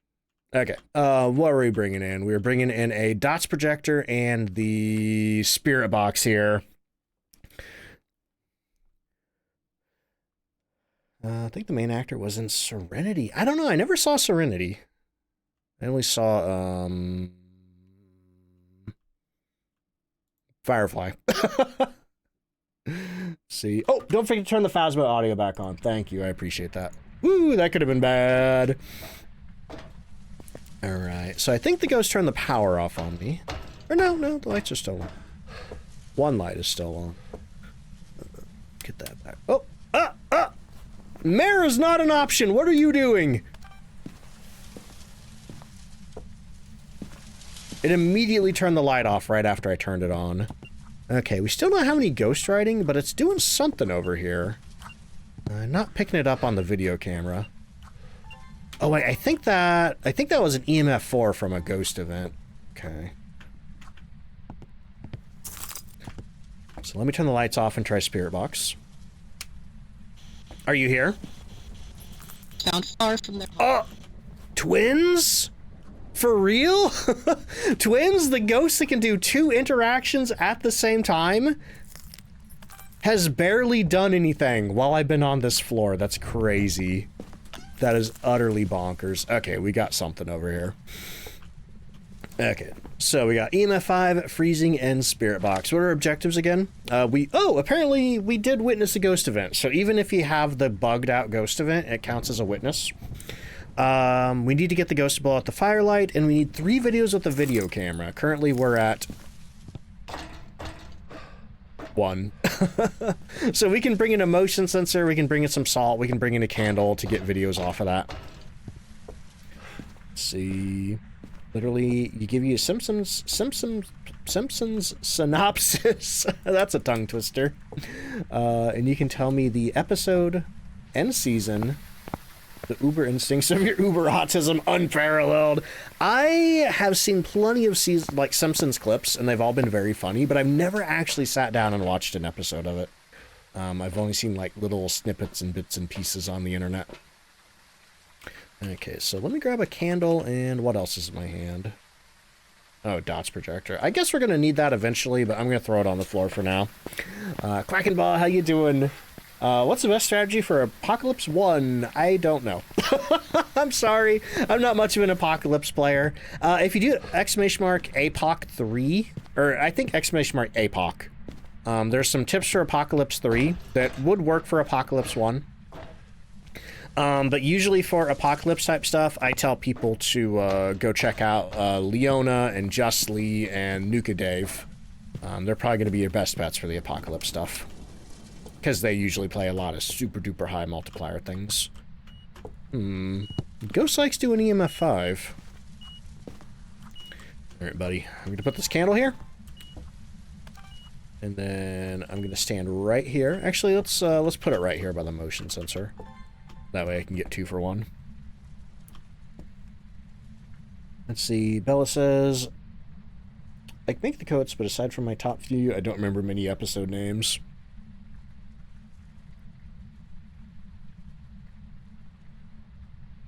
A: Okay. What are we bringing in? We're bringing in a dots projector and the spirit box here. I think the main actor was in Serenity. I don't know. I never saw Serenity. I only saw Firefly. See. Oh, don't forget to turn the Phasmo audio back on. Thank you. I appreciate that. Woo, that could have been bad. All right. So I think the ghost turned the power off on me. Or no, the lights are still on. One light is still on. Get that back. Oh, Mare is not an option. What are you doing? It immediately turned the light off right after I turned it on. Okay, we still don't have any ghost writing, but it's doing something over here. Not picking it up on the video camera. Oh wait, I think that was an EMF 4 from a ghost event. Okay. So let me turn the lights off and try Spirit Box. Are you here?
D: Found far from there.
A: Oh, twins? For real? Twins, the ghost that can do 2 interactions at the same time, has barely done anything while I've been on this floor. That's crazy. That is utterly bonkers. Okay, we got something over here. Okay, so we got EMF 5, freezing, and Spirit Box. What are our objectives again? Apparently we did witness a ghost event. So even if you have the bugged out ghost event, it counts as a witness. We need to get the ghost to blow out the firelight, and we need 3 videos with the video camera. Currently we're at 1. So we can bring in a motion sensor, we can bring in some salt, we can bring in a candle to get videos off of that. Let's see. Literally, you give you a Simpsons synopsis. That's a tongue twister. And you can tell me the episode and season, the uber instincts of your uber autism unparalleled. I have seen plenty of Simpsons clips, and they've all been very funny, but I've never actually sat down and watched an episode of it. I've only seen like little snippets and bits and pieces on the internet. Okay, so let me grab a candle, and what else is in my hand? Oh, dots projector. I guess we're going to need that eventually, but I'm going to throw it on the floor for now. Quackenball, how you doing? What's the best strategy for Apocalypse 1? I don't know. I'm sorry. I'm not much of an Apocalypse player. If you do !APOC 3, or I think !APOC, there's some tips for Apocalypse 3 that would work for Apocalypse 1. But usually for Apocalypse type stuff, I tell people to go check out Leona and Justly and Nuka Dave. They're probably going to be your best bets for the Apocalypse stuff. Because they usually play a lot of super duper high multiplier things. Ghost likes doing EMF 5. Alright, buddy. I'm going to put this candle here. And then I'm going to stand right here. Actually, let's put it right here by the motion sensor. That way I can get 2 for 1. Let's see. Bella says, I can make the coats, but aside from my top few, I don't remember many episode names.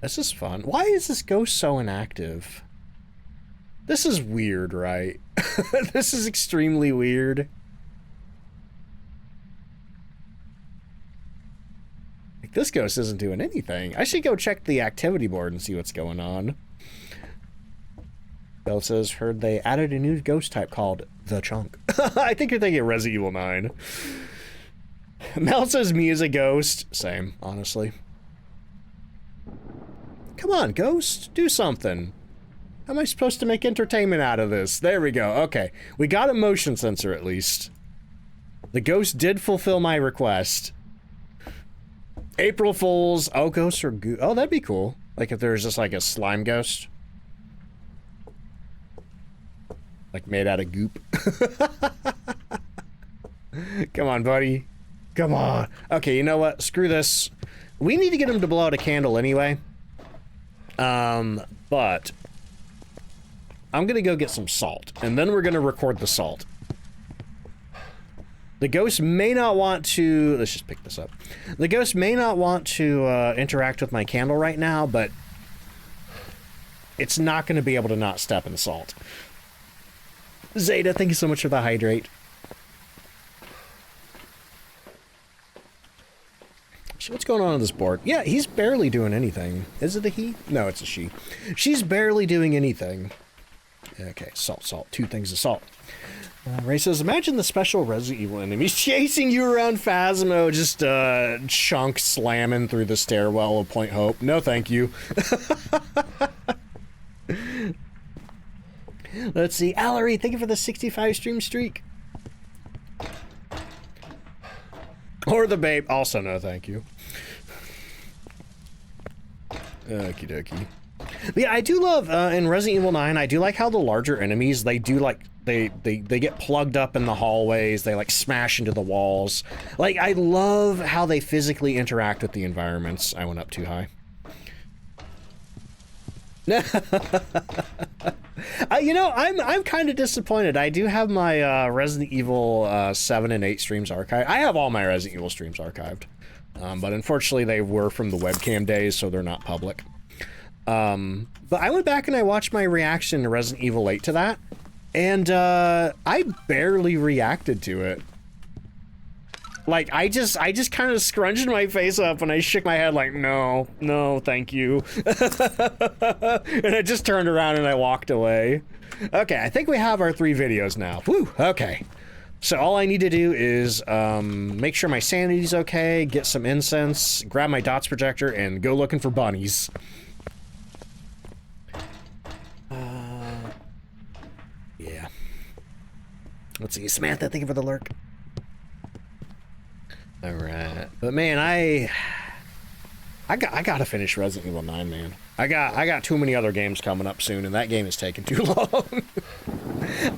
A: This is fun. Why is this ghost so inactive? This is weird, right? This is extremely weird. Like, this ghost isn't doing anything. I should go check the activity board and see what's going on. Bell says, heard they added a new ghost type called The Chunk. I think you're thinking Resident Evil 9. Mel says me as a ghost. Same, honestly. Come on, ghost. Do something. How am I supposed to make entertainment out of this? There we go. Okay. We got a motion sensor at least. The ghost did fulfill my request. April Fools. Oh, ghosts are goo. Oh, that'd be cool. Like if there's just like a slime ghost. Like made out of goop. Come on, buddy. Come on. Okay, you know what? Screw this. We need to get him to blow out a candle anyway. But I'm gonna go get some salt, and then we're gonna record the salt. The ghost may not want to... Let's just pick this up. The ghost may not want to interact with my candle right now, but it's not going to be able to not step in salt. Zeta, thank you so much for the hydrate. So what's going on this board? Yeah, he's barely doing anything. Is it a he? No, it's a she. She's barely doing anything. Okay, salt, salt. 2 things of salt. Ray says, imagine the special Resident Evil enemies chasing you around Phasmo, just chunk slamming through the stairwell of Point Hope. No, thank you. Let's see. Allery, thank you for the 65 stream streak. Or the babe. Also, no, thank you. Okie dokie. But yeah, I do love, in Resident Evil 9, I do like how the larger enemies, they do like, they get plugged up in the hallways, they like smash into the walls. Like, I love how they physically interact with the environments. I went up too high. You know, I'm kind of disappointed. I do have my Resident Evil 7 and 8 streams archived. I have all my Resident Evil streams archived. But unfortunately, they were from the webcam days, so they're not public. But I went back and I watched my reaction to Resident Evil 8 to that, and I barely reacted to it. Like, I just kind of scrunched my face up and I shook my head like, no, no, thank you. And I just turned around and I walked away. Okay, I think we have our 3 videos now. Whew, okay. So all I need to do is make sure my sanity's okay, get some incense, grab my dots projector, and go looking for bunnies. Yeah. Let's see, Samantha, thank you for the lurk. All right, but man, I gotta finish Resident Evil 9, man. I got too many other games coming up soon, and that game is taking too long.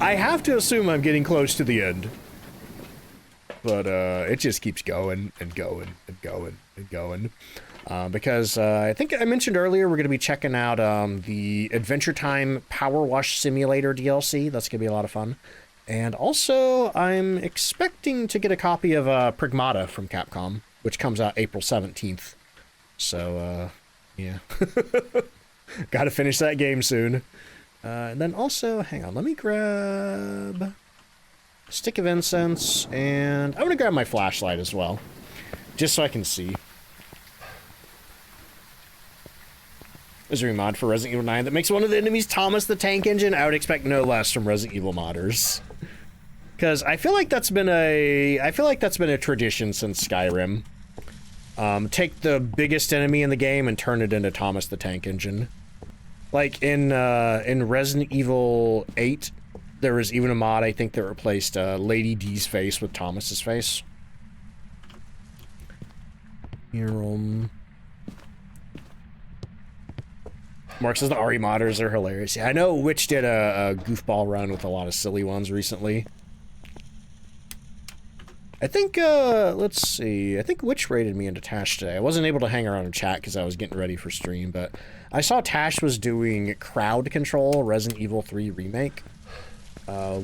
A: I have to assume I'm getting close to the end, but it just keeps going and going and going and going. Because I think I mentioned earlier we're going to be checking out the Adventure Time Power Wash Simulator DLC. That's going to be a lot of fun. And also, I'm expecting to get a copy of Pragmata from Capcom, which comes out April 17th. So, Yeah. Gotta finish that game soon. And then also, hang on, let me grab a stick of incense, and I'm gonna grab my flashlight as well, just so I can see. There's a remod for Resident Evil 9 that makes one of the enemies Thomas the Tank Engine. I would expect no less from Resident Evil modders. Because I feel like that's been a tradition since Skyrim. Take the biggest enemy in the game and turn it into Thomas the Tank Engine. Like in Resident Evil 8, there was even a mod, I think, that replaced Lady D's face with Thomas's face. Here, Mark says the RE modders are hilarious. Yeah, I know Witch did a goofball run with a lot of silly ones recently. I think, let's see. I think Witch rated me into Tash today. I wasn't able to hang around and chat because I was getting ready for stream, but I saw Tash was doing Crowd Control, Resident Evil 3 Remake,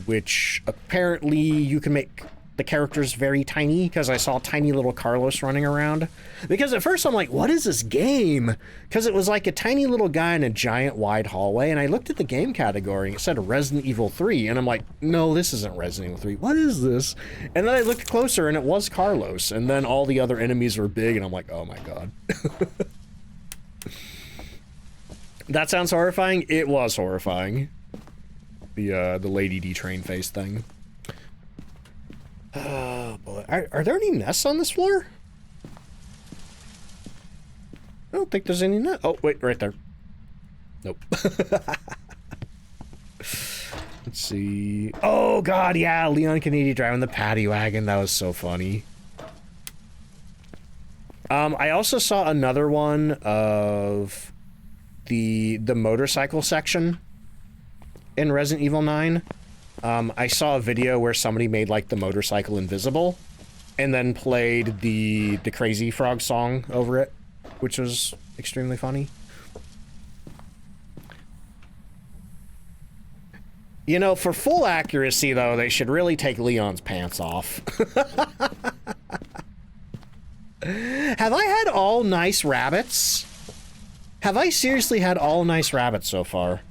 A: which apparently you can make the characters very tiny, because I saw tiny little Carlos running around. Because at first I'm like, what is this game? Because it was like a tiny little guy in a giant wide hallway, and I looked at the game category and it said Resident Evil 3, and I'm like, no, this isn't Resident Evil 3. What is this? And then I looked closer and it was Carlos, and then all the other enemies were big, and I'm like, oh my god. That sounds horrifying? It was horrifying. The Lady D train face thing. Oh boy. Are there any nests on this floor? I don't think there's any nests. Oh, wait, right there. Nope. Let's see. Oh god, yeah, Leon Kennedy driving the paddy wagon. That was so funny. I also saw another one of the motorcycle section in Resident Evil 9. I saw a video where somebody made, like, the motorcycle invisible and then played the Crazy Frog song over it, which was extremely funny. You know, for full accuracy, though, they should really take Leon's pants off. Have I had all nice rabbits? Have I seriously had all nice rabbits so far?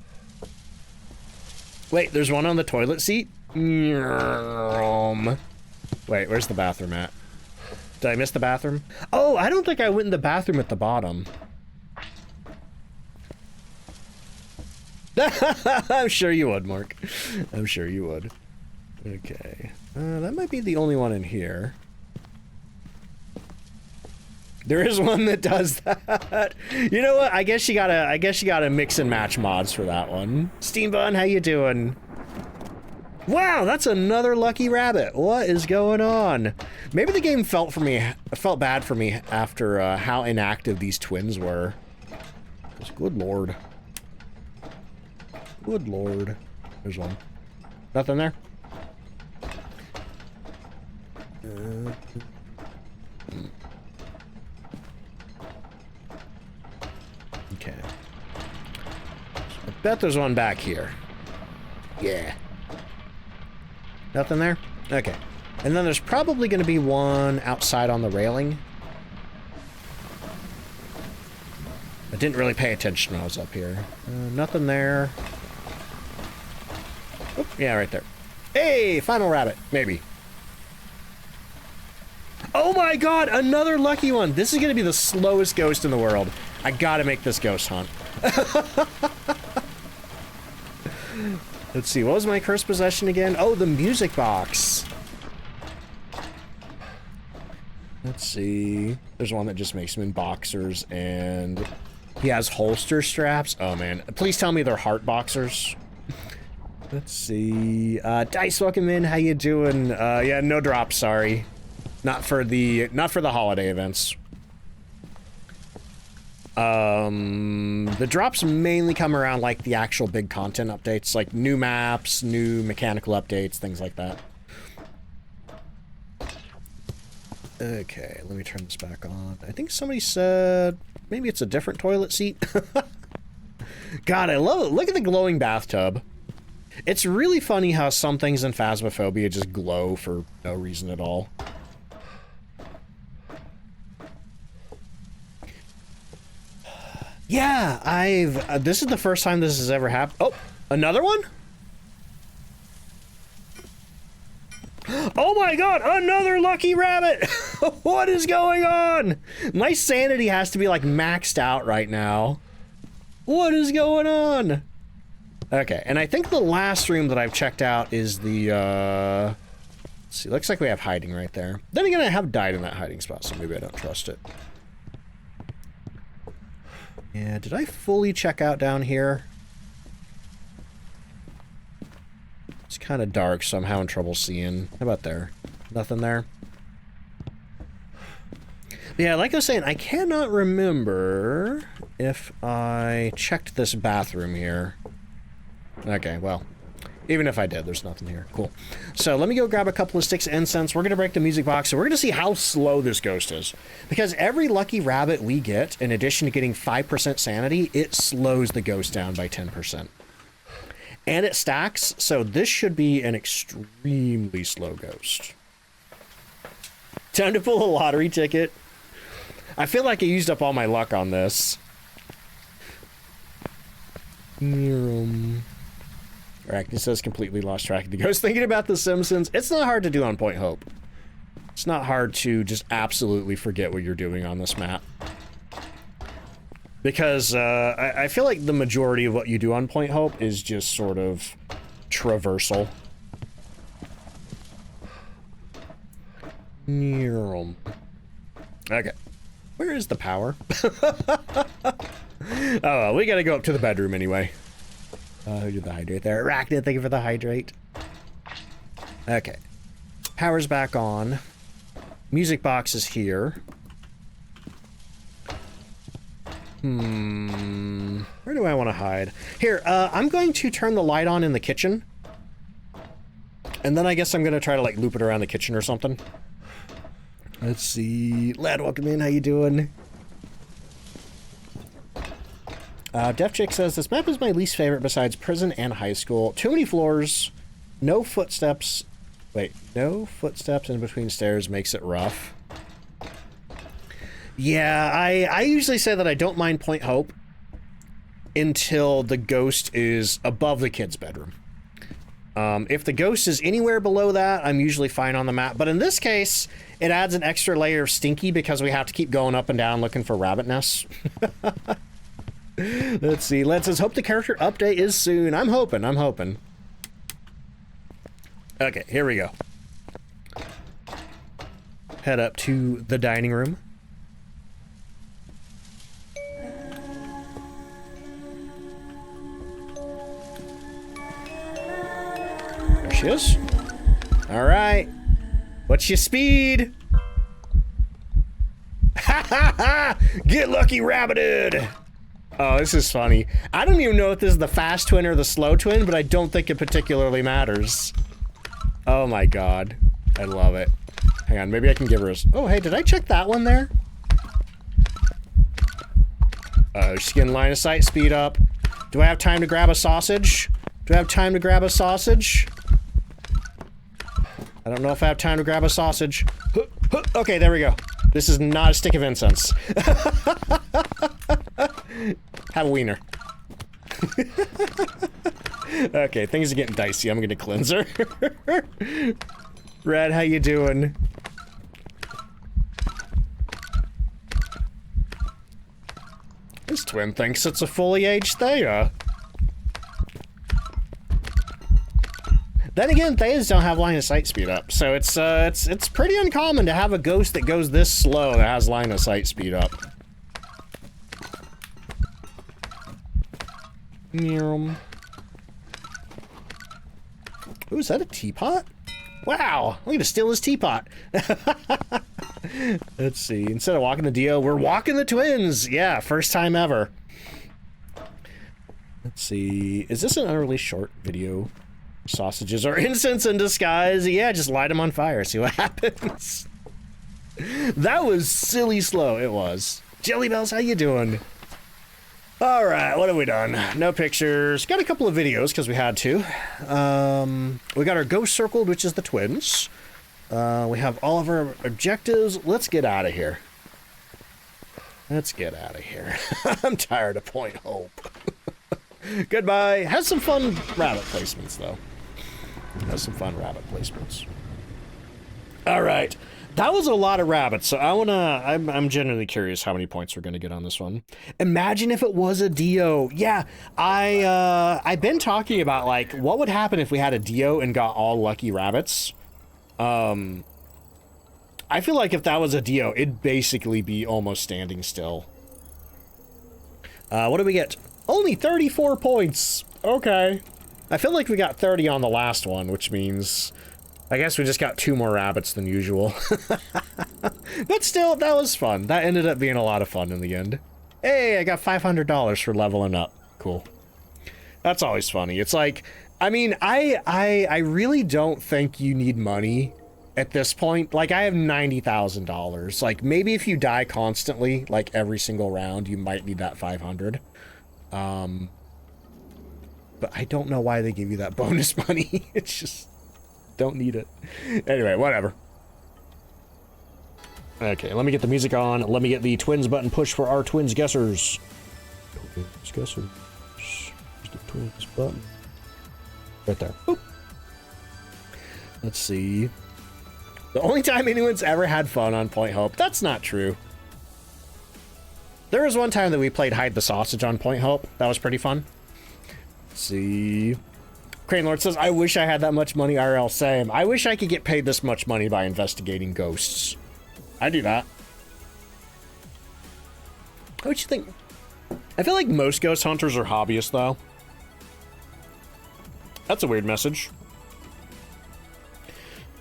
A: Wait, there's one on the toilet seat? Wait, where's the bathroom at? Did I miss the bathroom? Oh, I don't think I went in the bathroom at the bottom. I'm sure you would, Mark. I'm sure you would. Okay. That might be the only one in here. There is one that does that. You know what? I guess you gotta mix and match mods for that one. Steam Bun, how you doing? Wow, that's another lucky rabbit. What is going on? Maybe the game felt bad for me after how inactive these twins were. Good lord. Good lord. There's one. Nothing there? Okay. I bet there's one back here. Yeah. Nothing there? Okay. And then there's probably going to be one outside on the railing. I didn't really pay attention when I was up here. Nothing there. Oh, yeah, right there. Hey, final rabbit. Maybe. Oh my god, another lucky one. This is going to be the slowest ghost in the world. I gotta make this ghost hunt. Let's see, what was my cursed possession again? Oh, the music box. Let's see. There's one that just makes him in boxers, and he has holster straps. Oh man, please tell me they're heart boxers. Let's see. Dice, welcome in. How you doing? Yeah, no drops. Sorry, not for the holiday events. The drops mainly come around like the actual big content updates, like new maps, new mechanical updates, things like that. Okay, let me turn this back on. I think somebody said maybe it's a different toilet seat. God, I love it. Look at the glowing bathtub. It's really funny how some things in Phasmophobia just glow for no reason at all. Yeah, this is the first time this has ever happened. Oh, another one? Oh my god, another lucky rabbit! What is going on? My sanity has to be like maxed out right now. What is going on? Okay, and I think the last room that I've checked out is the, let's see, looks like we have hiding right there. Then again, I have died in that hiding spot, so maybe I don't trust it. Yeah, did I fully check out down here? It's kind of dark, so I'm having trouble seeing. How about there? Nothing there? Yeah, like I was saying, I cannot remember if I checked this bathroom here. Okay, well, even if I did, there's nothing here. Cool. So let me go grab a couple of sticks of incense. We're going to break the music box, so we're going to see how slow this ghost is. Because every lucky rabbit we get, in addition to getting 5% sanity, it slows the ghost down by 10%. And it stacks, so this should be an extremely slow ghost. Time to pull a lottery ticket. I feel like I used up all my luck on this. Arachne says completely lost track of the ghost. Thinking about The Simpsons, it's not hard to do on Point Hope. It's not hard to just absolutely forget what you're doing on this map. Because I feel like the majority of what you do on Point Hope is just sort of traversal. Okay. Where is the power? Oh, well, we gotta go up to the bedroom anyway. Who did the hydrate there? Arachnid, thank you for the hydrate. Okay. Power's back on. Music box is here. Where do I want to hide? Here, I'm going to turn the light on in the kitchen. And then I guess I'm going to try to, like, loop it around the kitchen or something. Let's see. Lad, welcome in. How you doing? Def Chick says, this map is my least favorite besides prison and high school. Too many floors. No footsteps. Wait, no footsteps in between stairs makes it rough. Yeah, I usually say that I don't mind Point Hope until the ghost is above the kid's bedroom. If the ghost is anywhere below that, I'm usually fine on the map. But in this case, it adds an extra layer of stinky because we have to keep going up and down looking for rabbit nests. Let's see. Let's hope the character update is soon. I'm hoping. Okay, here we go. Head up to the dining room. There she is. All right. What's your speed? Ha ha ha! Get lucky, rabbited! Oh, this is funny. I don't even know if this is the fast twin or the slow twin, but I don't think it particularly matters. Oh my god. I love it. Hang on, maybe I can give her a... Oh, hey, did I check that one there? She's getting line of sight, speed up. Do I have time to grab a sausage? Do I have time to grab a sausage? I don't know if I have time to grab a sausage. Okay, there we go. This is not a stick of incense. Have a wiener. Okay, things are getting dicey. I'm gonna cleanse her. Red, how you doing? This twin thinks it's a fully aged Thea. Then again, Theas don't have line of sight speed up, so it's pretty uncommon to have a ghost that goes this slow that has line of sight speed up. Ooh, is that a teapot? Wow, I'm gonna steal his teapot. Let's see, instead of walking the Dio, we're walking the twins! Yeah, first time ever. Let's see, is this an unreleased short video? Sausages are incense in disguise. Yeah, just light them on fire, see what happens. That was silly slow, it was. Jelly Bells, how you doing? Alright, what have we done? No pictures. Got a couple of videos, because we had to. We got our ghost circled, which is the twins. We have all of our objectives. Let's get out of here. Let's get out of here. I'm tired of Point Hope. Goodbye. Has some fun rabbit placements, though. Has some fun rabbit placements. All right. That was a lot of rabbits, so I'm genuinely curious how many points we're gonna get on this one. Imagine if it was a Dio. Yeah, I've been talking about, like, what would happen if we had a Dio and got all lucky rabbits. I feel like if that was a Dio, it'd basically be almost standing still. What do we get? Only 34 points. Okay. I feel like we got 30 on the last one, which means I guess we just got 2 more rabbits than usual. But still, that was fun. That ended up being a lot of fun in the end. Hey, I got $500 for leveling up. Cool. That's always funny. It's like, I mean, I really don't think you need money at this point. Like, I have $90,000. Like, maybe if you die constantly, like every single round, you might need that 500. But I don't know why they give you that bonus money. It's just, don't need it. Anyway, whatever. Okay, let me get the music on. Let me get the twins button pushed for our twins guessers. Twins guessers. There's the twins button. Right there. Boop. Let's see. The only time anyone's ever had fun on Point Hope. That's not true. There was one time that we played Hide the Sausage on Point Hope. That was pretty fun. Let's see. Crane Lord says, I wish I had that much money, RL. Same. I wish I could get paid this much money by investigating ghosts. I do that. What you think? I feel like most ghost hunters are hobbyists, though. That's a weird message.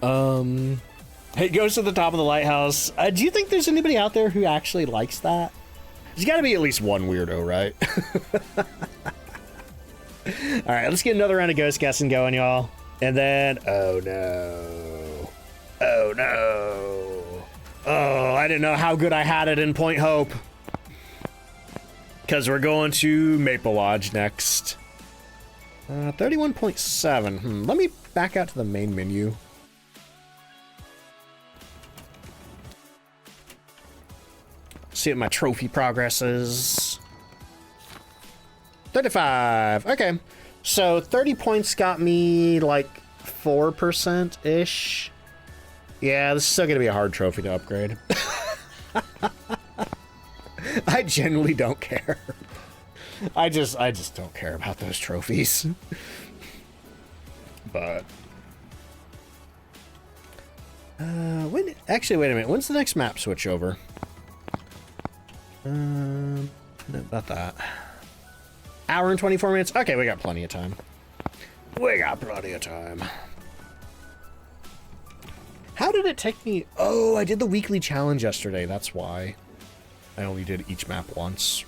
A: Hey, ghost at the top of the lighthouse. Do you think there's anybody out there who actually likes that? There's got to be at least one weirdo, right? All right, let's get another round of ghost guessing going, y'all. And then, oh no. Oh no. Oh, I didn't know how good I had it in Point Hope. Because we're going to Maple Lodge next. 31.7. Let me back out to the main menu. See what my trophy progress is. 35. Okay. So 30 points got me like 4%-ish. Yeah, this is still going to be a hard trophy to upgrade. I genuinely don't care. I just don't care about those trophies. But actually, wait a minute. When's the next map switch over? About that. Hour and 24 minutes. Okay, we got plenty of time. We got plenty of time. How did it take me? Oh, I did the weekly challenge yesterday. That's why. I only did each map once.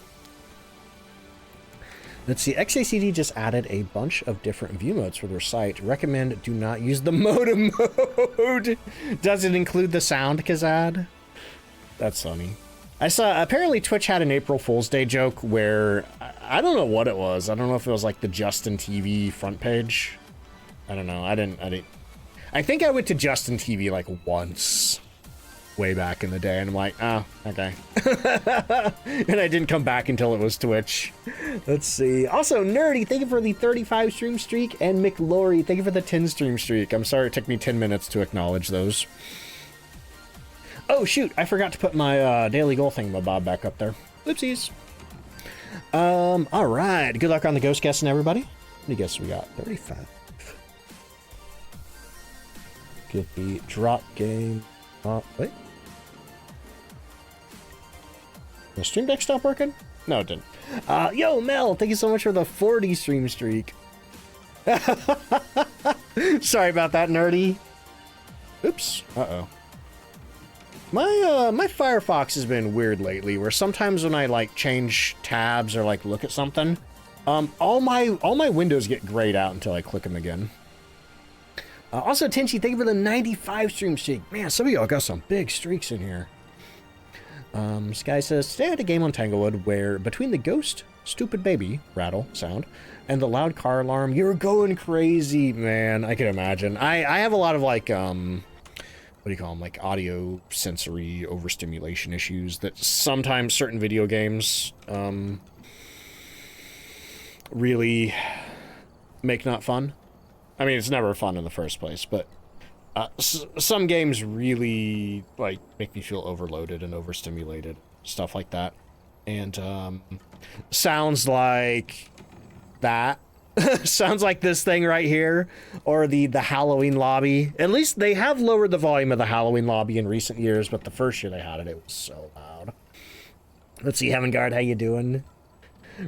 A: Let's see. XACD just added a bunch of different view modes for their site. Recommend do not use the modem mode. Does it include the sound, Kazad? That's funny. I saw, apparently Twitch had an April Fool's Day joke where, I don't know what it was. I don't know if it was like the Justin TV front page. I don't know. I think I went to Justin TV like once way back in the day and I'm like, oh, okay. And I didn't come back until it was Twitch. Let's see. Also, Nerdy, thank you for the 35 stream streak, and McLaurie, thank you for the 10 stream streak. I'm sorry it took me 10 minutes to acknowledge those. Oh, shoot, I forgot to put my daily goal thingamabob back up there. Oopsies. All right. Good luck on the ghost guessing, everybody. Let me guess we got 35. Get the drop game. Wait. The stream deck stop working? No, it didn't. Yo, Mel, thank you so much for the 40 stream streak. Sorry about that, Nerdy. Oops. Uh-oh. My Firefox has been weird lately, where sometimes when I like change tabs or like look at something, all my windows get grayed out until I click them again. Also, Tenchi, thank you for the 95 stream streak. Man, some of y'all got some big streaks in here. Sky says, today I had a game on Tanglewood where between the ghost, stupid baby, rattle, sound, and the loud car alarm, you're going crazy, man. I can imagine. I have a lot of like, what do you call them, like audio sensory overstimulation issues that sometimes certain video games really make not fun. I mean, it's never fun in the first place, but some games really like make me feel overloaded and overstimulated, stuff like that. And sounds like that. Sounds like this thing right here, or the Halloween lobby. At least they have lowered the volume of the Halloween lobby in recent years, but the first year they had it, it was so loud. Let's see, Heaven Guard, how you doing?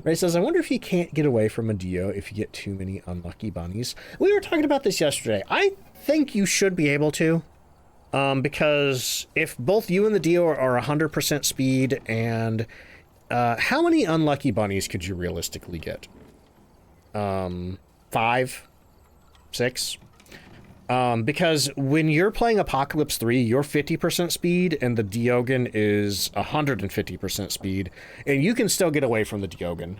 A: Ray says, I wonder if you can't get away from a Dio if you get too many unlucky bunnies. We were talking about this yesterday. I think you should be able to, because if both you and the Dio are 100% speed, and how many unlucky bunnies could you realistically get? 5, 6. Because when you're playing Apocalypse 3, you're 50% speed, and the Diogen is 150% speed, and you can still get away from the Diogen.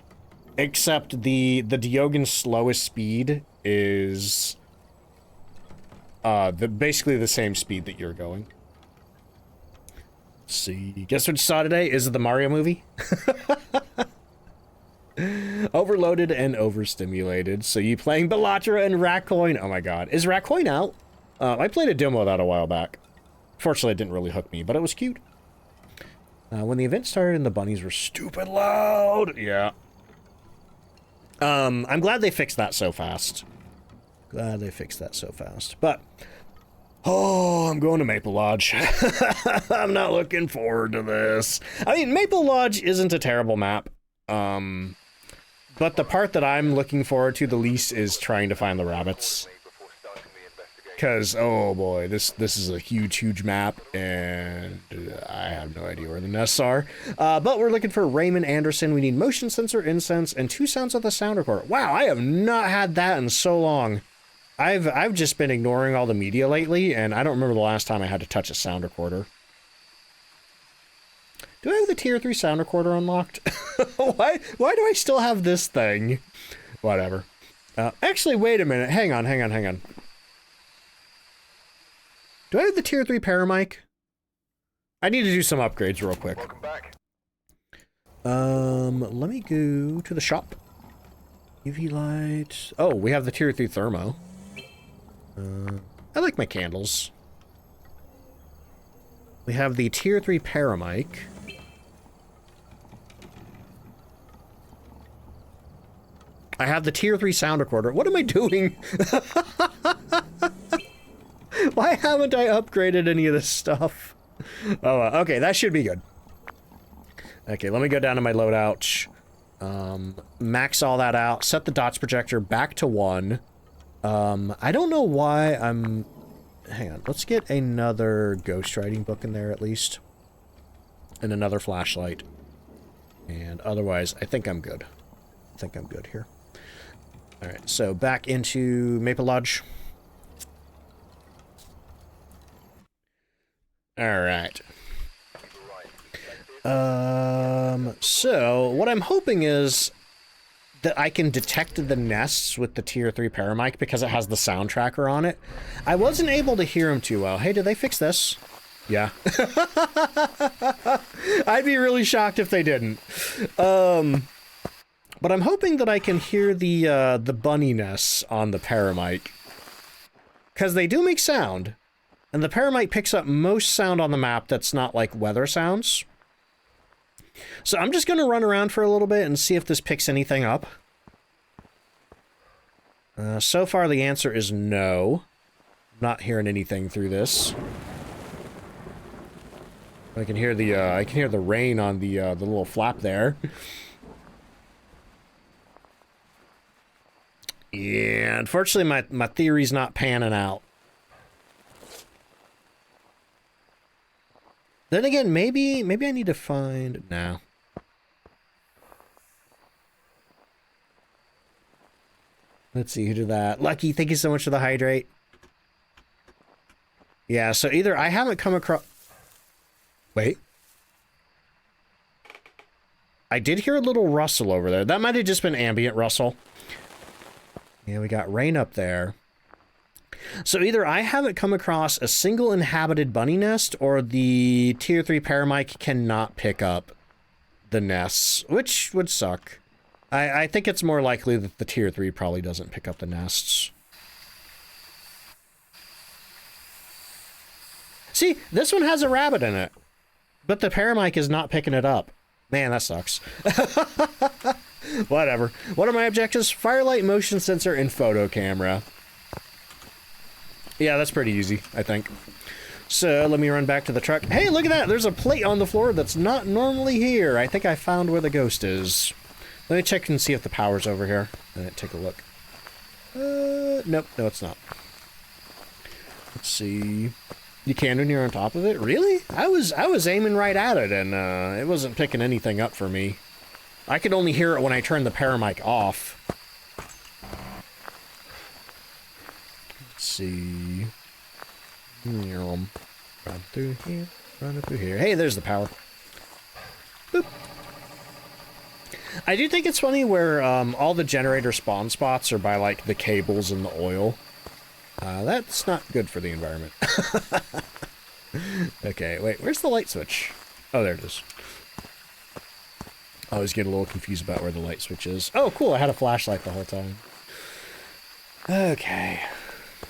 A: Except the Diogen's slowest speed is basically the same speed that you're going. Let's see. Guess what you saw today? Is it the Mario movie? Overloaded and overstimulated. So you playing Bellatra and Ratcoin? Oh my god. Is Ratcoin out? I played a demo of that a while back. Fortunately, it didn't really hook me, but it was cute. When the event started and the bunnies were stupid loud. Yeah. I'm glad they fixed that so fast. Glad they fixed that so fast. But, oh, I'm going to Maple Lodge. I'm not looking forward to this. I mean, Maple Lodge isn't a terrible map. But the part that I'm looking forward to the least is trying to find the rabbits. Because, oh boy, this is a huge map, and I have no idea where the nests are. But we're looking for Raymond Anderson. We need motion sensor, incense, and 2 sounds of the sound recorder. Wow, I have not had that in so long. I've just been ignoring all the media lately, and I don't remember the last time I had to touch a sound recorder. Do I have the tier 3 sound recorder unlocked? Why do I still have this thing? Whatever. Actually, wait a minute. Hang on. Do I have the tier 3 paramic? I need to do some upgrades real quick.
B: Welcome back.
A: Let me go to the shop. UV light. Oh, we have the tier 3 thermo. I like my candles. We have the tier 3 paramic. I have the tier 3 sound recorder. What am I doing? Why haven't I upgraded any of this stuff? Oh, okay, that should be good. Okay, let me go down to my loadout. Max all that out. Set the dots projector back to 1. I don't know why I'm... Hang on, let's get another ghostwriting book in there at least. And another flashlight. And otherwise, I think I'm good. I think I'm good here. Alright, so back into Maple Lodge. Alright. So, what I'm hoping is that I can detect the nests with the tier 3 paramic because it has the sound tracker on it. I wasn't able to hear them too well. Hey, did they fix this? Yeah. I'd be really shocked if they didn't. But I'm hoping that I can hear the bunny nests on the paramic. Because they do make sound. And the paramic picks up most sound on the map that's not like weather sounds. So I'm just going to run around for a little bit and see if this picks anything up. So far the answer is no. I'm not hearing anything through this. I can hear the rain on the little flap there. Yeah, unfortunately my theory's not panning out. Then again, maybe I need to find... No. Let's see, who did that? Lucky, thank you so much for the hydrate. Yeah, so either I haven't come across... Wait. I did hear a little rustle over there. That might have just been ambient rustle. Yeah, we got rain up there. So either I haven't come across a single inhabited bunny nest, or the tier 3 paramike cannot pick up the nests, which would suck. I think it's more likely that the tier 3 probably doesn't pick up the nests. See, this one has a rabbit in it, but the paramike is not picking it up. Man, that sucks. Whatever. What are my objectives? Firelight, motion sensor, and photo camera. Yeah, that's pretty easy, I think. So, let me run back to the truck. Hey, look at that! There's a plate on the floor that's not normally here. I think I found where the ghost is. Let me check and see if the power's over here. Take a look. Nope, no it's not. Let's see. You can when you're on top of it? Really? I was aiming right at it, and it wasn't picking anything up for me. I could only hear it when I turned the paramike off. Let's see. Run through here, run through here. Hey, there's the power. Boop. I do think it's funny where all the generator spawn spots are by, like, the cables and the oil. That's not good for the environment. Okay, wait, where's the light switch? Oh, there it is. I always get a little confused about where the light switch is. Oh, cool, I had a flashlight the whole time. Okay.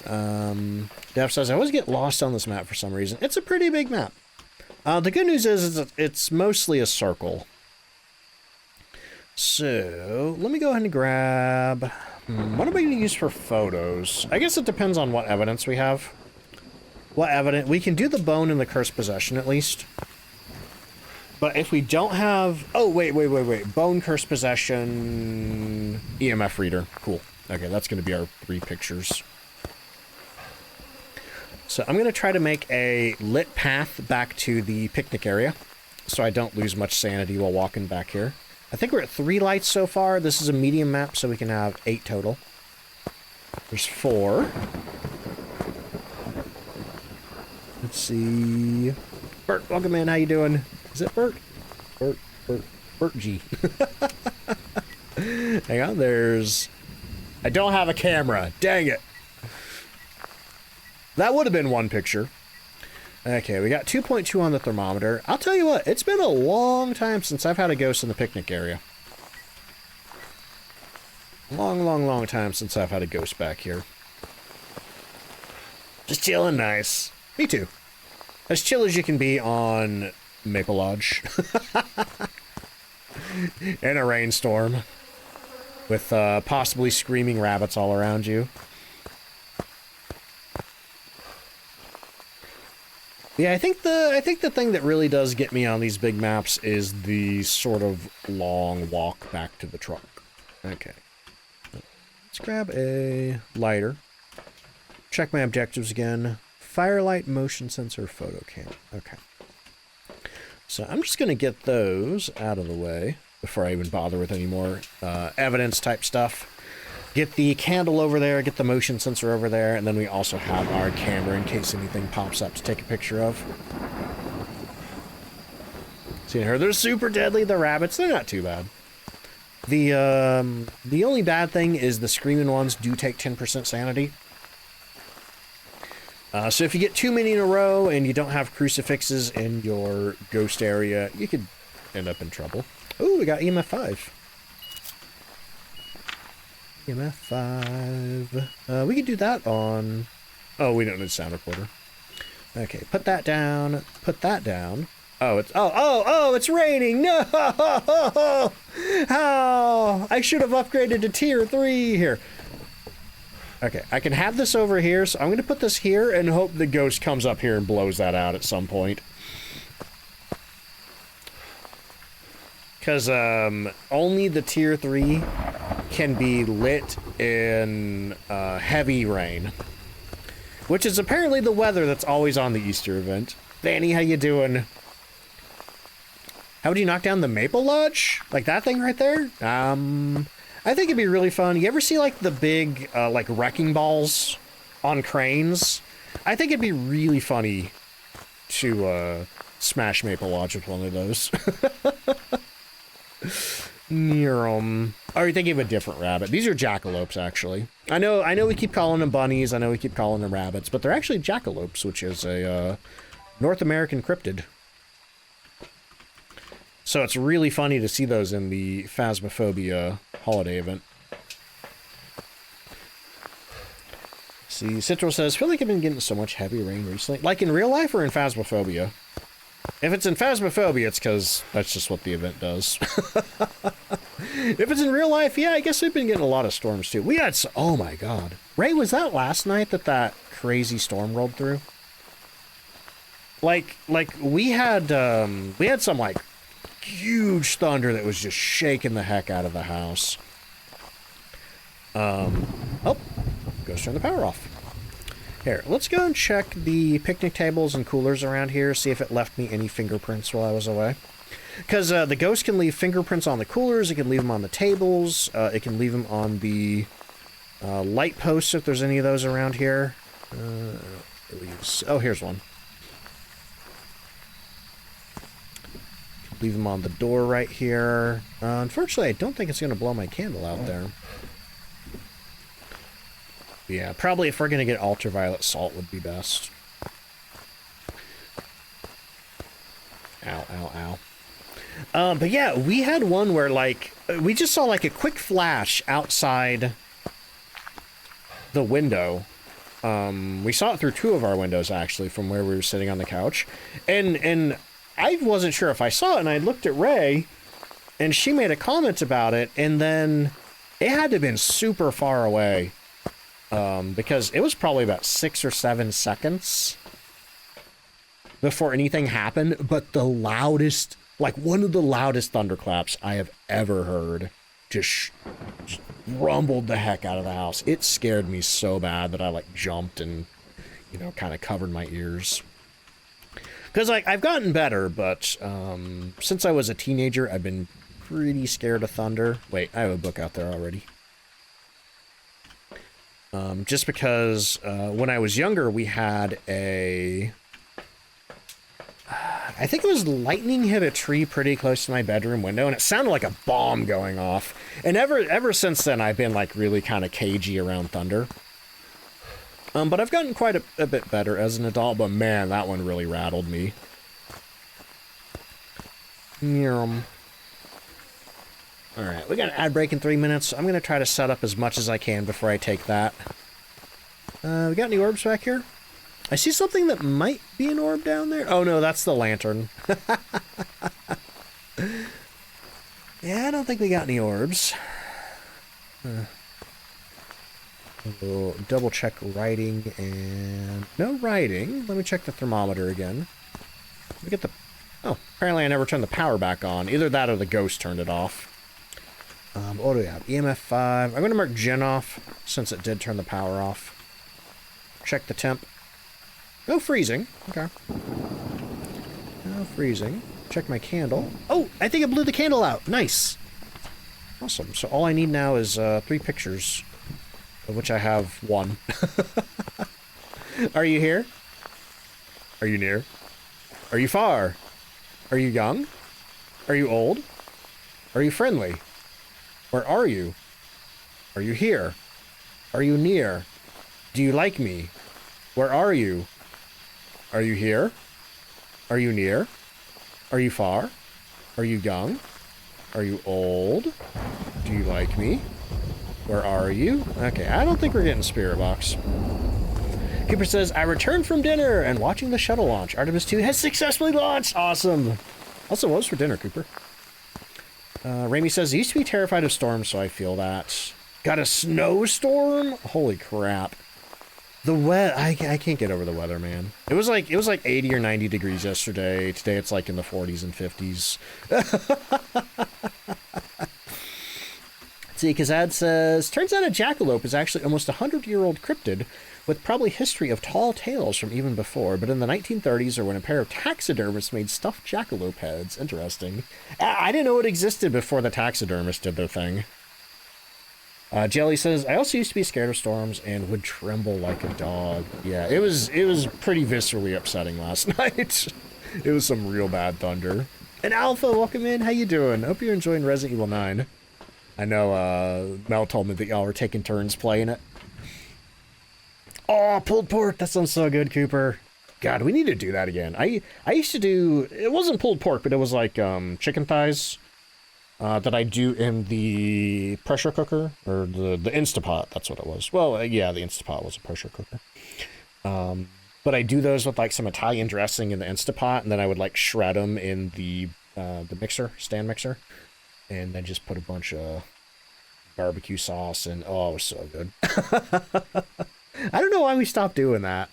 A: Dev says, I always get lost on this map for some reason. It's a pretty big map. The good news is it's mostly a circle. So, let me go ahead and grab... what am I going to use for photos? I guess it depends on what evidence we have. What evidence? We can do the bone and the cursed possession at least. But if we don't have... Oh, wait. Bone, cursed possession, EMF reader. Cool. Okay, that's going to be our 3 pictures. So I'm going to try to make a lit path back to the picnic area, so I don't lose much sanity while walking back here. I think we're at 3 lights so far. This is a medium map, so we can have 8 total. There's 4. Let's see. Bert, welcome in. How you doing? Is it Bert? Bert G. Hang on, there's... I don't have a camera. Dang it. That would have been 1 picture. Okay, we got 2.2 on the thermometer. I'll tell you what, it's been a long time since I've had a ghost in the picnic area. Long time since I've had a ghost back here. Just chilling nice. Me too. As chill as you can be on Maple Lodge. In a rainstorm. With possibly screaming rabbits all around you. Yeah, I think the thing that really does get me on these big maps is the sort of long walk back to the truck. Okay. Let's grab a lighter. Check my objectives again. Firelight, motion sensor, photo cam. Okay. So I'm just going to get those out of the way before I even bother with any more evidence type stuff. Get the candle over there, get the motion sensor over there, and then we also have our camera in case anything pops up to take a picture of. See here, they're super deadly, the rabbits, they're not too bad. The only bad thing is the screaming ones do take 10% sanity. So if you get too many in a row and you don't have crucifixes in your ghost area, you could end up in trouble. Ooh, we got EMF 5. EMF 5. We could do that on... Oh, we don't need a sound recorder. Okay, put that down. Put that down. Oh, it's... Oh, it's raining! No! How? I should have upgraded to tier 3 here. Okay, I can have this over here, so I'm going to put this here and hope the ghost comes up here and blows that out at some point. Because only the tier 3 can be lit in heavy rain. Which is apparently the weather that's always on the Easter event. Vanny, how you doing? How would you knock down the Maple Lodge? Like that thing right there? I think it'd be really fun. You ever see like the big like wrecking balls on cranes? I think it'd be really funny to smash Maple Lodge with one of those. Or are you thinking of a different rabbit? These are jackalopes, actually. I know we keep calling them bunnies, I know we keep calling them rabbits, but they're actually jackalopes, which is a North American cryptid. So it's really funny to see those in the Phasmophobia holiday event. See, Citro says, feel like I've been getting so much heavy rain recently. Like in real life or in Phasmophobia? If it's in Phasmophobia, it's because that's just what the event does. If it's in real life, yeah, I guess we've been getting a lot of storms too. We had, oh my god. Ray, was that last night that crazy storm rolled through? Like we had some like huge thunder that was just shaking the heck out of the house. Oh, goes turn the power off. Here, let's go and check the picnic tables and coolers around here, see if it left me any fingerprints while I was away. Because the ghost can leave fingerprints on the coolers, it can leave them on the tables, it can leave them on the light posts if there's any of those around here. Oh, here's one. Leave them on the door right here. Unfortunately, I don't think it's going to blow my candle out there. Yeah, probably if we're going to get ultraviolet salt would be best. Ow, ow, ow. But yeah, we had one where, like, we just saw, like, a quick flash outside the window. We saw it through two of our windows, actually, from where we were sitting on the couch. And I wasn't sure if I saw it, and I looked at Ray, and she made a comment about it, and then it had to have been super far away. Because it was probably about 6 or 7 seconds before anything happened, but the loudest, like one of the loudest thunderclaps I have ever heard just rumbled the heck out of the house. It scared me so bad that I like jumped and, you know, kind of covered my ears. Because like I've gotten better, but since I was a teenager, I've been pretty scared of thunder. Wait, I have a book out there already. Just because when I was younger, we had a... I think it was lightning hit a tree pretty close to my bedroom window, and it sounded like a bomb going off. And ever since then, I've been like really kind of cagey around thunder. But I've gotten quite a bit better as an adult, but man, that one really rattled me. Alright, we got an ad break in 3 minutes. I'm going to try to set up as much as I can before I take that. We got any orbs back here? I see something that might be an orb down there. Oh no, that's the lantern. Yeah, I don't think we got any orbs. We'll double check writing and... no writing. Let me check the thermometer again. Let me get the... oh, apparently I never turned the power back on. Either that or the ghost turned it off. What do we have? EMF 5. I'm going to mark Gen off, since it did turn the power off. Check the temp. No freezing. Okay. No freezing. Check my candle. Oh, I think I blew the candle out. Nice. Awesome. So all I need now is 3 pictures, of which I have 1. Are you here? Are you near? Are you far? Are you young? Are you old? Are you friendly? Where are you? Are you here? Are you near? Do you like me? Where are you? Are you here? Are you near? Are you far? Are you young? Are you old? Do you like me? Where are you? Okay, I don't think we're getting Spirit Box. Cooper says, I returned from dinner and watching the shuttle launch. Artemis 2 has successfully launched. Awesome. Also, what was for dinner, Cooper? Raimi says, I used to be terrified of storms, so I feel that. Got a snowstorm? Holy crap. The I can't get over the weather, man. It was like 80 or 90 degrees yesterday. Today it's like in the 40s and 50s. See, Kazad says, turns out a jackalope is actually almost a 100-year-old cryptid with probably history of tall tales from even before, but in the 1930s or when a pair of taxidermists made stuffed jackalope heads. Interesting. I didn't know it existed before the taxidermists did their thing. Jelly says, I also used to be scared of storms and would tremble like a dog. Yeah, it was pretty viscerally upsetting last night. It was some real bad thunder. And Alpha, welcome in. How you doing? Hope you're enjoying Resident Evil 9. I know Mel told me that y'all were taking turns playing it. Oh, pulled pork. That sounds so good, Cooper. God, we need to do that again. I used to do, it wasn't pulled pork, but it was like chicken thighs that I do in the pressure cooker, or the Instapot. That's what it was. Well, yeah, the Instapot was a pressure cooker. But I do those with like some Italian dressing in the Instapot, and then I would like shred them in the mixer, stand mixer, and then just put a bunch of barbecue sauce, and oh, it was so good. I don't know why we stopped doing that.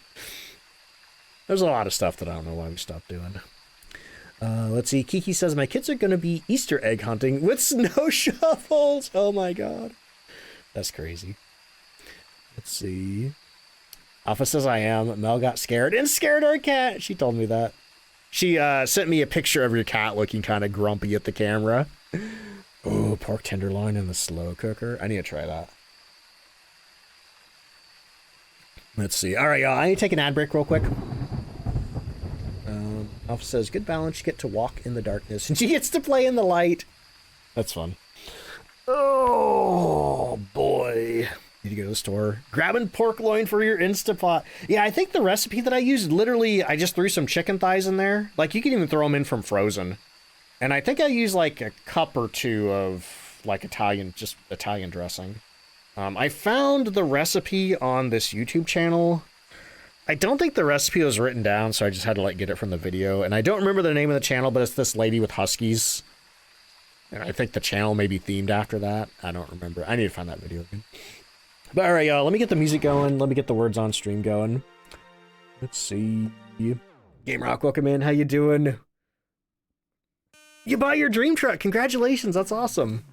A: There's a lot of stuff that I don't know why we stopped doing. Let's see. Kiki says, my kids are going to be Easter egg hunting with snow shovels. Oh my god. That's crazy. Let's see. Alpha says I am. Mel got scared and scared our cat. She told me that. She sent me a picture of your cat looking kind of grumpy at the camera. Oh, pork tenderloin in the slow cooker. I need to try that. Let's see. All right, y'all. I need to take an ad break real quick. Alpha says, good balance. You get to walk in the darkness, and she gets to play in the light. That's fun. Oh, boy. Need to go to the store. Grabbing pork loin for your Instapot. Yeah, I think the recipe that I used, literally, I just threw some chicken thighs in there. Like, you can even throw them in from frozen. And I think I used, like, a cup or two of, like, Italian dressing. I found the recipe on this YouTube channel. I don't think the recipe was written down, so I just had to, like, get it from the video. And I don't remember the name of the channel, but it's this lady with huskies. And I think the channel may be themed after that. I don't remember. I need to find that video again. But all right, y'all, let me get the music going. Let me get the words on stream going. Let's see. Game Rock, welcome in. How you doing? You bought your dream truck. Congratulations. That's awesome.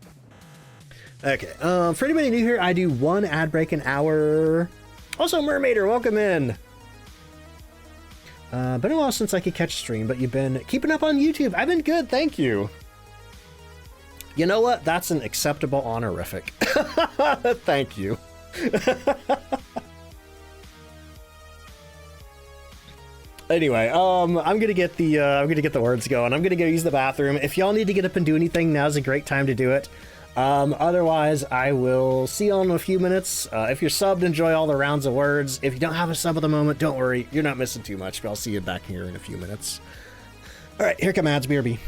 A: Okay. For anybody new here, I do one ad break an hour. Also, Mermaider, welcome in. Been a while since I could catch a stream, but you've been keeping up on YouTube. I've been good, thank you. You know what? That's an acceptable honorific. Thank you. Anyway, I'm gonna get the words going. I'm gonna go use the bathroom. If y'all need to get up and do anything, now's a great time to do it. Otherwise, I will see y'all in a few minutes. If you're subbed, enjoy all the rounds of words. If you don't have a sub at the moment, don't worry. You're not missing too much, but I'll see you back here in a few minutes. All right, here come ads, BRB.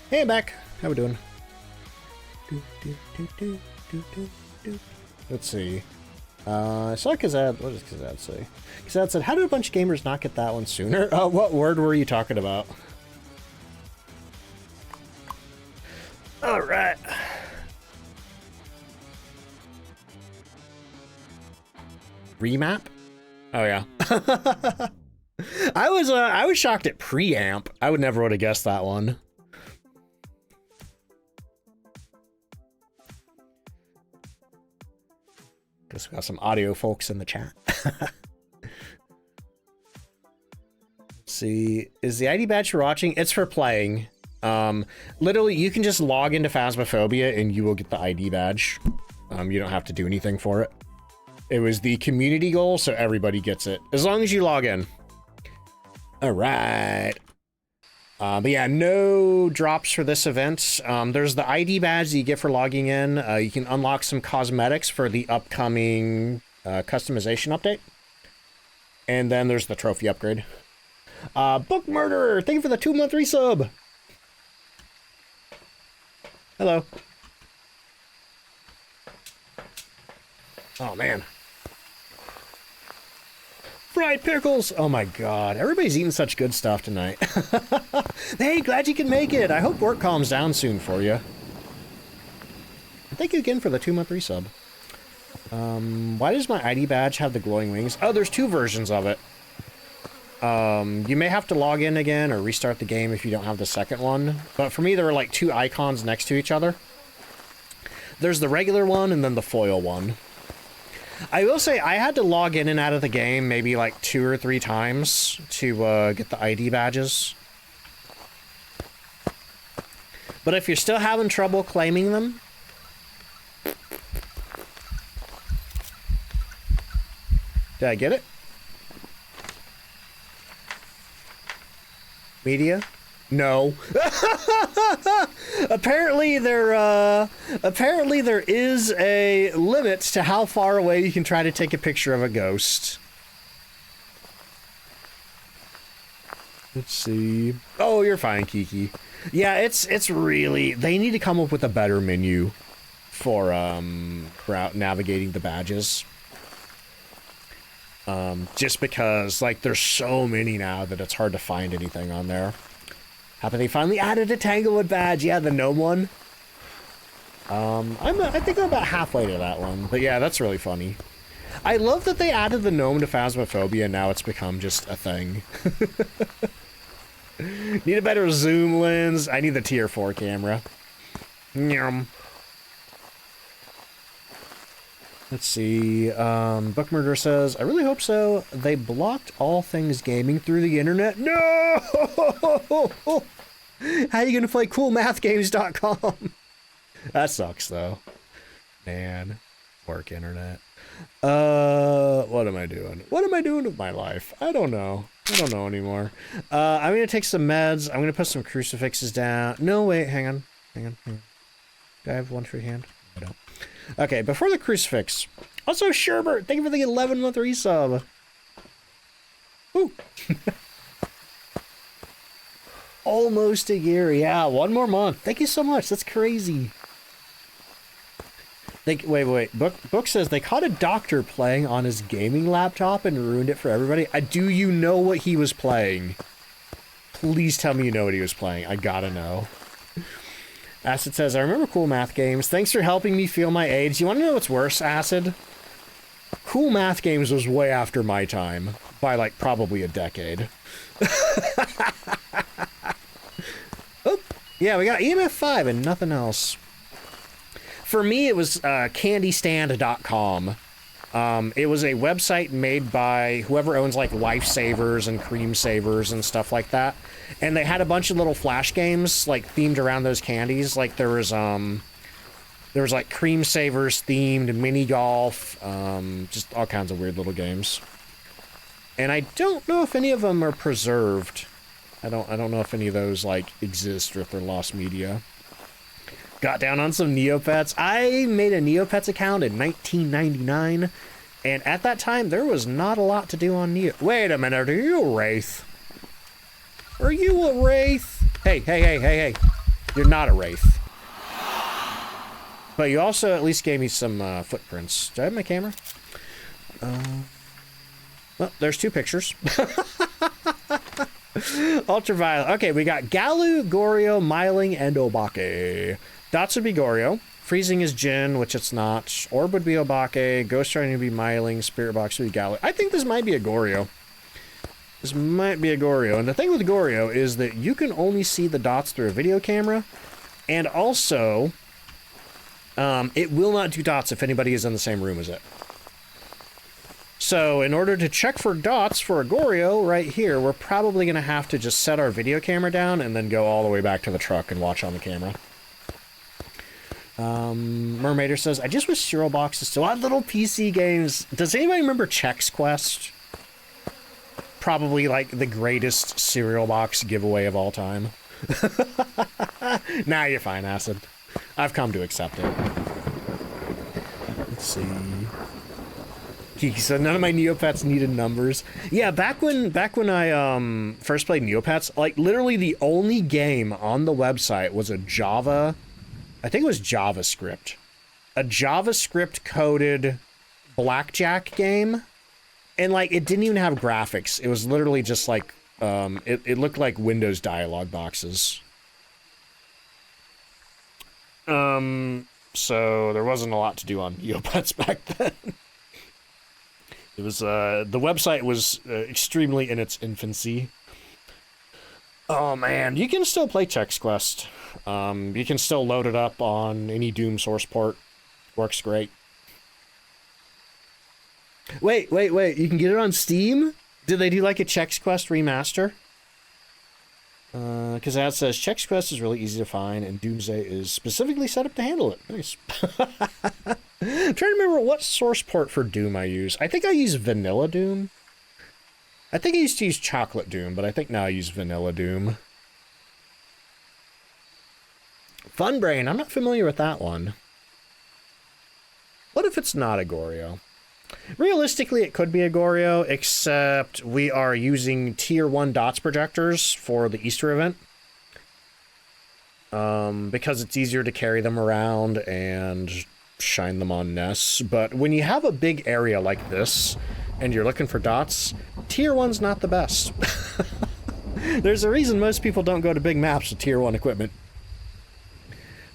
A: Hey, I'm back. How we doing? Let's see. I saw Kazad. What does Kazad say? Kazad said, how did a bunch of gamers not get that one sooner? What word were you talking about? All right. Remap? Oh yeah. I was shocked at preamp. I would never would have guessed that one. Guess we got some audio folks in the chat. Let's see, is the ID badge for watching? It's for playing. Literally, you can just log into Phasmophobia and you will get the ID badge. You don't have to do anything for it. It was the community goal, so everybody gets it as long as you log in. All right. But yeah, no drops for this event. There's the ID badge that you get for logging in. You can unlock some cosmetics for the upcoming customization update. And then there's the trophy upgrade. Book Murderer, thank you for the 2-month resub. Hello. Oh, man. Fried pickles! Oh my god, everybody's eating such good stuff tonight. Hey, glad you can make it! I hope work calms down soon for you. Thank you again for the 2-month resub. Why does my ID badge have the glowing wings? Oh, there's 2 versions of it. You may have to log in again or restart the game if you don't have the second one. But for me, there were like 2 icons next to each other. There's the regular one and then the foil one. I will say I had to log in and out of the game maybe like 2 or 3 times to get the ID badges. But if you're still having trouble claiming them, did I get it? Media? No. Apparently there is a limit to how far away you can try to take a picture of a ghost. Let's see. Oh, you're fine, Kiki. Yeah, it's really, they need to come up with a better menu for out navigating the badges. Just because like there's so many now that it's hard to find anything on there. How about they finally added a Tanglewood badge? Yeah, the gnome one. I think I'm about halfway to that one, but yeah, that's really funny. I love that they added the gnome to Phasmophobia, and now it's become just a thing. Need a better zoom lens. I need the tier 4 camera. Nyum. Let's see. Book Murderer says, I really hope so. They blocked all things gaming through the internet. No! How are you gonna play coolmathgames.com? That sucks though. Man. Work internet. What am I doing? What am I doing with my life? I don't know. I don't know anymore. I'm gonna take some meds. I'm gonna put some crucifixes down. No, wait, hang on. Hang on. Do I have one for your hand? I don't. Okay, before the crucifix. Also, Sherbert, thank you for the 11-month resub. Woo. Almost a year. Yeah, 1 more month. Thank you so much. That's crazy. Wait. Book says they caught a doctor playing on his gaming laptop and ruined it for everybody. Do you know what he was playing? Please tell me you know what he was playing. I gotta know. Acid says, I remember Cool Math Games. Thanks for helping me feel my age. You want to know what's worse, Acid? Cool Math Games was way after my time. By, like, probably a decade. Oh, yeah, we got EMF 5 and nothing else. For me, it was candystand.com. It was a website made by whoever owns, like, Lifesavers and Cream Savers and stuff like that. And they had a bunch of little flash games, like, themed around those candies. Like, there was like, Cream Savers themed, mini golf, just all kinds of weird little games. And I don't know if any of them are preserved. I don't know if any of those, like, exist or if they're lost media. Got down on some Neopets. I made a Neopets account in 1999, and at that time, there was not a lot to do on Neo. Wait a minute, are you a Wraith? Are you a Wraith? Hey. You're not a wraith. But you also at least gave me some footprints. Do I have my camera? Well, there's 2 pictures. Ultraviolet. Okay, we got Galu, Goryo, Myling, and Obake. Dots would be Goryo. Freezing is Jin, which it's not. Orb would be Obake. Ghost Riding would be Myling. Spirit Box would be Galu. I think this might be a Goryo. This might be a Goryo. And the thing with Goryo is that you can only see the dots through a video camera. And also, it will not do dots if anybody is in the same room as it. So in order to check for dots for a Goryo right here, we're probably going to have to just set our video camera down and then go all the way back to the truck and watch on the camera. Mermaider says, I just wish Cereal Box is still on little PC games. Does anybody remember Chex Quest? Probably like the greatest Cereal Box giveaway of all time. Nah, you're fine, Acid. I've come to accept it. Let's see. Kiki said none of my Neopets needed numbers. Yeah, back when I first played Neopets, like literally the only game on the website was a Java, I think it was JavaScript. A JavaScript coded blackjack game. And like it didn't even have graphics. It was literally just like it looked like Windows dialog boxes. So there wasn't a lot to do on Neopets back then. It was, the website was extremely in its infancy. Oh man, you can still play Chex Quest. You can still load it up on any Doom source port. Works great. Wait, you can get it on Steam? Did they do like a Chex Quest remaster? Because that says Chex Quest is really easy to find and Doomsday is specifically set up to handle it. Nice. I'm trying to remember what source port for Doom I use. I think I use Vanilla Doom. I think I used to use Chocolate Doom, but I think now I use Vanilla Doom. Fun Brain, I'm not familiar with that one. What if it's not a Goryo? Realistically, it could be a Goryo, except we are using tier 1 dots projectors for the Easter event. Because it's easier to carry them around and shine them on nests. But when you have a big area like this, and you're looking for dots, tier 1's not the best. There's a reason most people don't go to big maps with tier 1 equipment.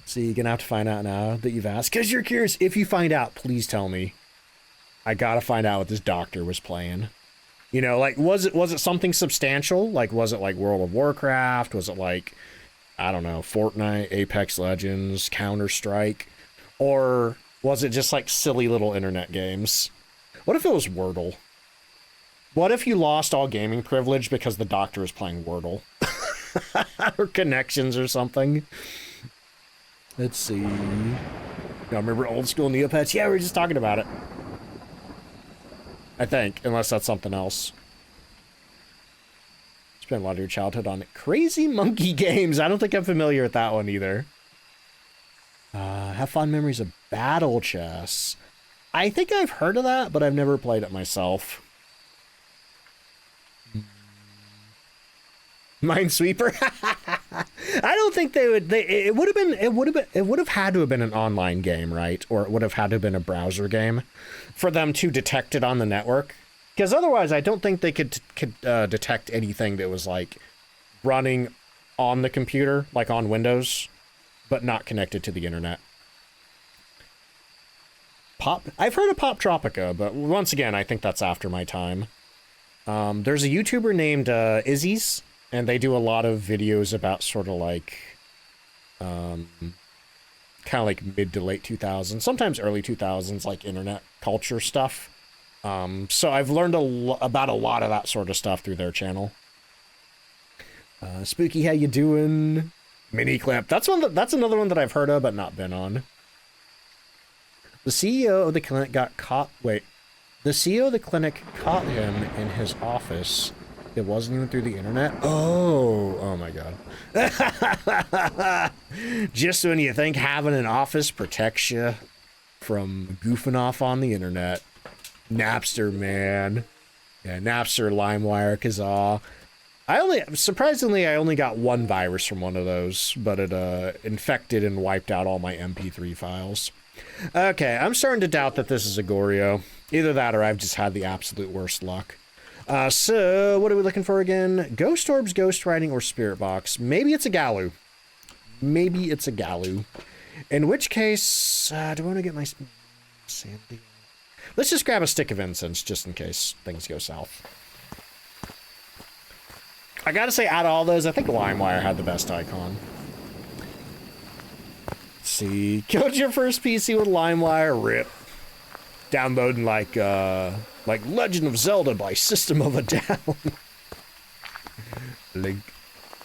A: So you're gonna have to find out now that you've asked, because you're curious. If you find out, please tell me. I gotta find out what this doctor was playing. You know, like, was it something substantial? Like, was it like World of Warcraft? Was it like, I don't know, Fortnite, Apex Legends, Counter-Strike? Or was it just like silly little internet games? What if it was Wordle? What if you lost all gaming privilege because the doctor was playing Wordle? Or Connections or something? Let's see. Y'all remember old school Neopets? Yeah, we were just talking about it. I think, unless that's something else. Spent a lot of your childhood on Crazy Monkey Games. I don't think I'm familiar with that one either. Have fond memories of Battle Chess. I think I've heard of that, but I've never played it myself. Minesweeper. I don't think they would. It would have had to have been an online game, right? Or it would have had to have been a browser game for them to detect it on the network. Because otherwise, I don't think they could detect anything that was like running on the computer, like on Windows, but not connected to the internet. I've heard of Pop Tropica, but once again, I think that's after my time. There's a YouTuber named Izzy's. And they do a lot of videos about sort of like, kind of like mid to late 2000s, sometimes early 2000s, like internet culture stuff. So I've learned about a lot of that sort of stuff through their channel. Spooky, how you doing? Mini clip. That's another one that I've heard of but not been on. The CEO of the clinic got caught. Wait, the CEO of the clinic caught him in his office. It wasn't even through the internet? Oh my god. Just when you think having an office protects you from goofing off on the internet. Napster, man. Yeah, Napster, LimeWire, Kazaa. Surprisingly, I only got one virus from one of those, but it infected and wiped out all my MP3 files. Okay, I'm starting to doubt that this is a Goryo. Either that or I've just had the absolute worst luck. So, what are we looking for again? Ghost Orbs, Ghost Writing, or Spirit Box? Maybe it's a Galu. Maybe it's a Galu. In which case, do I want to get my sandy? Let's just grab a stick of incense, just in case things go south. I gotta say, out of all those, I think LimeWire had the best icon. Let's see, killed your first PC with LimeWire, rip. Downloading like Legend of Zelda by System of a Down. Link,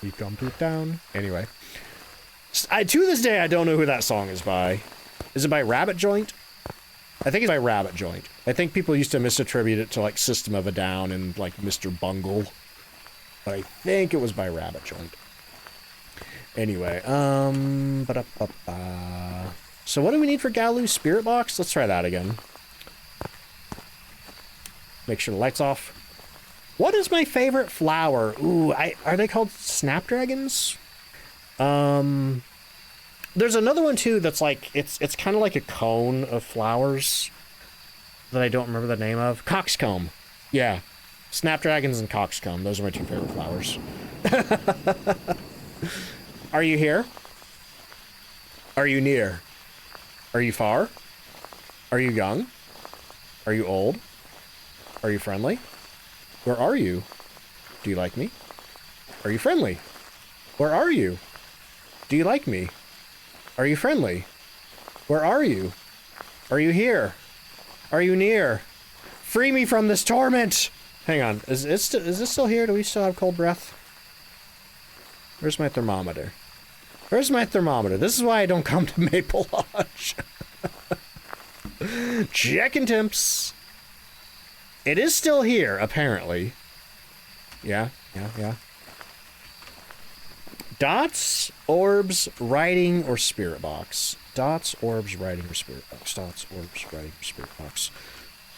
A: you come to town. Anyway, to this day, I don't know who that song is by. Is it by Rabbit Joint? I think it's by Rabbit Joint. I think people used to misattribute it to like System of a Down and like Mr. Bungle. But I think it was by Rabbit Joint. Anyway, so what do we need for Galu's Spirit Box? Let's try that again. Make sure the light's off. What is my favorite flower? Ooh, are they called snapdragons? There's another one too that's like, it's kind of like a cone of flowers that I don't remember the name of. Coxcomb. Yeah. Snapdragons and coxcomb. Those are my two favorite flowers. Are you here? Are you near? Are you far? Are you young? Are you old? Are you friendly? Where are you? Do you like me? Are you friendly? Where are you? Do you like me? Are you friendly? Where are you? Are you here? Are you near? Free me from this torment! Hang on, is this still here? Do we still have cold breath? Where's my thermometer? Where's my thermometer? This is why I don't come to Maple Lodge. Checking temps. It is still here, apparently. Yeah. Dots, orbs, writing, or spirit box. Dots, orbs, writing, or spirit box. Dots, orbs, writing, or spirit box.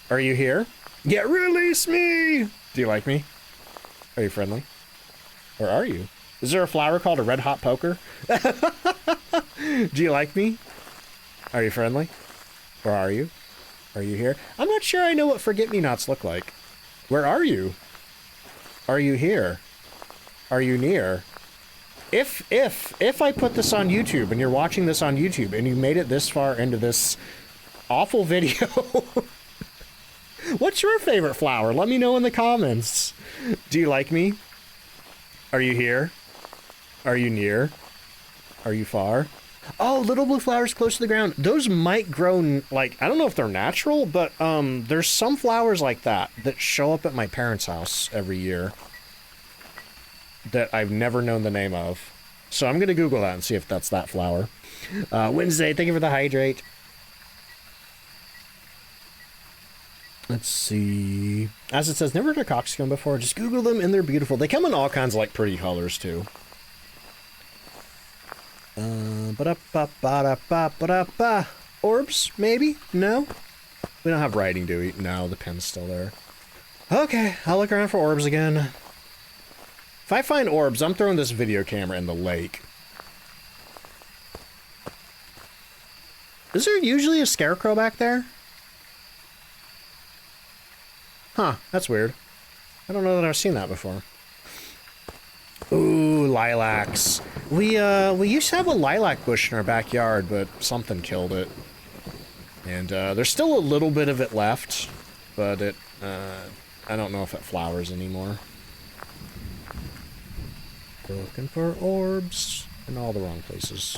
A: Are you here? Yeah, release me! Do you like me? Are you friendly? Where are you? Is there a flower called a red hot poker? Do you like me? Are you friendly? Where are you? Are you here? I'm not sure I know what forget-me-nots look like. Where are you? Are you here? Are you near? If I put this on YouTube and you're watching this on YouTube and you made it this far into this awful video, what's your favorite flower? Let me know in the comments. Do you like me? Are you here? Are you near? Are you far? Oh, little blue flowers close to the ground. Those might grow, like, I don't know if they're natural, but there's some flowers like that show up at my parents' house every year that I've never known the name of. So I'm going to Google that and see if that's that flower. Wednesday, thank you for the hydrate. Let's see. As it says, never heard of coxcomb before. Just Google them and they're beautiful. They come in all kinds of like pretty colors too. Orbs, maybe? No? We don't have writing, do we? No, the pen's still there. Okay, I'll look around for orbs again. If I find orbs, I'm throwing this video camera in the lake. Is there usually a scarecrow back there? Huh, that's weird. I don't know that I've seen that before. Ooh, lilacs. We used to have a lilac bush in our backyard, but something killed it. And there's still a little bit of it left, but I don't know if it flowers anymore. Looking for orbs in all the wrong places.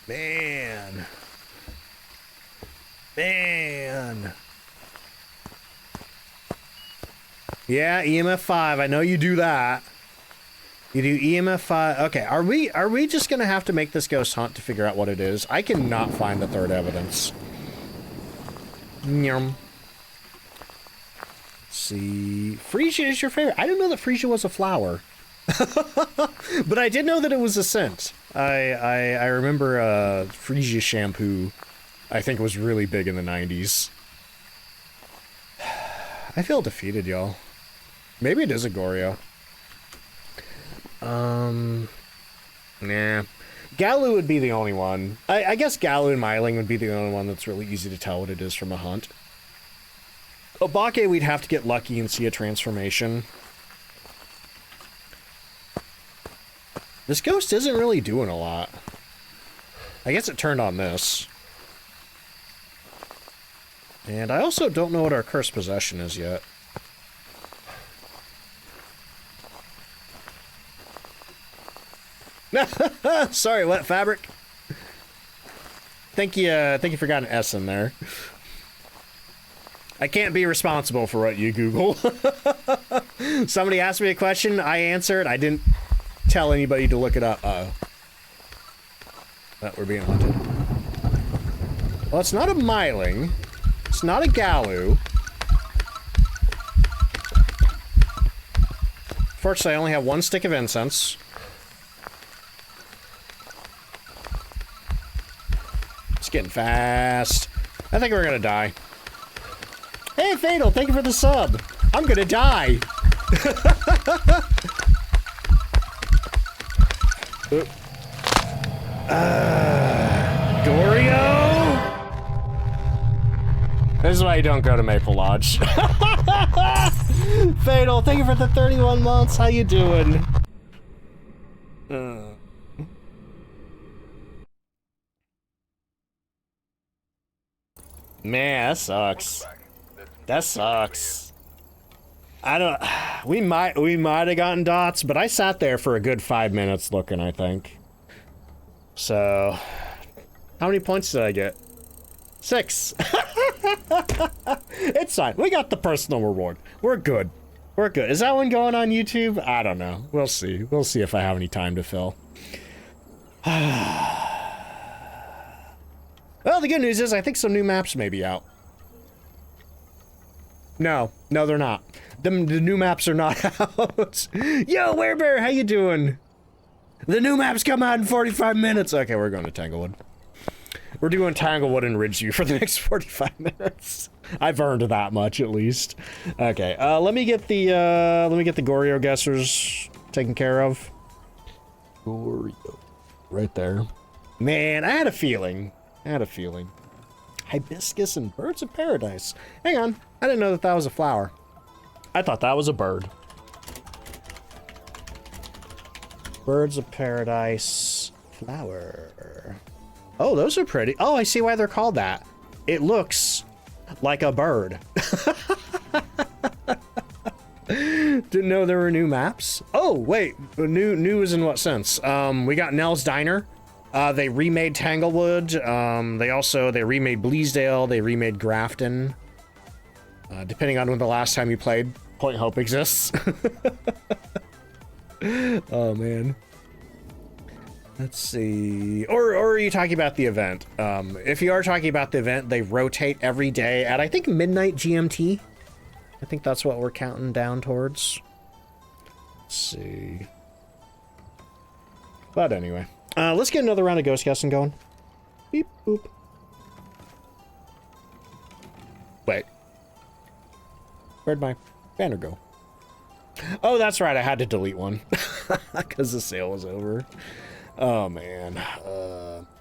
A: Man. Yeah, EMF 5. I know you do that. You do EMF 5. Okay, are we just gonna have to make this ghost hunt to figure out what it is? I cannot find the third evidence. Yum. Let's see. Freesia is your favorite. I didn't know that Freesia was a flower. But I did know that it was a scent. I remember Freesia shampoo, I think, was really big in the 90s. I feel defeated, y'all. Maybe it is a Goryo. Nah. Galu would be the only one. I guess Galu and Myling would be the only one that's really easy to tell what it is from a hunt. Obake, we'd have to get lucky and see a transformation. This ghost isn't really doing a lot. I guess it turned on this. And I also don't know what our cursed possession is yet. Sorry, wet fabric. Thank you for got an S in there. I can't be responsible for what you Google. Somebody asked me a question, I answered. I didn't tell anybody to look it up. Uh-oh. We're being hunted. Well, it's not a Myling. It's not a Galu. Fortunately, I only have one stick of incense. It's getting fast. I think we're gonna die. Hey, Fatal, thank you for the sub. I'm gonna die. Goryo? This is why you don't go to Maple Lodge. Fatal, thank you for the 31 months. How you doing? Man, that sucks. That sucks. I don't. We might have gotten dots, but I sat there for a good 5 minutes looking, I think. So, how many points did I get? 6. It's fine. We got the personal reward. We're good. We're good. Is that one going on YouTube? I don't know. We'll see. We'll see if I have any time to fill. Well, the good news is I think some new maps may be out. No, they're not. The new maps are not out. Yo, Werebear, how you doing? The new maps come out in 45 minutes. Okay, we're going to Tanglewood. We're doing Tanglewood and Ridgeview for the next 45 minutes. I've earned that much at least. Okay, let me get the Goryo guessers taken care of. Goryo, right there. Man, I had a feeling. Hibiscus and birds of paradise. Hang on, I didn't know that was a flower. I thought that was a bird. Birds of paradise flower. Oh, those are pretty. Oh, I see why they're called that. It looks like a bird. Didn't know there were new maps. Oh, wait, new is in what sense? We got Nell's Diner. They remade Tanglewood. They remade Bleasdale. They remade Grafton. Depending on when the last time you played, Point Hope exists. Oh, man. Let's see. Or are you talking about the event? If you are talking about the event, they rotate every day at, I think, midnight GMT. I think that's what we're counting down towards. Let's see. But anyway. Let's get another round of ghost guessing going. Beep, boop. Wait. Where'd my banner go? Oh, that's right. I had to delete one. Because the sale was over. Oh, man.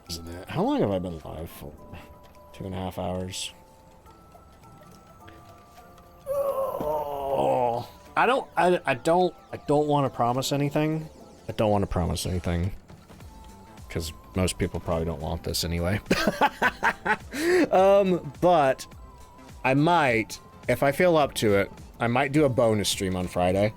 A: Isn't it? How long have I been live for? 2.5 hours. Oh, I don't want to promise anything. I don't want to promise anything. Because most people probably don't want this anyway. But I might, if I feel up to it, I might do a bonus stream on Friday.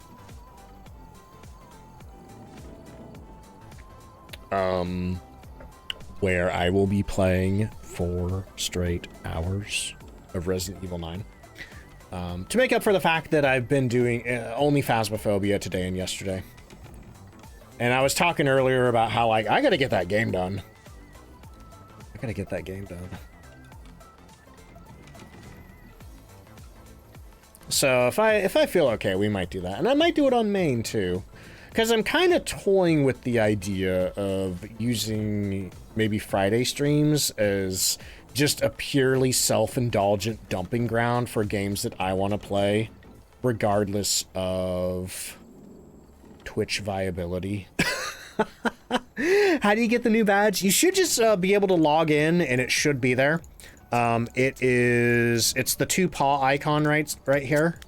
A: Where I will be playing 4 straight hours of Resident Evil 9. To make up for the fact that I've been doing only Phasmophobia today and yesterday. And I was talking earlier about how, like, I gotta get that game done. So if I feel okay, we might do that. And I might do it on main, too. Because I'm kind of toying with the idea of using maybe Friday streams as just a purely self-indulgent dumping ground for games that I want to play. regardless of Twitch viability. How do you get the new badge? You should just be able to log in, and it should be there. It's the 2 paw icon right here.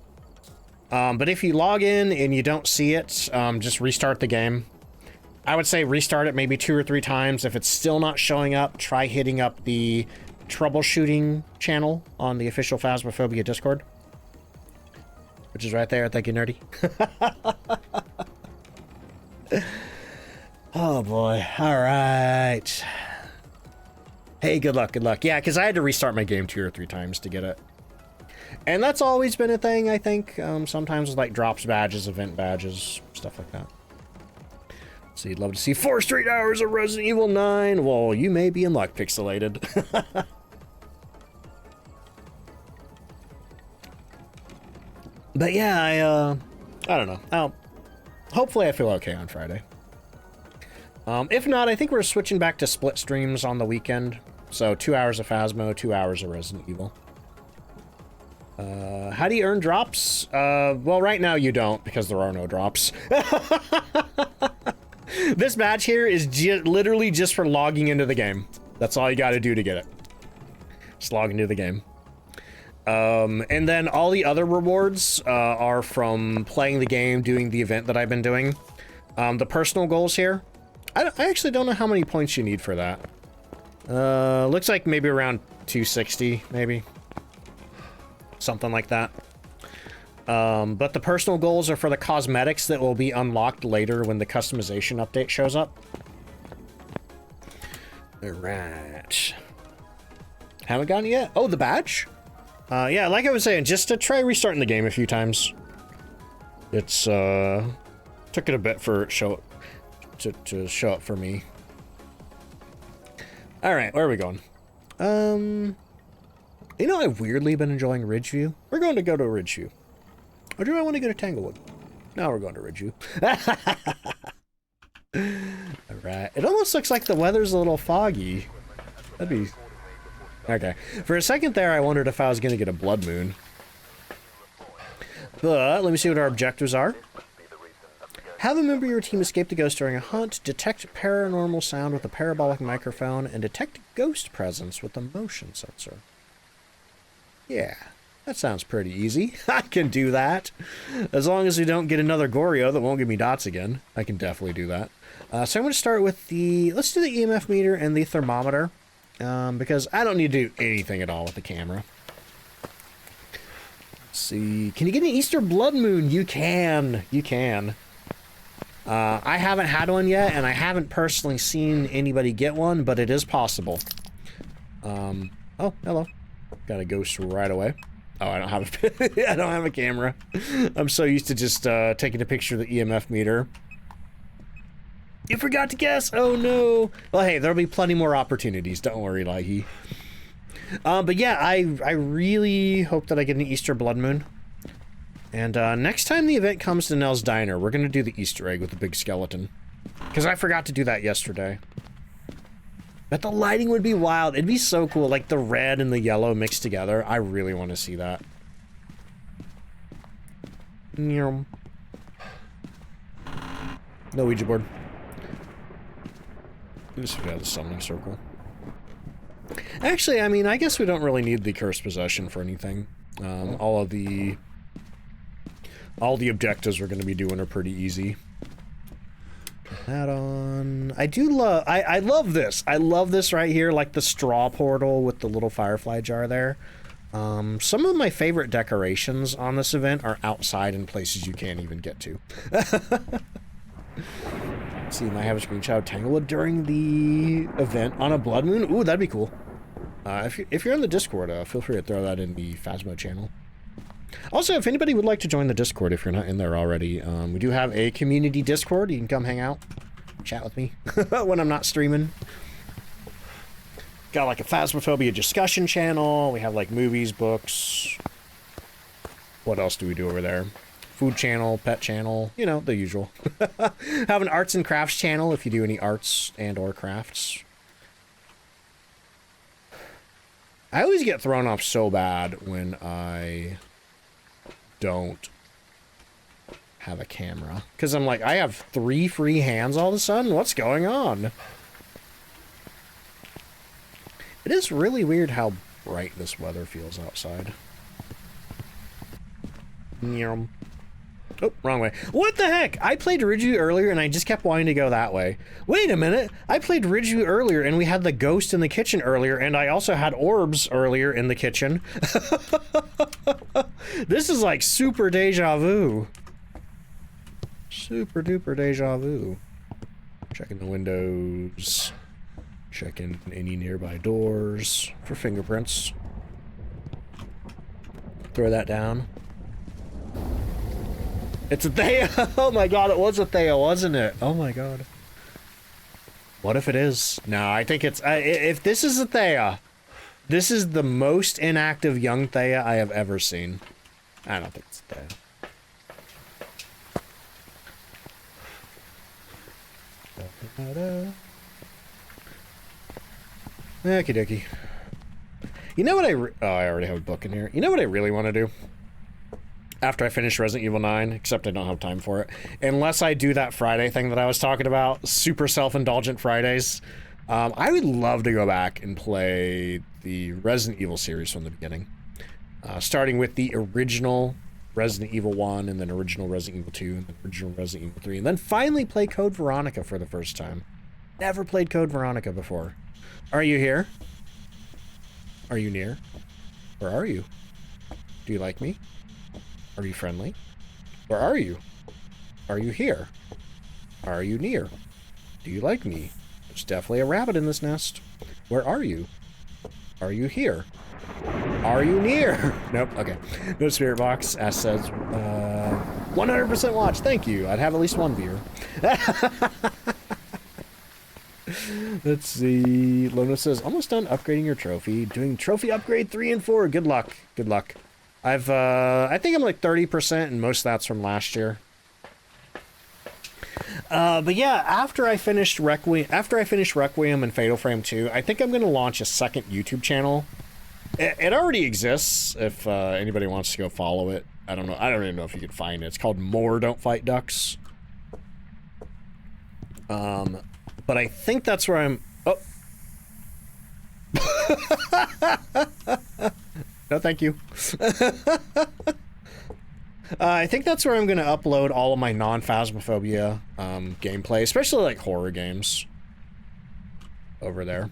A: But if you log in and you don't see it, just restart the game. I would say restart it maybe 2 or 3 times. If it's still not showing up, try hitting up the troubleshooting channel on the official Phasmophobia Discord, which is right there. Thank you, Nerdy. Oh boy. All right. Hey, good luck, good luck. Yeah, because I had to restart my game 2 or 3 times to get it. And that's always been a thing, I think. Sometimes with like drops badges, event badges, stuff like that. So you'd love to see 4 straight hours of Resident Evil 9. Well, you may be in luck, Pixelated. But yeah, I don't know. Hopefully I feel okay on Friday. If not, I think we're switching back to split streams on the weekend. So 2 hours of Phasmo, 2 hours of Resident Evil. How do you earn drops? Well, right now you don't, because there are no drops. This badge here is literally just for logging into the game. That's all you gotta do to get it. Just log into the game. And then all the other rewards are from playing the game, doing the event that I've been doing. The personal goals here, I actually don't know how many points you need for that. Looks like maybe around 260, maybe. Something like that. But the personal goals are for the cosmetics that will be unlocked later when the customization update shows up. Alright. Haven't gotten it yet? Oh, the badge? Yeah, like I was saying, just to try restarting the game a few times. It's, took it a bit for it to show up for me. Alright, where are we going? You know, I've weirdly been enjoying Ridgeview. We're going to go to Ridgeview. Or do I want to go to Tanglewood? No, we're going to Ridgeview. Alright. It almost looks like the weather's a little foggy. That'd be... Okay. For a second there, I wondered if I was going to get a blood moon. But, let me see what our objectives are. Have a member of your team escape the ghost during a hunt, detect paranormal sound with a parabolic microphone, and detect ghost presence with a motion sensor. Yeah, that sounds pretty easy. I can do that. As long as we don't get another Goryo that won't give me dots again, I can definitely do that. So I'm going to start with the... Let's do the EMF meter and the thermometer. Because I don't need to do anything at all with the camera. Let's see. Can you get an Easter blood moon? You can. You can. I haven't had one yet, and I haven't personally seen anybody get one, but it is possible. Oh, hello. Got a ghost right away. Oh, I don't have a, I don't have a camera. I'm so used to just taking a picture of the EMF meter. You forgot to guess. Oh no. Well, hey, there'll be plenty more opportunities. Don't worry, Laggy. But yeah, I really hope that I get an Easter blood moon. And next time the event comes to Nell's Diner, we're gonna do the Easter egg with the big skeleton. Because I forgot to do that yesterday. But the lighting would be wild. It'd be so cool, like the red and the yellow mixed together. I really want to see that. No Ouija board. Just forgot the summoning circle. Actually, I mean, I guess we don't really need the cursed possession for anything. All the objectives we're going to be doing are pretty easy. Put that on. I do love... I love this. I love this right here, like the straw portal with the little firefly jar there. Some of my favorite decorations on this event are outside in places you can't even get to. Let's see, might have a screenshot of Tanglewood during the event on a blood moon. Ooh, that'd be cool. If you're on the Discord, feel free to throw that in the Phasmo channel. Also, if anybody would like to join the Discord, if you're not in there already, we do have a community Discord. You can come hang out, chat with me when I'm not streaming. Got like a Phasmophobia discussion channel. We have like movies, books. What else do we do over there? Food channel, pet channel, you know, the usual. Have an arts and crafts channel if you do any arts and or crafts. I always get thrown off so bad when I don't have a camera. Because I'm like, I have 3 free hands all of a sudden? What's going on? It is really weird how bright this weather feels outside. Oh, wrong way. What the heck? I played Ridgeview earlier and I just kept wanting to go that way. Wait a minute. I played Ridgeview earlier and we had the ghost in the kitchen earlier and I also had orbs earlier in the kitchen. This is like super deja vu. Super duper deja vu. Checking the windows. Checking any nearby doors for fingerprints. Throw that down. It's a Thea! Oh my god, it was a Thea, wasn't it? Oh my god. What if it is? No, I think it's... if this is a Thea, this is the most inactive young Thea I have ever seen. I don't think it's a Thea. Okie dokie. You know what I already have a book in here. You know what I really want to do? After I finish Resident Evil 9, except I don't have time for it. Unless I do that Friday thing that I was talking about, super self-indulgent Fridays, I would love to go back and play the Resident Evil series from the beginning. Starting with the original Resident Evil 1, and then original Resident Evil 2, and then original Resident Evil 3, and then finally play Code Veronica for the first time. Never played Code Veronica before. Are you here? Are you near? Where are you? Do you like me? Are you friendly? Where are you? Are you here? Are you near? Do you like me? There's definitely a rabbit in this nest. Where are you? Are you here? Are you near? Nope, okay. No spirit box. Ash says, 100% watch. Thank you. I'd have at least one viewer. Let's see. Lona says, almost done upgrading your trophy. Doing trophy upgrade 3 and 4. Good luck. Good luck. I think I'm like 30%, and most of that's from last year. But yeah, after I finish Requiem and Fatal Frame 2, I think I'm going to launch a second YouTube channel. It already exists, if anybody wants to go follow it. I don't know. I don't even know if you can find it. It's called More Don't Fight Ducks. But I think that's where I'm... Oh. No, thank you. I think that's where I'm going to upload all of my non-Phasmophobia gameplay, especially like horror games over there.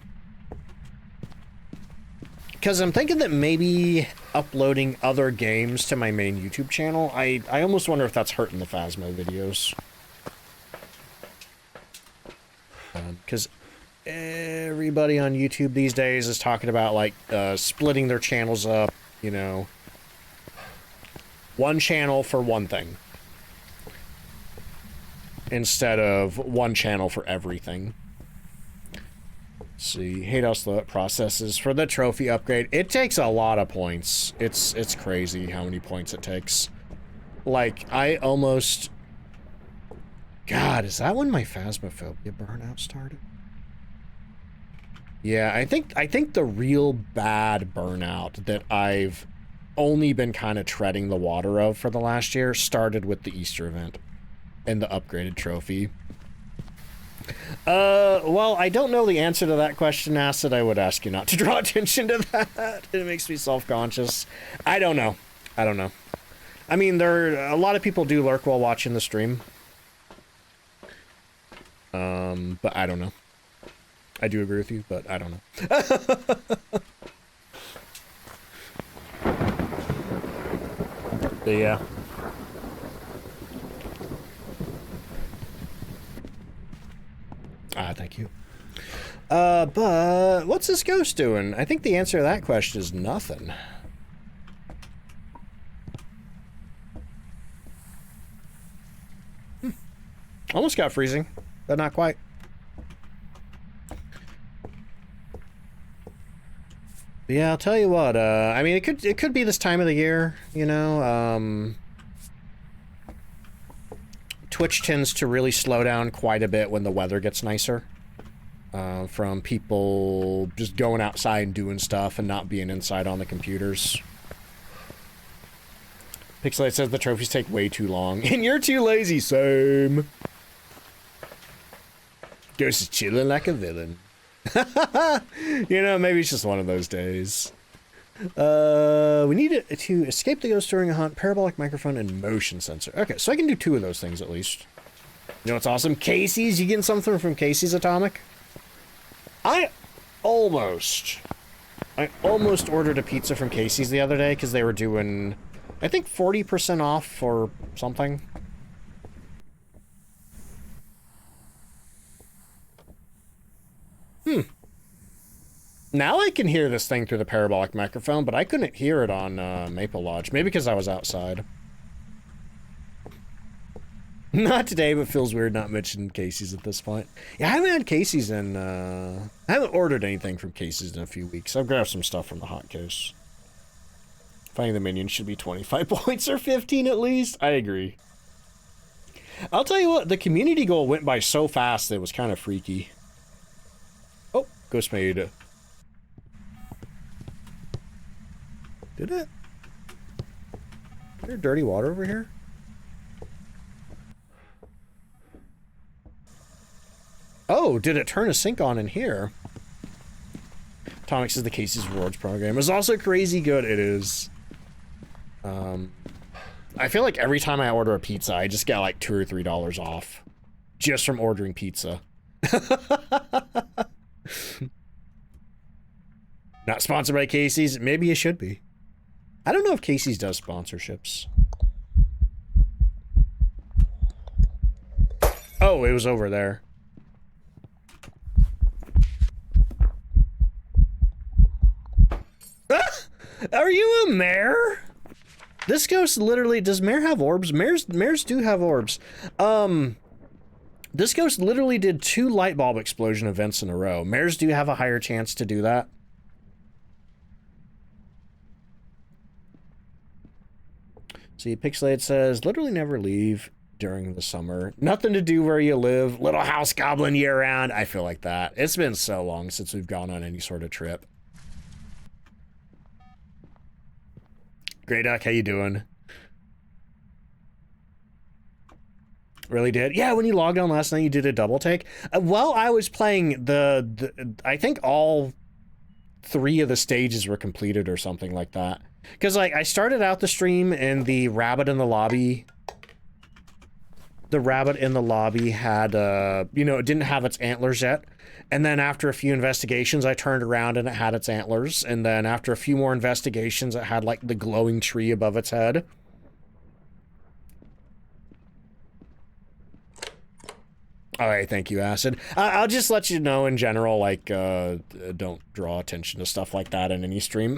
A: Because I'm thinking that maybe uploading other games to my main YouTube channel, I almost wonder if that's hurting the Phasmo videos. Because everybody on YouTube these days is talking about, like, splitting their channels up, you know. One channel for one thing. Instead of one channel for everything. Let's see, hate how slow it processes for the trophy upgrade. It takes a lot of points. It's crazy how many points it takes. Like, I almost... God, is that when my Phasmophobia burnout started? Yeah, I think the real bad burnout that I've only been kind of treading the water of for the last year started with the Easter event and the upgraded trophy. Well, I don't know the answer to that question, Acid. I would ask you not to draw attention to that. It makes me self-conscious. I don't know. I don't know. I mean, a lot of people do lurk while watching the stream. But I don't know. I do agree with you, but I don't know. But yeah. Thank you. But what's this ghost doing? I think the answer to that question is nothing. Almost got freezing, but not quite. But yeah, I'll tell you what, I mean, it could be this time of the year, you know, Twitch tends to really slow down quite a bit when the weather gets nicer. From people just going outside and doing stuff and not being inside on the computers. Pixelate says the trophies take way too long. And you're too lazy, same. Ghost is chilling like a villain. You know, maybe it's just one of those days. We need to escape the ghost during a hunt, parabolic microphone, and motion sensor. Okay, so I can do 2 of those things at least. You know what's awesome? Casey's, you getting something from Casey's Atomic? I almost ordered a pizza from Casey's the other day because they were doing, I think, 40% off for something. Now I can hear this thing through the parabolic microphone, but I couldn't hear it on Maple Lodge. Maybe because I was outside. Not today, but feels weird not mentioning Casey's at this point. Yeah, I haven't had Casey's in, I haven't ordered anything from Casey's in a few weeks. I've grabbed some stuff from the hot case. Finding the minions should be 25 points or 15 at least. I agree. I'll tell you what, the community goal went by so fast that it was kind of freaky. Oh, Ghost made... Did it? Is there dirty water over here? Oh, did it turn a sink on in here? Atomic says the Casey's Rewards program is also crazy good. It is. I feel like every time I order a pizza, I just get like $2 or $3 off. Just from ordering pizza. Not sponsored by Casey's? Maybe it should be. I don't know if Casey's does sponsorships. Oh, it was over there. Are you a mare? This ghost literally, does mare have orbs? Mares do have orbs. This ghost literally did 2 light bulb explosion events in a row. Mares do have a higher chance to do that. See, Pixelate says, literally never leave during the summer. Nothing to do where you live. Little house goblin year round. I feel like that. It's been so long since we've gone on any sort of trip. Grey Duck, how you doing? Really did? Yeah, when you logged on last night, you did a double take. Well, I was playing I think all 3 of the stages were completed or something like that. Because, like, I started out the stream and the rabbit in the lobby... The rabbit in the lobby had, you know, it didn't have its antlers yet. And then after a few investigations, I turned around and it had its antlers. And then after a few more investigations, it had, like, the glowing tree above its head. All right, thank you, Acid. I'll just let you know in general, like, don't draw attention to stuff like that in any stream.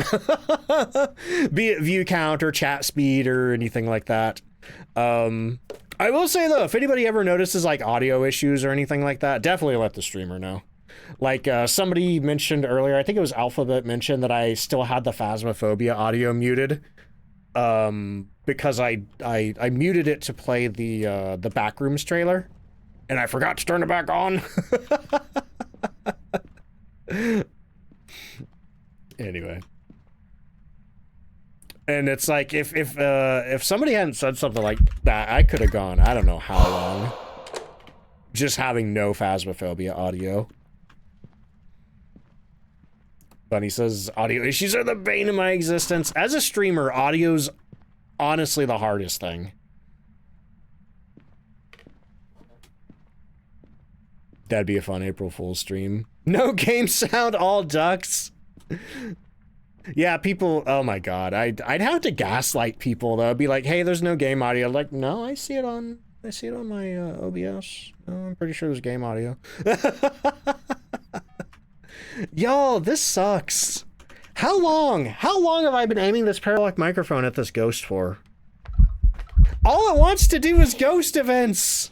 A: Be it view count or chat speed or anything like that. I will say, though, if anybody ever notices, like, audio issues or anything like that, definitely let the streamer know. Like, somebody mentioned earlier, I think it was Alphabet mentioned that I still had the Phasmophobia audio muted. Because I muted it to play the Backrooms trailer. And I forgot to turn it back on. Anyway. And it's like, if somebody hadn't said something like that, I could have gone, I don't know how long. Just having no Phasmophobia audio. Bunny says, audio issues are the bane of my existence. As a streamer, audio's honestly the hardest thing. That'd be a fun April Fool's stream. No game sound, all ducks. Yeah, people, oh my god, I'd have to gaslight people though. I'd be like, hey, there's no game audio. Like, no, I see it on my OBS. No, I'm pretty sure there's game audio. Yo, this sucks. How long have I been aiming this parabolic microphone at this ghost for? All it wants to do is ghost events.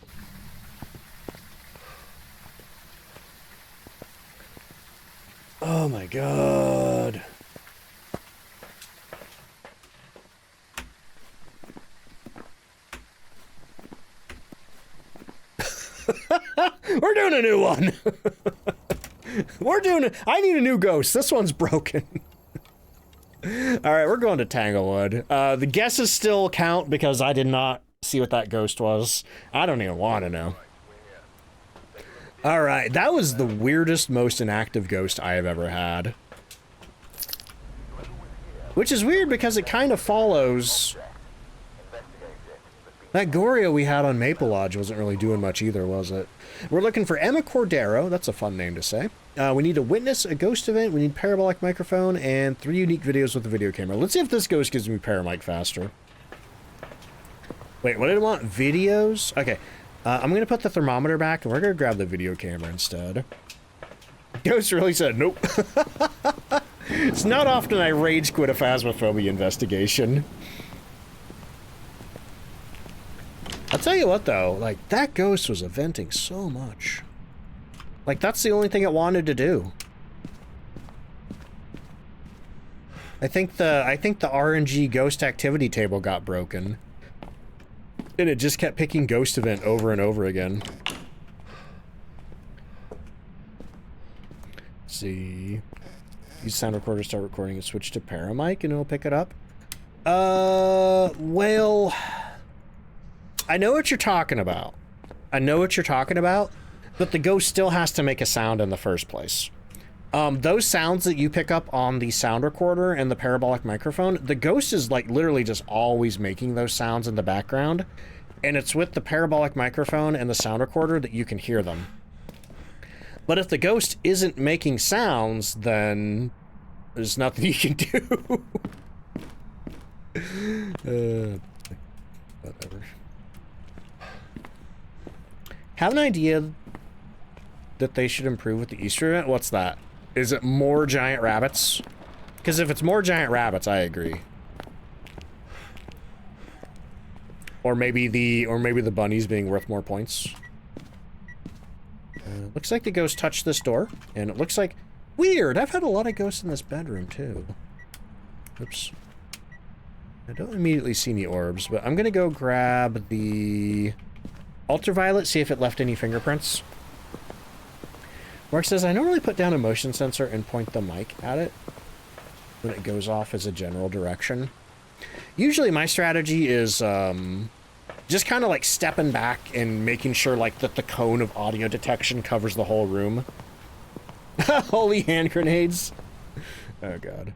A: Oh my god. We're doing a new one. I need a new ghost. This one's broken. All right, we're going to Tanglewood. The guesses still count because I did not see what that ghost was. I don't even want to know. All right, that was the weirdest, most inactive ghost I have ever had. Which is weird because it kind of follows... That Goryo we had on Maple Lodge wasn't really doing much either, was it? We're looking for Emma Cordero. That's a fun name to say. We need to witness a ghost event. We need parabolic microphone and 3 unique videos with a video camera. Let's see if this ghost gives me paramic faster. Wait, what did I want? Videos? Okay. I'm going to put the thermometer back, and we're going to grab the video camera instead. Ghost really said nope. It's not often I rage quit a Phasmophobia investigation. I'll tell you what, though. Like, that ghost was venting so much. Like, that's the only thing it wanted to do. I think the RNG ghost activity table got broken. And it just kept picking ghost event over and over again. Let's see. Use sound recorder, start recording, and switch to paramic, and it'll pick it up. Well... I know what you're talking about. I know what you're talking about, but the ghost still has to make a sound in the first place. Those sounds that you pick up on the sound recorder and the parabolic microphone, the ghost is like literally just always making those sounds in the background, and it's with the parabolic microphone and the sound recorder that you can hear them. But if the ghost isn't making sounds, then there's nothing you can do. Whatever. Have an idea that they should improve with the Easter event? What's that? Is it more giant rabbits? Because if it's more giant rabbits, I agree. Or maybe the bunnies being worth more points. Looks like the ghost touched this door, and it looks like weird. I've had a lot of ghosts in this bedroom too. Oops. I don't immediately see any orbs, but I'm gonna go grab the ultraviolet, see if it left any fingerprints. Mark says, I normally put down a motion sensor and point the mic at it when it goes off as a general direction. Usually my strategy is just kind of like stepping back and making sure like that the cone of audio detection covers the whole room. Holy hand grenades. Oh god.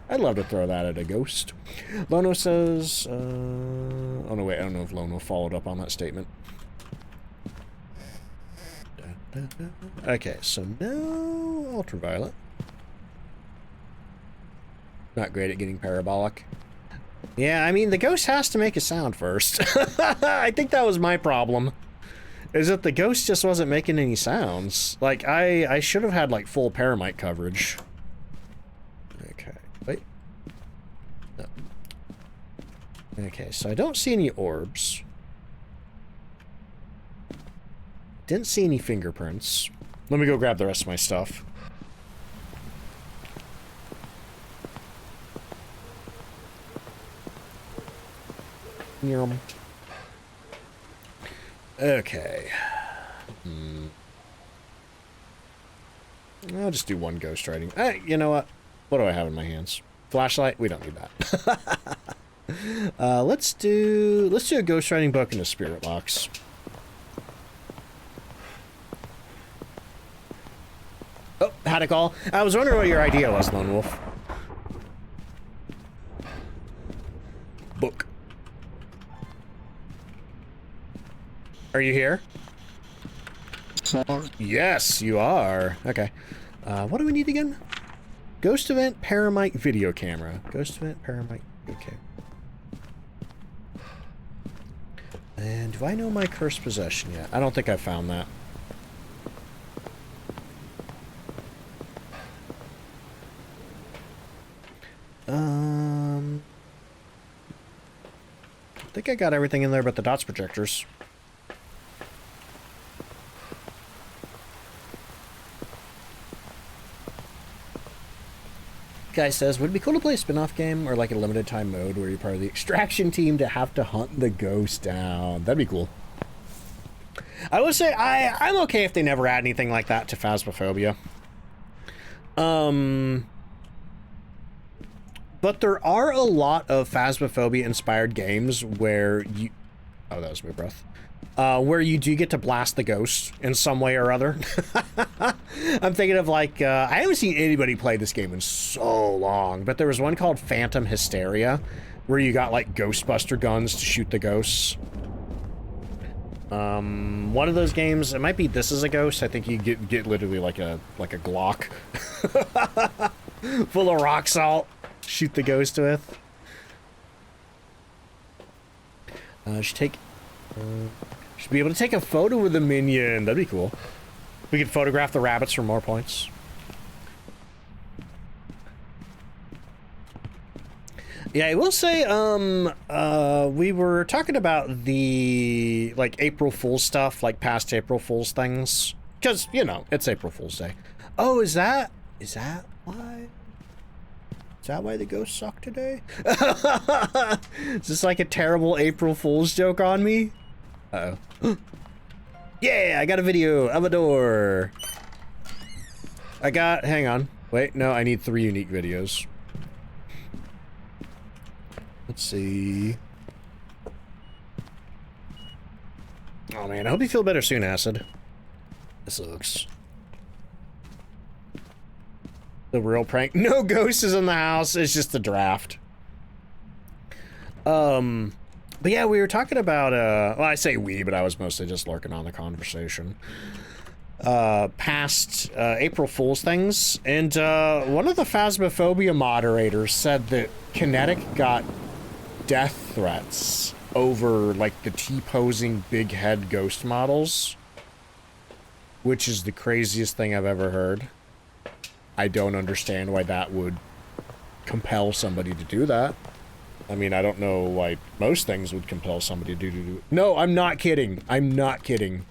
A: I'd love to throw that at a ghost. Lono says, oh no wait, I don't know if Lono followed up on that statement. Okay, so no ultraviolet. Not great at getting parabolic. Yeah, I mean, the ghost has to make a sound first. I think that was my problem. Is that the ghost just wasn't making any sounds. Like, I should have had, like, full paramic coverage. Okay, wait. No. Okay, so I don't see any orbs. Didn't see any fingerprints. Let me go grab the rest of my stuff. Okay. I'll just do one ghost writing. Hey, you know what? What do I have in my hands? Flashlight? We don't need that. Let's do a ghost writing book and a spirit box. Oh, had a call. I was wondering what your idea was, Lone Wolf. Book. Are you here? Yes, you are. Okay. What do we need again? Ghost event, paramic, video camera. Ghost event, paramic, okay. And do I know my cursed possession yet? I don't think I found that. I think I got everything in there but the dots projectors. Guy says, would it be cool to play a spin-off game or like a limited time mode where you're part of the extraction team to have to hunt the ghost down? That'd be cool. I would say I'm okay if they never add anything like that to Phasmophobia. But there are a lot of Phasmophobia-inspired games where you... Oh, that was my breath. Where you do get to blast the ghost in some way or other. I'm thinking of like, I haven't seen anybody play this game in so long, but there was one called Phantom Hysteria, where you got like Ghostbuster guns to shoot the ghosts. One of those games, it might be This Is a Ghost. I think you get literally like a Glock full of rock salt, shoot the ghost with. Should be able to take a photo with a minion. That'd be cool. We could photograph the rabbits for more points. Yeah, I will say, we were talking about the, like, April Fool's stuff, like past April Fool's things. Because, you know, it's April Fool's Day. Oh, is that why? Is that why the ghosts suck today? Is this like a terrible April Fool's joke on me? Uh-oh. Yeah, I got a video of a door. Hang on. Wait, no, I need 3 unique videos. Let's see. Oh man, I hope you feel better soon, Acid. This looks... The real prank. No ghost is in the house, it's just a draft. But yeah, we were talking about, well, I say we, but I was mostly just lurking on the conversation. Past April Fool's things, and one of the Phasmophobia moderators said that Kinetic got death threats over, like, the T-posing big head ghost models, which is the craziest thing I've ever heard. I don't understand why that would compel somebody to do that. I mean, I don't know why most things would compel somebody to do. No, I'm not kidding. I'm not kidding.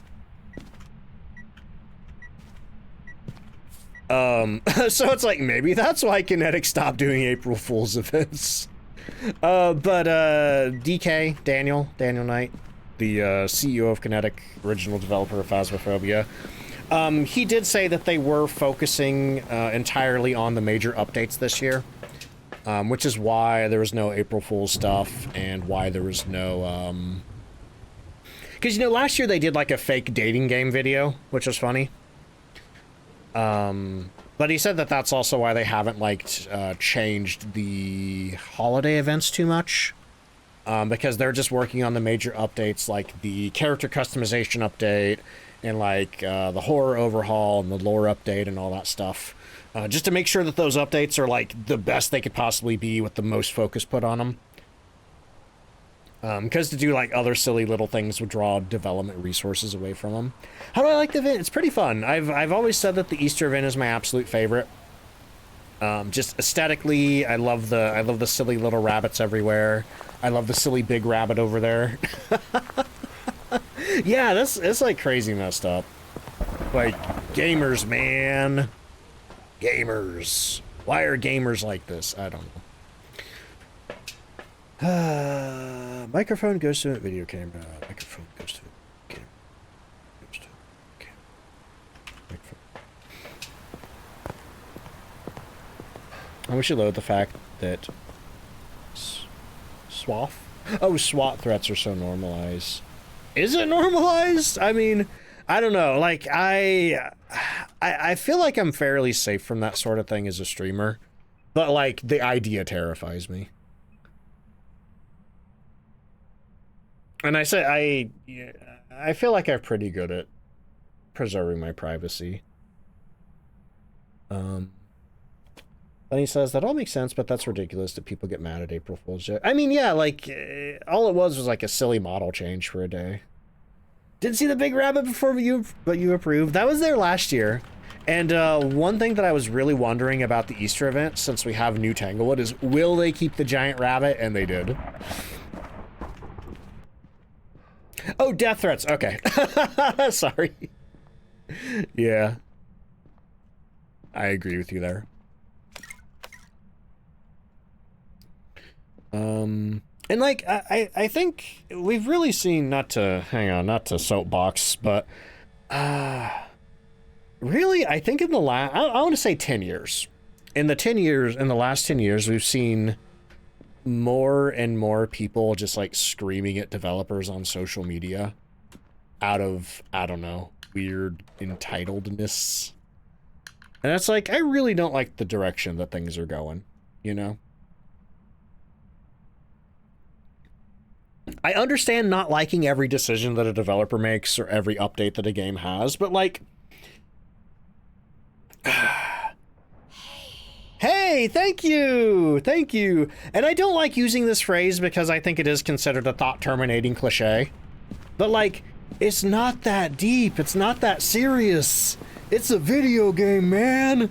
A: So it's like, maybe that's why Kinetic stopped doing April Fool's events. But DK, Daniel Knight, the CEO of Kinetic, original developer of Phasmophobia, he did say that they were focusing entirely on the major updates this year. Which is why there was no April Fool's stuff, and why there was no, because, you know, last year they did, like, a fake dating game video, which was funny. But he said that that's also why they haven't, like, changed the holiday events too much. Because they're just working on the major updates, like the character customization update, and, like, the horror overhaul, and the lore update, and all that stuff. Just to make sure that those updates are, like, the best they could possibly be with the most focus put on them. Because to do, like, other silly little things would draw development resources away from them. How do I like the event? It's pretty fun. I've always said that the Easter event is my absolute favorite. Just aesthetically, I love the silly little rabbits everywhere. I love the silly big rabbit over there. Yeah, it's, like, crazy messed up. Like, gamers, man. Gamers. Why are gamers like this? I don't know. Microphone goes to video camera. Microphone goes to camera. Goes to camera. Microphone. And we should load the fact that SWAT threats are so normalized. Is it normalized? I mean, I don't know. Like, I feel like I'm fairly safe from that sort of thing as a streamer, but, like, the idea terrifies me. And I feel like I'm pretty good at preserving my privacy. And he says, that all makes sense, but that's ridiculous that people get mad at April Fool's joke. I mean, yeah, like, all it was like a silly model change for a day. Didn't see the big rabbit before but you approved. That was there last year. And one thing that I was really wondering about the Easter event, since we have New Tanglewood, is will they keep the giant rabbit? And they did. Oh, death threats. Okay. Sorry. Yeah. I agree with you there. And, like, I think we've really seen, not to soapbox, but, really, I think in the last, I want to say 10 years, in the last 10 years, we've seen more and more people just like screaming at developers on social media out of, I don't know, weird entitledness. And it's like, I really don't like the direction that things are going, you know? I understand not liking every decision that a developer makes or every update that a game has, but like... Hey, thank you! Thank you! And I don't like using this phrase because I think it is considered a thought-terminating cliche. But like, it's not that deep, it's not that serious. It's a video game, man!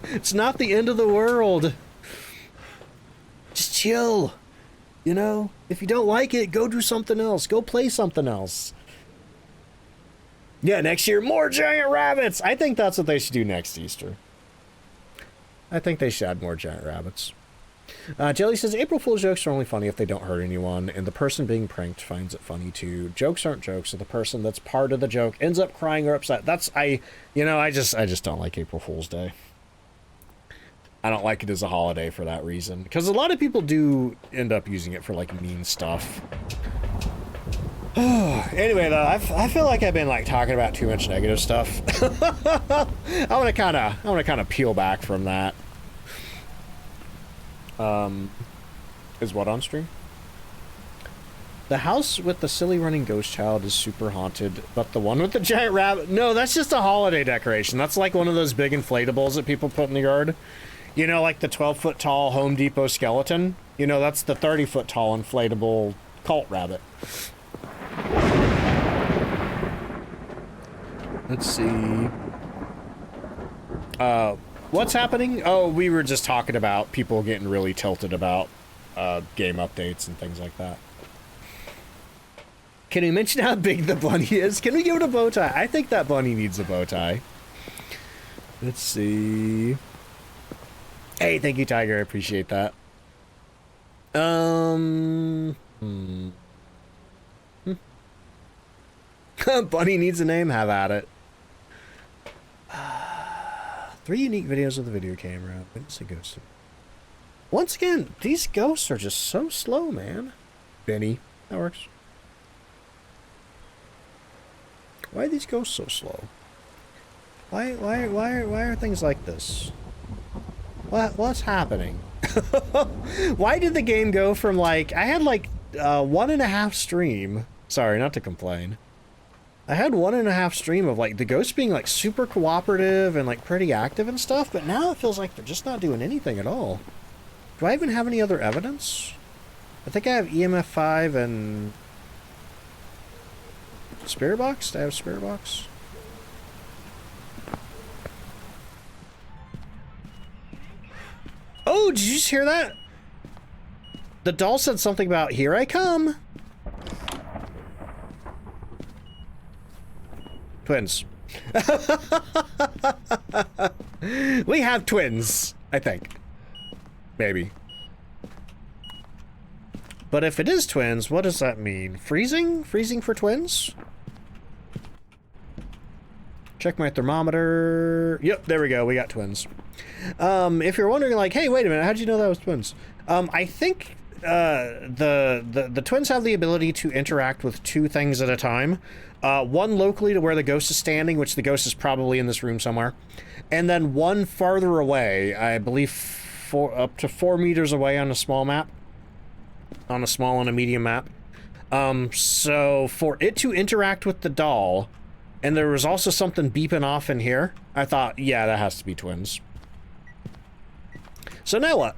A: It's not the end of the world. Just chill. You know? If you don't like it, go do something else. Go play something else. Yeah, next year, more giant rabbits! I think that's what they should do next Easter. I think they should add more giant rabbits. Jelly says, April Fool's jokes are only funny if they don't hurt anyone, and the person being pranked finds it funny too. Jokes aren't jokes, so the person that's part of the joke ends up crying or upset. That's, I just don't like April Fool's Day. I don't like it as a holiday for that reason. Because a lot of people do end up using it for, like, mean stuff. Anyway, though, I feel like I've been, like, talking about too much negative stuff. I want to kind of peel back from that. Is what on stream? The house with the silly running ghost child is super haunted, but the one with the giant rabbit... No, that's just a holiday decoration. That's like one of those big inflatables that people put in the yard. You know, like the 12-foot tall Home Depot skeleton? You know, that's the 30-foot tall inflatable cult rabbit. Let's see. What's happening? Oh, we were just talking about people getting really tilted about game updates and things like that. Can we mention how big the bunny is? Can we give it a bow tie? I think that bunny needs a bow tie. Let's see. Hey, thank you, Tiger. I appreciate that. Bunny needs a name. Have at it. 3 unique videos with the video camera. Witness a ghost. Once again, these ghosts are just so slow, man. Benny. That works. Why are these ghosts so slow? Why are things like this? What's happening? Why did the game go from like... I had like 1.5 stream. Sorry, not to complain. I had 1.5 stream of like the ghosts being like super cooperative and like pretty active and stuff, but now it feels like they're just not doing anything at all. Do I even have any other evidence? I think I have EMF 5 and... Spirit box? Do I have Spirit box? Oh, did you just hear that? The doll said something about, here I come. Twins. We have twins, I think. Maybe. But if it is twins, what does that mean? Freezing? Freezing for twins? Check my thermometer. Yep, there we go. We got twins. If you're wondering, like, hey, wait a minute, how'd you know that was twins? I think the twins have the ability to interact with 2 things at a time. One locally to where the ghost is standing, which the ghost is probably in this room somewhere. And then one farther away, I believe up to 4 meters away on a small map. On a small and a medium map. So for it to interact with the doll, and there was also something beeping off in here, I thought, yeah, that has to be twins. So now what?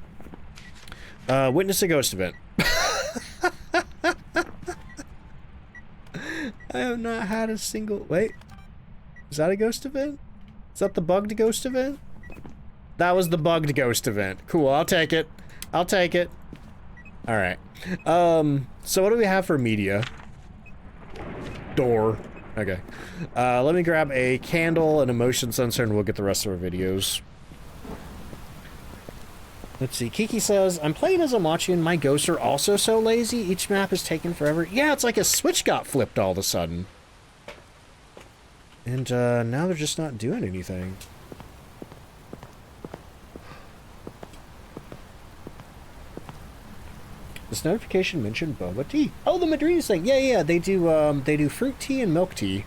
A: Witness a ghost event. I have not had a single... Wait. Is that a ghost event? Is that the bugged ghost event? That was the bugged ghost event. Cool, I'll take it. I'll take it. Alright. So what do we have for media? Door. Okay. Let me grab a candle and a motion sensor and we'll get the rest of our videos. Let's see. Kiki says, I'm playing as Amachi and my ghosts are also so lazy. Each map is taking forever. Yeah, it's like a switch got flipped all of a sudden. And now they're just not doing anything. This notification mentioned boba tea. Oh, the Madrinas thing. Yeah, yeah, they do fruit tea and milk tea.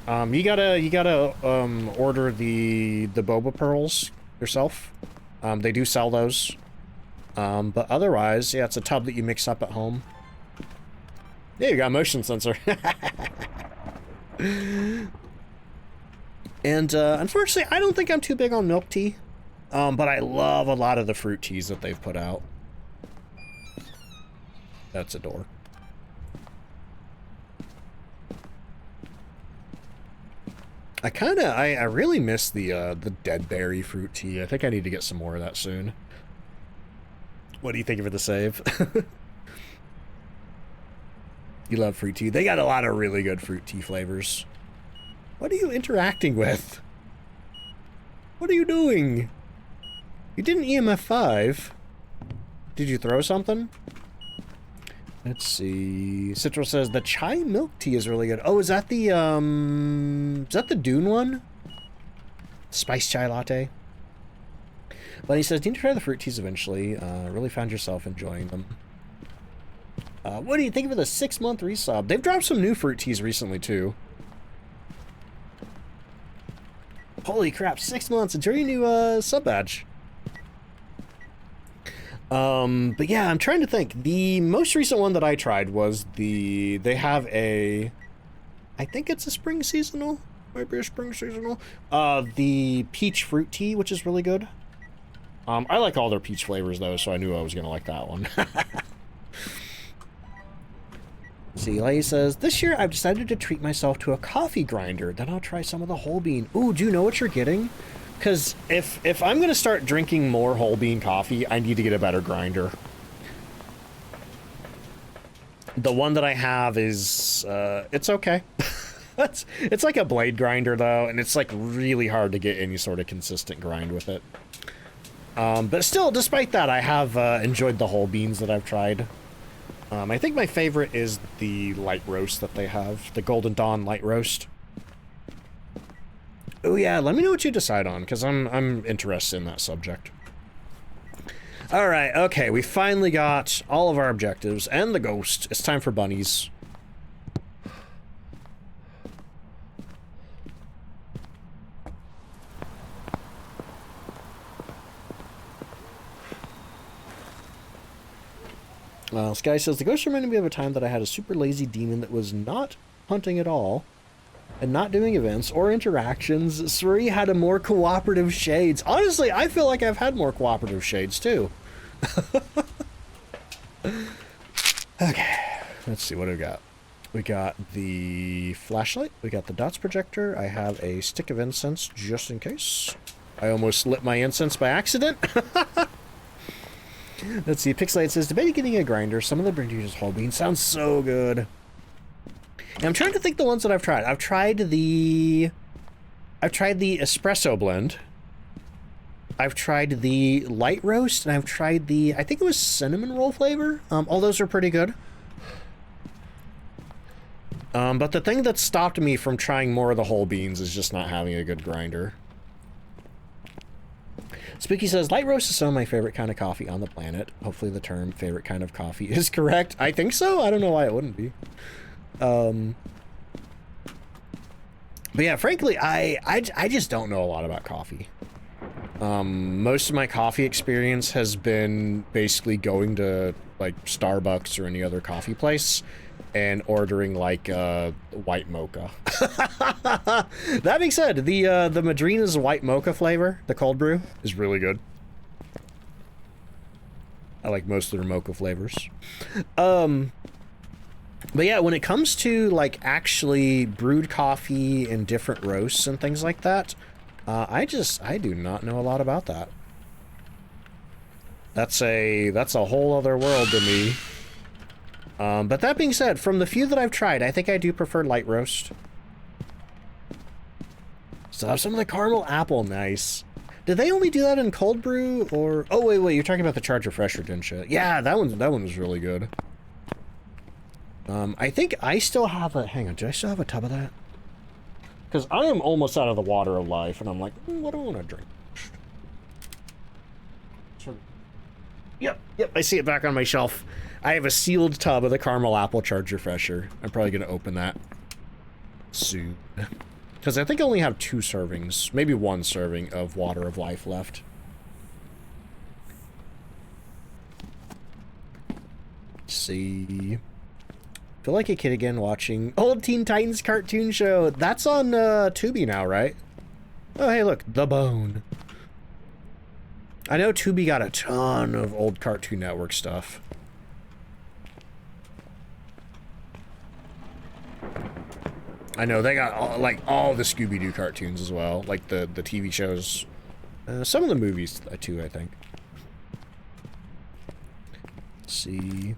A: You gotta order the boba pearls yourself. They do sell those. But otherwise, yeah, it's a tub that you mix up at home. Yeah, you got a motion sensor. And unfortunately, I don't think I'm too big on milk tea. But I love a lot of the fruit teas that they've put out. That's a door. I really miss the dead berry fruit tea. I think I need to get some more of that soon. What do you think of the save? You love fruit tea? They got a lot of really good fruit tea flavors. What are you interacting with? What are you doing? You didn't EMF 5. Did you throw something? Let's see. Citral says the chai milk tea is really good. Oh, is that the Dune one? Spice chai latte. But he says, need to try the fruit teas eventually. Really found yourself enjoying them. What do you think of the 6-month resub? They've dropped some new fruit teas recently, too. Holy crap, 6 months. Enjoy your new sub badge. But yeah, I'm trying to think. The most recent one that I tried was they have a, I think it's a spring seasonal. Might be a spring seasonal. The peach fruit tea, which is really good. I like all their peach flavors though, so I knew I was gonna like that one. See, Lay says, this year I've decided to treat myself to a coffee grinder. Then I'll try some of the whole bean. Ooh, do you know what you're getting? Because if I'm going to start drinking more whole bean coffee, I need to get a better grinder. The one that I have is, it's okay. It's like a blade grinder, though, and it's, like, really hard to get any sort of consistent grind with it. But still, despite that, I have enjoyed the whole beans that I've tried. I think my favorite is the light roast that they have, the Golden Dawn light roast. Oh yeah, let me know what you decide on, because I'm interested in that subject. Alright, okay, we finally got all of our objectives, and the ghost. It's time for bunnies. Sky says, the ghost reminded me of a time that I had a super lazy demon that was not hunting at all, and not doing events or interactions. Suri had a more cooperative shades. Honestly, I feel like I've had more cooperative shades, too. Okay, let's see, what do we got? We got the flashlight, we got the dots projector, I have a stick of incense just in case. I almost lit my incense by accident. Let's see, Pixelate says, debating getting a grinder. Some of the British whole beans sounds so good. And I'm trying to think the ones that I've tried. I've tried the espresso blend. I've tried the light roast, and I've tried the, I think it was cinnamon roll flavor. All those are pretty good. But the thing that stopped me from trying more of the whole beans is just not having a good grinder. Spooky says, light roast is some of my favorite kind of coffee on the planet. Hopefully the term favorite kind of coffee is correct. I think so. I don't know why it wouldn't be. But yeah, frankly, I just don't know a lot about coffee. Most of my coffee experience has been basically going to like Starbucks or any other coffee place and ordering like white mocha. That being said, the Madrina's white mocha flavor, the cold brew, is really good. I like most of their mocha flavors. But yeah, when it comes to like actually brewed coffee and different roasts and things like that, I do not know a lot about that. That's a whole other world to me. But that being said, from the few that I've tried, I think I do prefer light roast. So have some of the caramel apple, nice. Did they only do that in cold brew, or? Oh wait, you're talking about the Charge Refresher, didn't you? Yeah, that one was really good. I think I still have a. Hang on, do I still have a tub of that? Because I am almost out of the water of life, and I'm like, what do I want to drink? Yep, I see it back on my shelf. I have a sealed tub of the caramel apple charge refresher. I'm probably gonna open that soon. Because I think I only have 2 servings, maybe 1 serving of Water of Life left. Let's see. Feel like a kid again watching old Teen Titans cartoon show. That's on Tubi now, right? Oh, hey, look, The Bone. I know Tubi got a ton of old Cartoon Network stuff. I know they got all the Scooby-Doo cartoons as well, like the TV shows, some of the movies too, I think. Let's see.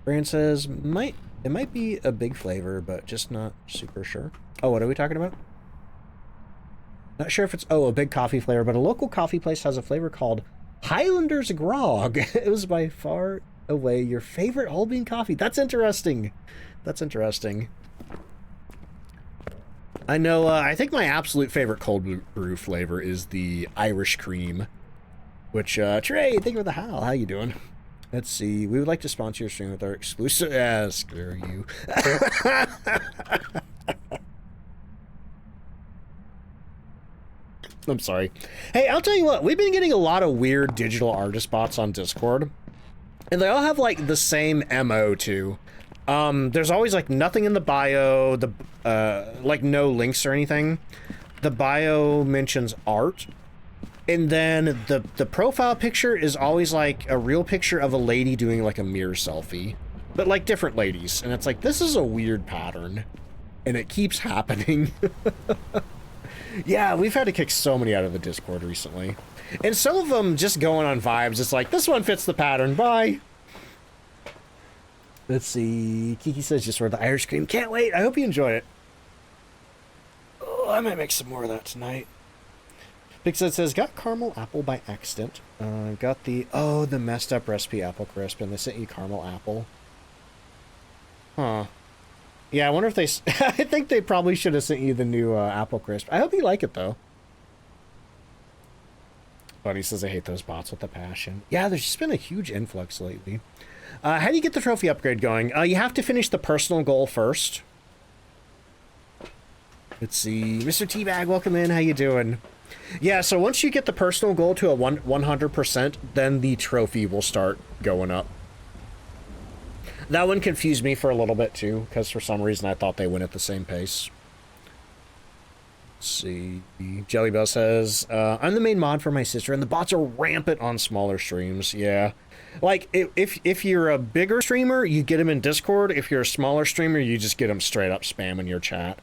A: Brand says it might be a big flavor, but just not super sure. Oh, what are we talking about? Not sure if it's a big coffee flavor, but a local coffee place has a flavor called Highlander's Grog. It was by far away your favorite whole bean coffee. That's interesting. That's interesting. I know, I think my absolute favorite cold brew flavor is the Irish cream, which, Trey, thank you for the how you doing? Let's see, we would like to sponsor your stream with our exclusive, screw you. I'm sorry. Hey, I'll tell you what, we've been getting a lot of weird digital artist bots on Discord, and they all have, like, the same MO, too. There's always, like, nothing in the bio, like, no links or anything. The bio mentions art, and then the profile picture is always, like, a real picture of a lady doing, like, a mirror selfie. But, like, different ladies, and it's like, this is a weird pattern, and it keeps happening. Yeah, we've had to kick so many out of the Discord recently. And some of them just going on vibes. It's like, this one fits the pattern, bye! Let's see. Kiki says just ordered the Irish cream. Can't wait. I hope you enjoy it. Oh, I might make some more of that tonight. Pixel says, got caramel apple by accident. Got the messed up recipe apple crisp, and they sent you caramel apple. Huh. Yeah, I wonder if they... I think they probably should have sent you the new apple crisp. I hope you like it, though. Buddy says, I hate those bots with a passion. Yeah, there's just been a huge influx lately. How do you get the trophy upgrade going? You have to finish the personal goal first. Let's see. Mr. Teabag, welcome in. How you doing? Yeah, so once you get the personal goal to a 100%, then the trophy will start going up. That one confused me for a little bit, too, because for some reason I thought they went at the same pace. Let's see. Jellybell says, I'm the main mod for my sister, and the bots are rampant on smaller streams. Yeah. Like, if you're a bigger streamer, you get them in Discord. If you're a smaller streamer, you just get them straight up spam in your chat.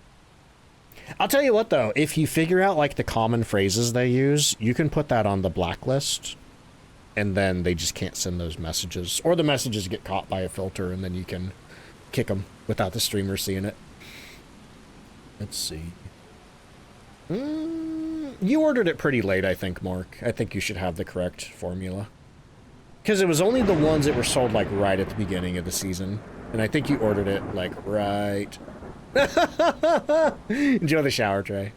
A: I'll tell you what, though. If you figure out, like, the common phrases they use, you can put that on the blacklist. And then they just can't send those messages. Or the messages get caught by a filter, and then you can kick them without the streamer seeing it. Let's see. You ordered it pretty late, I think, Mark. I think you should have the correct formula. Because it was only the ones that were sold, like, right at the beginning of the season. And I think you ordered it, like, right... Enjoy the shower, Trey.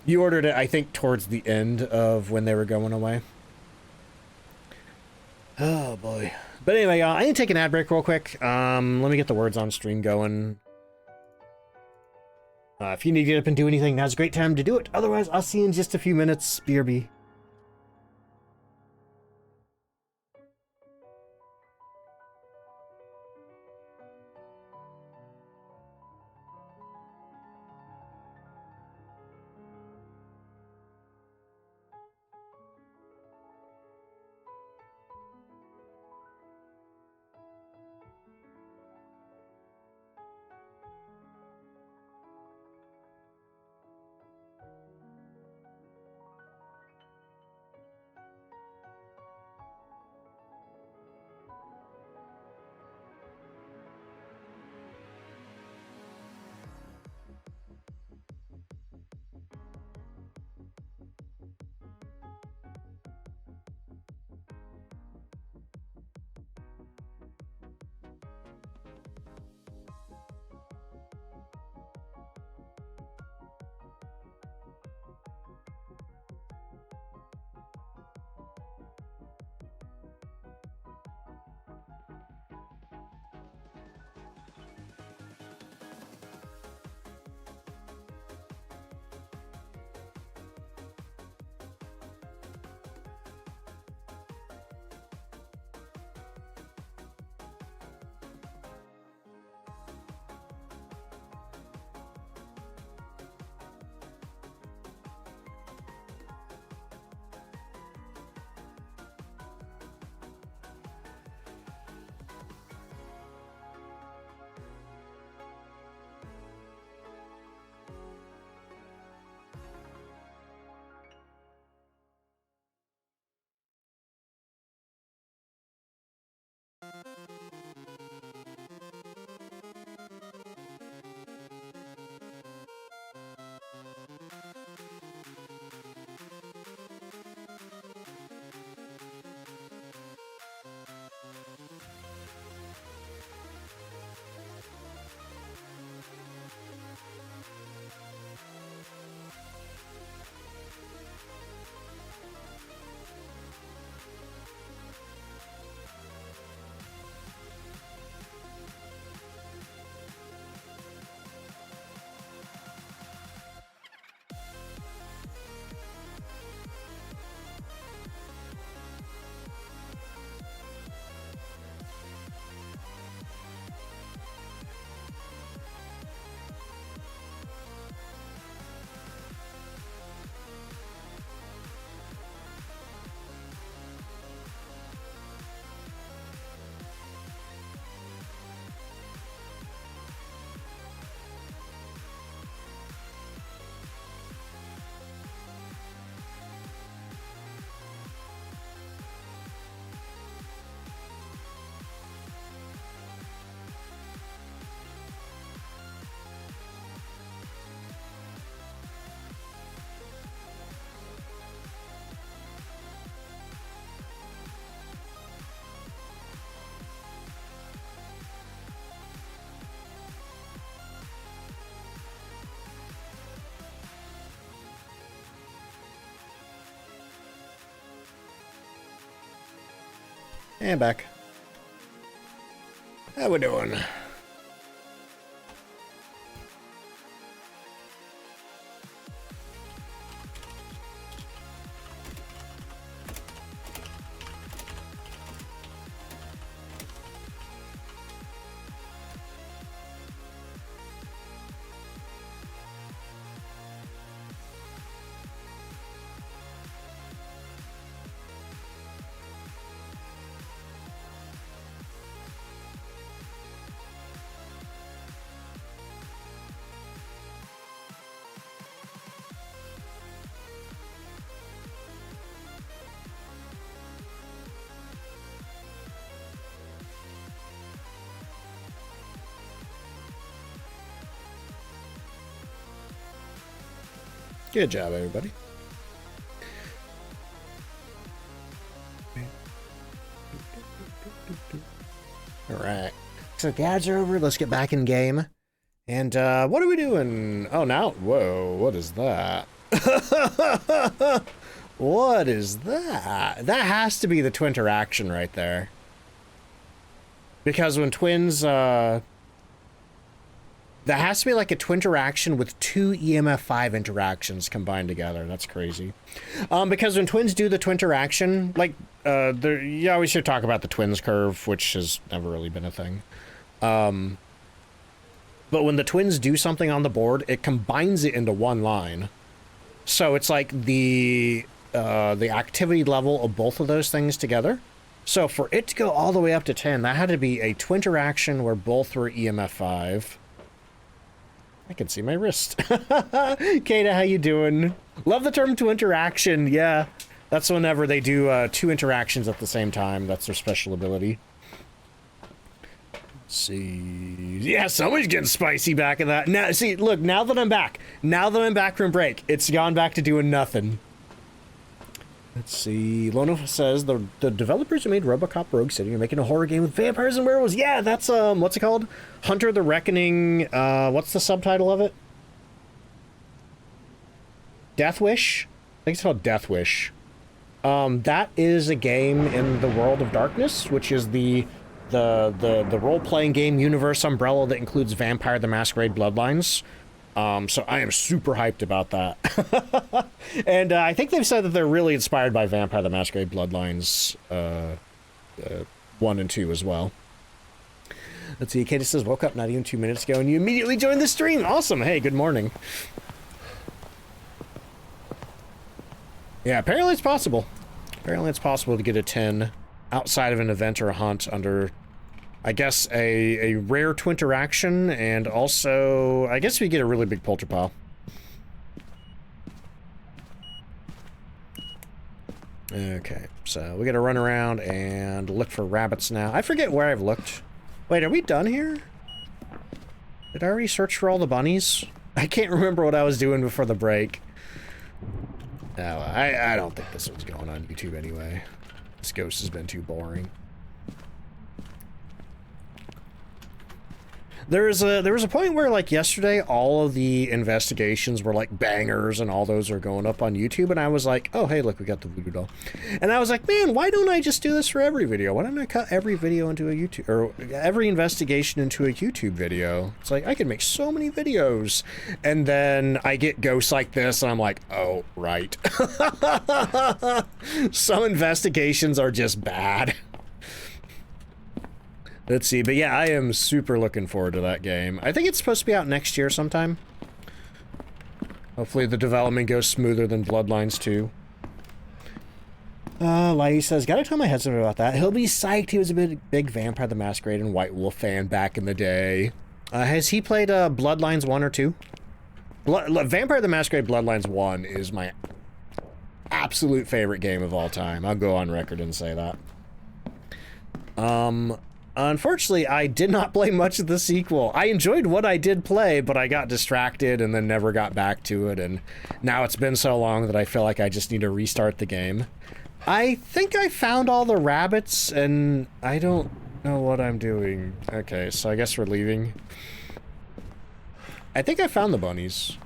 A: You ordered it, I think, towards the end of when they were going away. Oh, boy. But anyway, I need to take an ad break real quick. Let me get the words on stream going. If you need to get up and do anything, now's a great time to do it. Otherwise, I'll see you in just a few minutes. BRB. And back. How we doing? Good job, everybody. Alright. So the ads are over. Let's get back in game. And, what are we doing? Oh, now... Whoa, what is that? What is that? That has to be the twin interaction right there. Because when twins, that has to be like a twin interaction with two EMF5 interactions combined together. That's crazy. Because when twins do the twin interaction, like, you always hear talk about the twins curve, which has never really been a thing. But when the twins do something on the board, it combines it into one line. So it's like the activity level of both of those things together. So for it to go all the way up to 10, that had to be a twin interaction where both were EMF5. I can see my wrist. Kata, how you doing? Love the term twin interaction. Yeah, that's whenever they do two interactions at the same time. That's their special ability. Let's see. Yeah, somebody's getting spicy back in that. Now, see, look, now that I'm back from break, it's gone back to doing nothing. Let's see. Lono says the developers who made RoboCop Rogue City are making a horror game with vampires and werewolves. Yeah, that's what's it called? Hunter the Reckoning. What's the subtitle of it? Death Wish? I think it's called Death Wish. That is a game in the World of Darkness, which is the role-playing game universe umbrella that includes Vampire the Masquerade Bloodlines. So I am super hyped about that. And I think they've said that they're really inspired by Vampire the Masquerade Bloodlines 1 and 2 as well. Let's see, Katie says, woke up not even 2 minutes ago and you immediately joined the stream. Awesome. Hey, good morning. Yeah, apparently it's possible. Apparently it's possible to get a 10 outside of an event or a hunt under... I guess a rare twin interaction, and also, I guess we get a really big polterpile. Okay, so we gotta run around and look for rabbits now. I forget where I've looked. Wait, are we done here? Did I already search for all the bunnies? I can't remember what I was doing before the break. No, I don't think this one's going on YouTube anyway. This ghost has been too boring. There was a point where, like, yesterday, all of the investigations were, like, bangers, and all those are going up on YouTube, and I was like, oh, hey, look, we got the voodoo doll. And I was like, man, why don't I just do this for every video? Why don't I cut every video into a YouTube, or every investigation into a YouTube video? It's like, I could make so many videos. And then I get ghosts like this, and I'm like, oh, right. Some investigations are just bad. Let's see, but yeah, I am super looking forward to that game. I think it's supposed to be out next year sometime. Hopefully the development goes smoother than Bloodlines 2. Lighty says, gotta tell my husband about that. He'll be psyched. He was a big Vampire the Masquerade and White Wolf fan back in the day. Has he played Bloodlines 1 or 2? Vampire the Masquerade Bloodlines 1 is my absolute favorite game of all time. I'll go on record and say that. Unfortunately, I did not play much of the sequel. I enjoyed what I did play, but I got distracted and then never got back to it, and now it's been so long that I feel like I just need to restart the game. I think I found all the rabbits, and I don't know what I'm doing. Okay, so I guess we're leaving. I think I found the bunnies.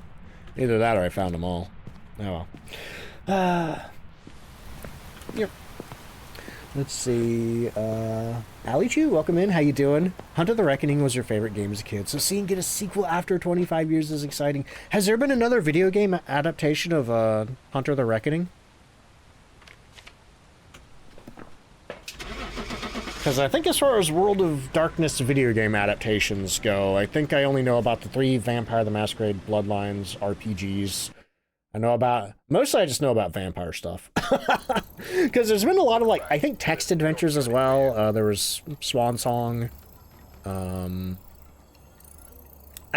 A: Either that or I found them all. Oh well. Yep. Let's see, Ali Chu, welcome in, how you doing? Hunt of the Reckoning was your favorite game as a kid, so seeing get a sequel after 25 years is exciting. Has there been another video game adaptation of, Hunter of the Reckoning? Because I think as far as World of Darkness video game adaptations go, I think I only know about the 3 Vampire the Masquerade Bloodlines RPGs. I know about, mostly I just know about vampire stuff. Because there's been a lot of, like, I think text adventures as well. There was Swan Song. I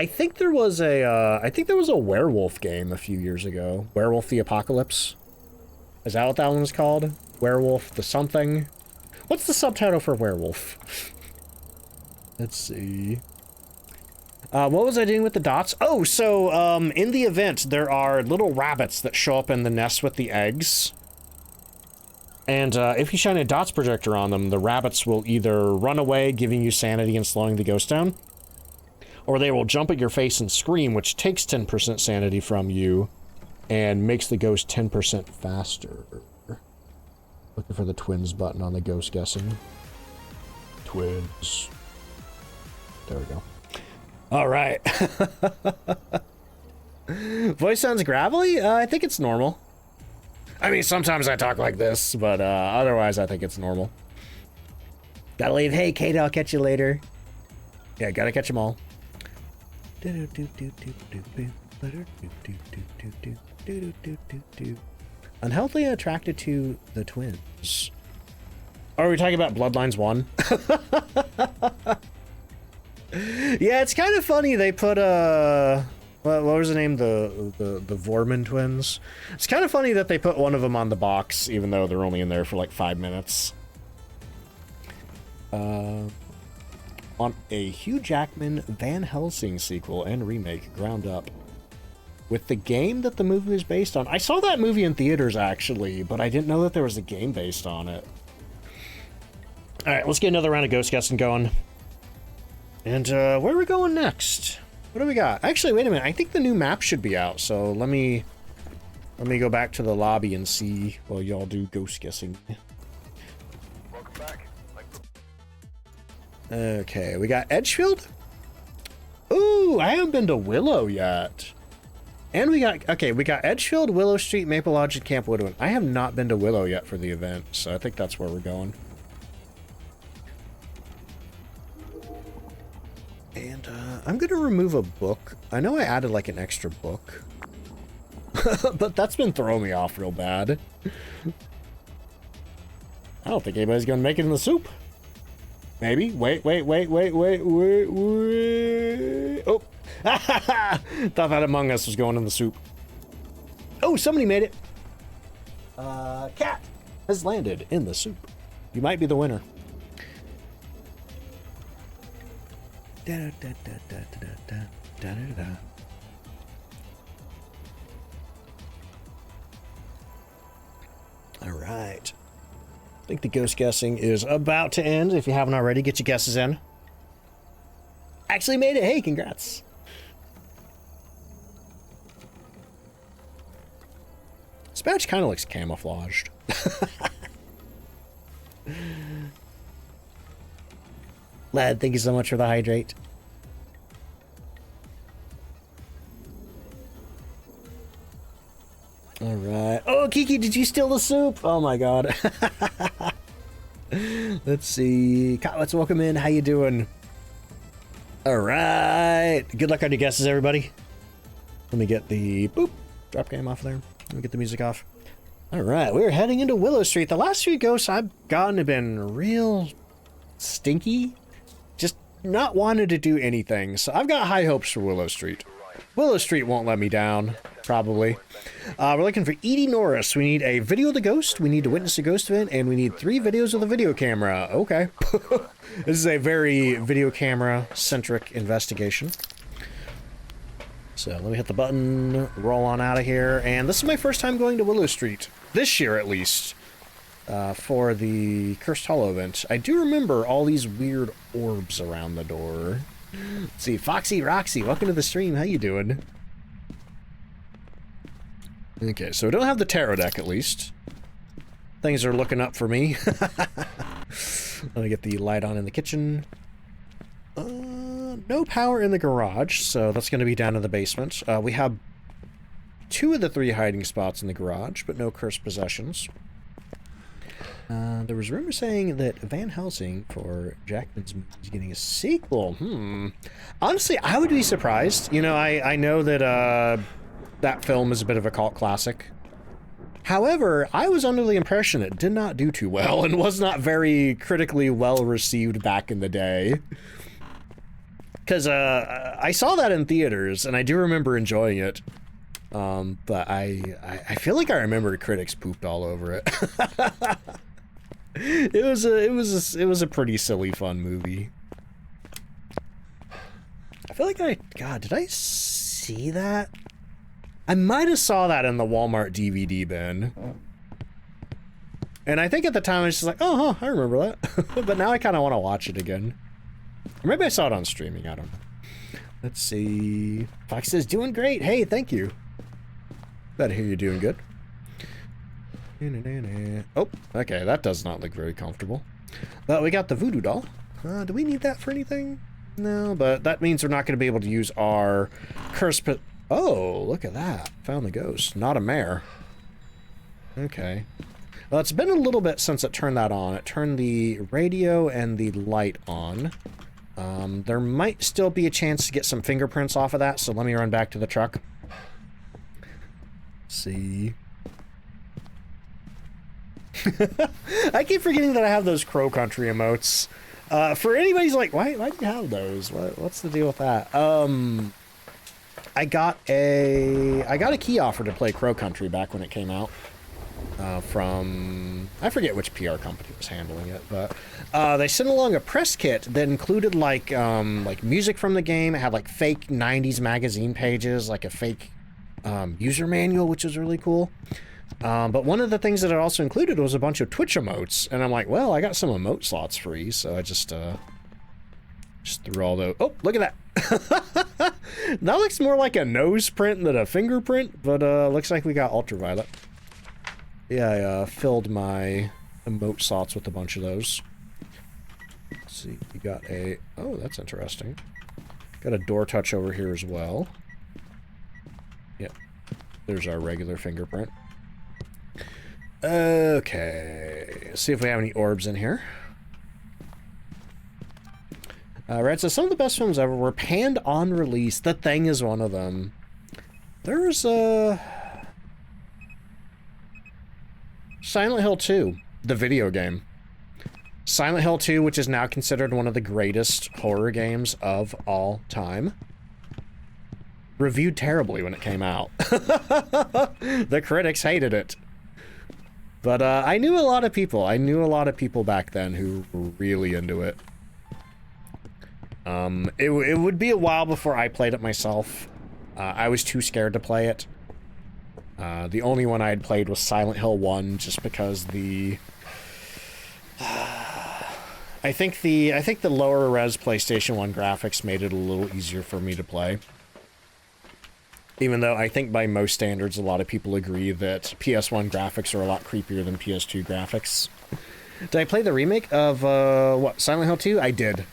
A: think there was a werewolf game a few years ago. Werewolf the Apocalypse. Is that what that one was called? Werewolf the something? What's the subtitle for werewolf? Let's see. What was I doing with the dots? Oh, so, in the event, there are little rabbits that show up in the nest with the eggs. And, if you shine a dots projector on them, the rabbits will either run away, giving you sanity and slowing the ghost down, or they will jump at your face and scream, which takes 10% sanity from you, and makes the ghost 10% faster. Looking for the twins button on the ghost guessing. Twins. There we go. All right. Voice sounds gravelly? I think it's normal. I mean, sometimes I talk like this, but otherwise I think it's normal. Gotta leave. Hey, Kate, I'll catch you later. Yeah, gotta catch them all. Unhealthily attracted to the twins. Are we talking about Bloodlines 1? Yeah, it's kind of funny they put what was the name? The Vorman twins. It's kind of funny that they put one of them on the box, even though they're only in there for like 5 minutes. On a Hugh Jackman Van Helsing sequel and remake, ground up. With the game that the movie was based on. I saw that movie in theaters, actually, but I didn't know that there was a game based on it. Alright, let's get another round of ghost guessing going. And, where are we going next? What do we got? Actually, wait a minute. I think the new map should be out, so let me go back to the lobby and see while y'all do ghost guessing.
B: Welcome back.
A: Okay, we got Edgefield? Ooh, I haven't been to Willow yet. And we got Edgefield, Willow Street, Maple Lodge, and Camp Woodwind. I have not been to Willow yet for the event, so I think that's where we're going. And, I'm gonna remove a book. I know I added, like, an extra book. But that's been throwing me off real bad. I don't think anybody's gonna make it in the soup. Maybe. Wait. Oh! Thought that Among Us was going in the soup. Oh, somebody made it. Cat has landed in the soup. You might be the winner. All right. I think the ghost guessing is about to end. If you haven't already, get your guesses in. Actually made it. Hey, congrats. This badge kind of looks camouflaged. Lad, thank you so much for the hydrate. All right. Oh, Kiki, did you steal the soup? Oh my god. Let's see. Let's welcome in. How you doing? All right. Good luck on your guesses, everybody. Let me get the drop game off there. Let me get the music off. All right, we're heading into Willow Street. The last few ghosts I've gotten have been real stinky. Just not wanting to do anything. So I've got high hopes for Willow Street. Willow Street won't let me down, probably. We're looking for Edie Norris. We need a video of the ghost, we need to witness a ghost event, and we need 3 videos of the video camera. Okay. This is a very video camera-centric investigation. So let me hit the button, roll on out of here, and this is my first time going to Willow Street, this year at least, for the Cursed Hollow event. I do remember all these weird orbs around the door. Let's see, Foxy Roxy, welcome to the stream, how you doing? Okay, so we don't have the tarot deck at least. Things are looking up for me. Let me get the light on in the kitchen. No power in the garage, so that's going to be down in the basement. We have 2 of the 3 hiding spots in the garage, but no cursed possessions. There was rumors saying that Van Helsing for Jackman's movie is getting a sequel. Honestly, I would be surprised. You know, I know that that film is a bit of a cult classic. However, I was under the impression it did not do too well and was not very critically well received back in the day. Because I saw that in theaters, and I do remember enjoying it. But I feel like I remember critics pooped all over it. It was a pretty silly, fun movie. I feel like God, did I see that? I might have saw that in the Walmart DVD bin. And I think at the time I was just like, oh, huh, I remember that. But now I kind of want to watch it again. Or maybe I saw it on streaming, I don't know. Let's see. Fox says, doing great. Hey, thank you. Glad to hear you're doing good. Oh, okay, that does not look very comfortable. But we got the voodoo doll. Do we need that for anything? No, but that means we're not going to be able to use our curse. Oh, look at that. Found the ghost. Not a mare. Okay. Well, it's been a little bit since it turned that on. It turned the radio and the light on. There might still be a chance to get some fingerprints off of that, so let me run back to the truck. Let's see. I keep forgetting that I have those Crow Country emotes. For anybody who's like, why do you have those? What's the deal with that? I got a key offer to play Crow Country back when it came out. From, I forget which PR company was handling it, but they sent along a press kit that included like music from the game. It had like fake 90s magazine pages, like a fake user manual, which was really cool. But one of the things that it also included was a bunch of Twitch emotes, and I'm like, well, I got some emote slots free, so I just threw all those. Oh, look at that. That looks more like a nose print than a fingerprint, but looks like we got ultraviolet. Yeah, I filled my emote slots with a bunch of those. Let's see, we got a... Oh, that's interesting. Got a door touch over here as well. Yep. There's our regular fingerprint. Okay. Let's see if we have any orbs in here. Red says, some of the best films ever were panned on release. The Thing is one of them. There's Silent Hill 2, the video game. Silent Hill 2, which is now considered one of the greatest horror games of all time. Reviewed terribly when it came out. The critics hated it. But I knew a lot of people. I knew a lot of people back then who were really into it. It would be a while before I played it myself. I was too scared to play it. The only one I had played was Silent Hill 1, just because the... I think the lower res PlayStation 1 graphics made it a little easier for me to play. Even though I think by most standards, a lot of people agree that PS1 graphics are a lot creepier than PS2 graphics. Did I play the remake of, what, Silent Hill 2? I did.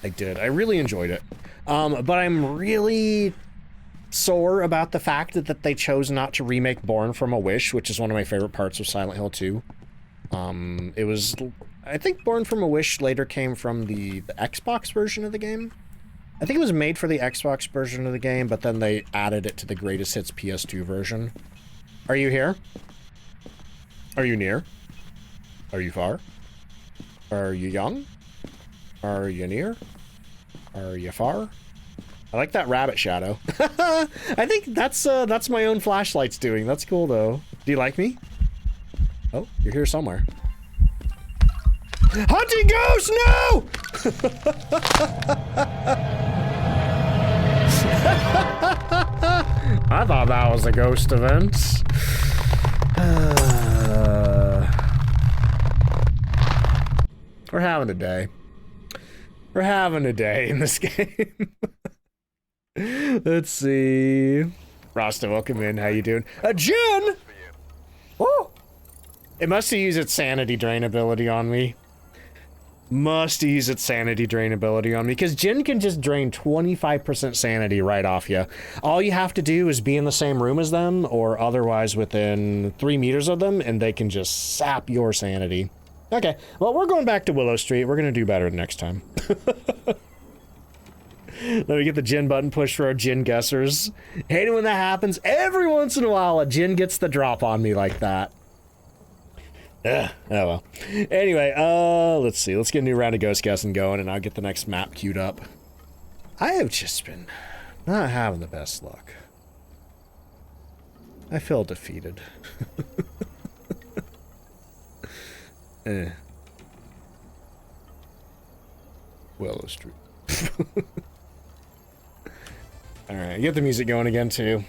A: I really enjoyed it. But I'm really sore about the fact that they chose not to remake Born from a Wish, which is one of my favorite parts of Silent Hill 2. It was... I think Born from a Wish later came from the Xbox version of the game. I think it was made for the Xbox version of the game, but then they added it to the Greatest Hits PS2 version. Are you here? Are you near? Are you far? Are you young? Are you near? Are you far? I like that rabbit shadow. I think that's my own flashlight's doing. That's cool, though. Do you like me? Oh, you're here somewhere. Hunting ghost, no! I thought that was a ghost event. We're having a day. We're having a day in this game. Let's see. Rasta, welcome in. How you doing? Jen! Oh! It must use its sanity drain ability on me. Must use its sanity drain ability on me, because Jinn can just drain 25% sanity right off you. All you have to do is be in the same room as them, or otherwise within 3 meters of them, and they can just sap your sanity. Okay, well, we're going back to Willow Street. We're gonna do better next time. Let me get the Jinn button pushed for our Jinn guessers. Hate it when that happens. Every once in a while, a Jinn gets the drop on me like that. Oh well. Anyway, let's see. Let's get a new round of ghost guessing going, and I'll get the next map queued up. I have just been not having the best luck. I feel defeated. Willow Street. Alright, get the music going again, too.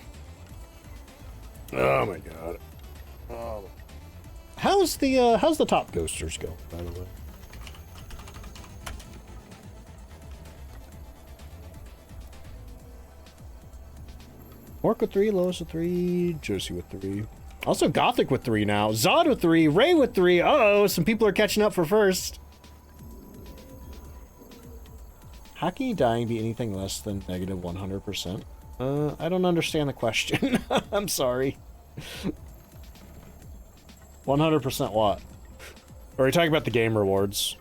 A: Oh my god. Oh. How's the top ghosters go, by the way? Orc with 3, Lois with 3, Josie with 3. Also Gothic with 3 now. Zod with 3, Ray with 3. Uh-oh, some people are catching up for first. How can you dying be anything less than negative 100%? I don't understand the question. I'm sorry. 100% what? Or are you talking about the game rewards?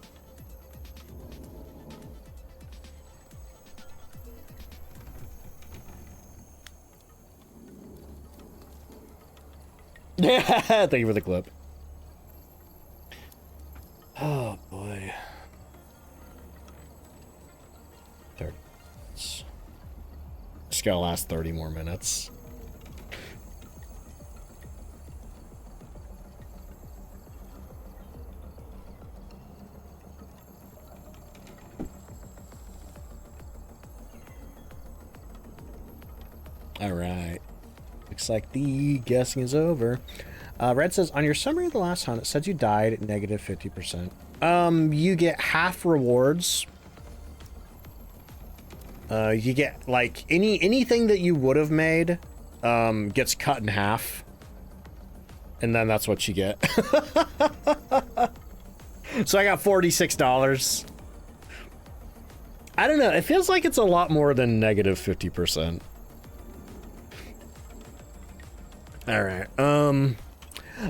A: Yeah, thank you for the clip. Oh boy. 30 minutes. Just gotta last 30 more minutes. Alright. Looks like the guessing is over. Red says, on your summary of the last hunt, it said you died at negative 50%. You get half rewards. You get, like, anything that you would have made, gets cut in half. And then that's what you get. So I got $46. I don't know, it feels like it's a lot more than negative 50%. Alright,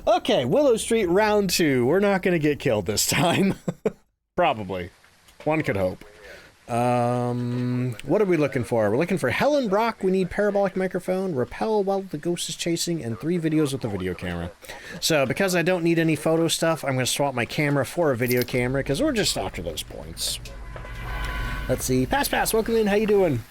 A: okay, Willow Street round 2. We're not gonna get killed this time. Probably. One could hope. What are we looking for? We're looking for Helen Brock. We need parabolic microphone, repel while the ghost is chasing, and 3 videos with a video camera. So, because I don't need any photo stuff, I'm gonna swap my camera for a video camera, because we're just after those points. Let's see. Pass, welcome in. How you doing?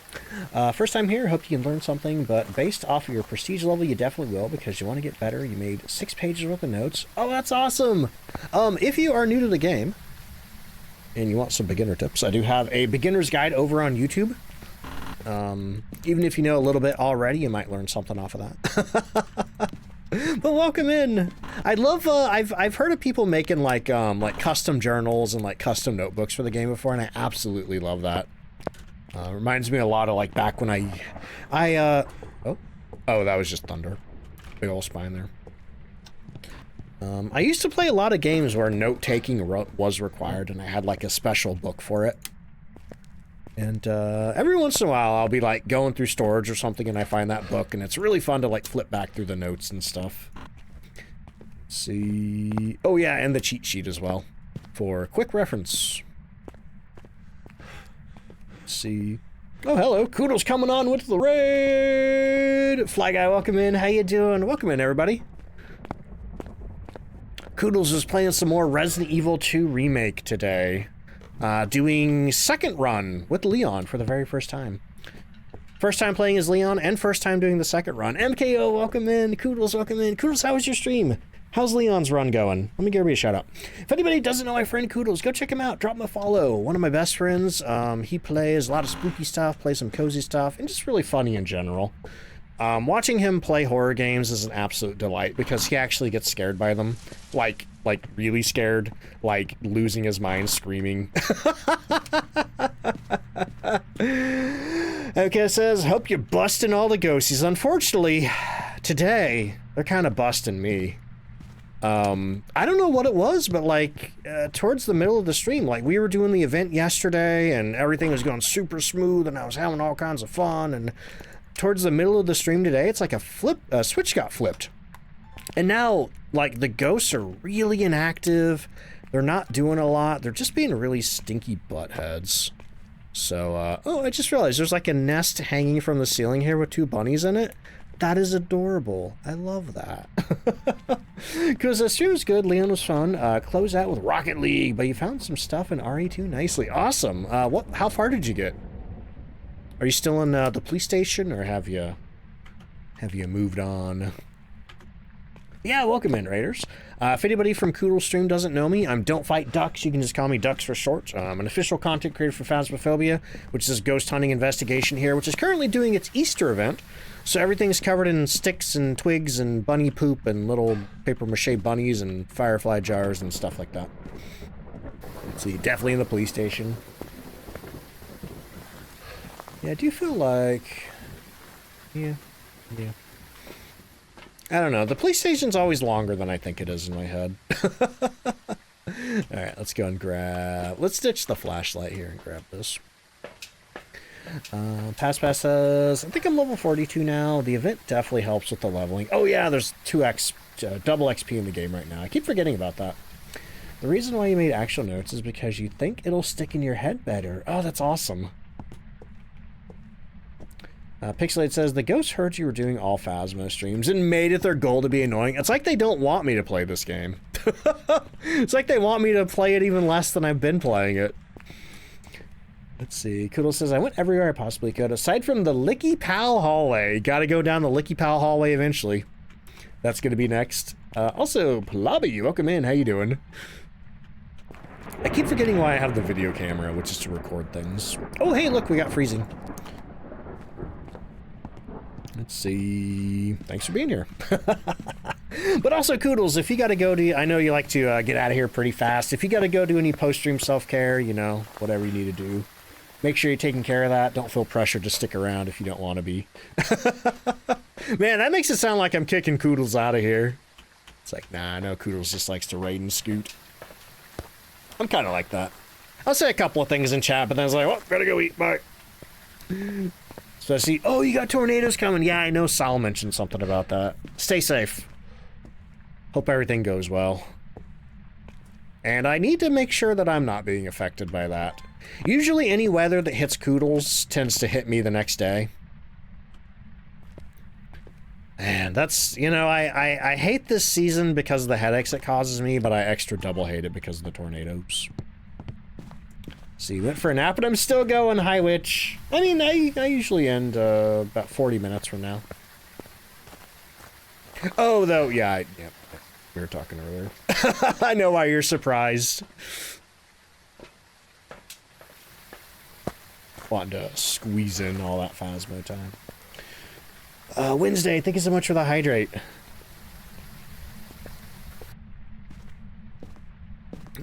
A: First time here, hope you can learn something, but based off of your prestige level, you definitely will, because you want to get better. You made 6 pages worth of notes. Oh, that's awesome! If you are new to the game, and you want some beginner tips, I do have a beginner's guide over on YouTube. Even if you know a little bit already, you might learn something off of that. But welcome in. I'd love, I've heard of people making like custom journals and like custom notebooks for the game before, and I absolutely love that. Reminds me a lot of like back when oh, that was just thunder. Big old spine there. I used to play a lot of games where note-taking was required, and I had like a special book for it. And every once in a while, I'll be like going through storage or something, and I find that book, and it's really fun to like flip back through the notes and stuff. Let's see. Oh yeah, and the cheat sheet as well, for quick reference. Let's see. Oh, hello. Koodle's coming on with the raid. Fly Guy, welcome in. How you doing? Welcome in, everybody. Koodles is playing some more Resident Evil 2 Remake today. Doing second run with Leon for the very first time. First time playing as Leon and first time doing the second run. MKO, welcome in. Koodles, welcome in. Koodles, how was your stream? How's Leon's run going? Let me give you a shout out. If anybody doesn't know my friend Koodles, go check him out. Drop him a follow. One of my best friends. He plays a lot of spooky stuff, plays some cozy stuff, and just really funny in general. Watching him play horror games is an absolute delight because he actually gets scared by them. Like really scared, like losing his mind screaming. Okay, it says, hope you're busting all the ghosties. Unfortunately, today, they're kind of busting me. I don't know what it was, but like towards the middle of the stream, like we were doing the event yesterday and everything was going super smooth and I was having all kinds of fun, and towards the middle of the stream today, it's like a switch got flipped. And now like the ghosts are really inactive. They're not doing a lot. They're just being really stinky buttheads. So, oh, I just realized there's like a nest hanging from the ceiling here with 2 bunnies in it. That is adorable. I love that. Because the stream was good. Leon was fun. Close out with Rocket League, but you found some stuff in RE2 nicely. Awesome. How far did you get? Are you still in the police station, or have you moved on? Yeah, welcome in, Raiders. If anybody from Koodle Stream doesn't know me, I'm DontFightDucks. You can just call me Ducks for short. I'm an official content creator for Phasmophobia, which is ghost hunting investigation here, which is currently doing its Easter event. So everything's covered in sticks and twigs and bunny poop and little paper mache bunnies and firefly jars and stuff like that. So you're definitely in the police station. Yeah, I do feel like... Yeah. I don't know. The police station's always longer than I think it is in my head. Alright, let's go and grab... Let's ditch the flashlight here and grab this. Pass says, I think I'm level 42 now. The event definitely helps with the leveling. Oh yeah, there's 2x, double XP in the game right now. I keep forgetting about that. The reason why you made actual notes is because you think it'll stick in your head better. Oh, that's awesome. Pixelate says, the ghost heard you were doing all Phasmo streams and made it their goal to be annoying. It's like they don't want me to play this game. It's like they want me to play it even less than I've been playing it. Let's see. Koodle says, I went everywhere I possibly could. Aside from the Licky Pal hallway. Gotta go down the Licky Pal hallway eventually. That's gonna be next. Also, Plobby, welcome in. How you doing? I keep forgetting why I have the video camera, which is to record things. Oh, hey, look, we got freezing. Let's see. Thanks for being here. But also, Koodles, if you gotta go to... I know you like to get out of here pretty fast. If you gotta go do any post-stream self-care, you know, whatever you need to do, make sure you're taking care of that. Don't feel pressured to stick around if you don't want to be. Man, that makes it sound like I'm kicking Koodles out of here. It's like, nah, I know Koodles just likes to raid and scoot. I'm kind of like that. I'll say a couple of things in chat, but then I was like, well, gotta go eat, bye. So I see, oh, you got tornadoes coming. Yeah, I know Sal mentioned something about that. Stay safe. Hope everything goes well. And I need to make sure that I'm not being affected by that. Usually any weather that hits Koodles tends to hit me the next day. And that's, you know, I hate this season because of the headaches it causes me, but I extra double hate it because of the tornadoes. See, went for a nap, but I'm still going. Hi, Witch. I mean, I usually end about 40 minutes from now. Oh, though, yeah, yeah, we were talking earlier. I know why you're surprised. Wanting to squeeze in all that Phasmo time. Wednesday, thank you so much for the hydrate.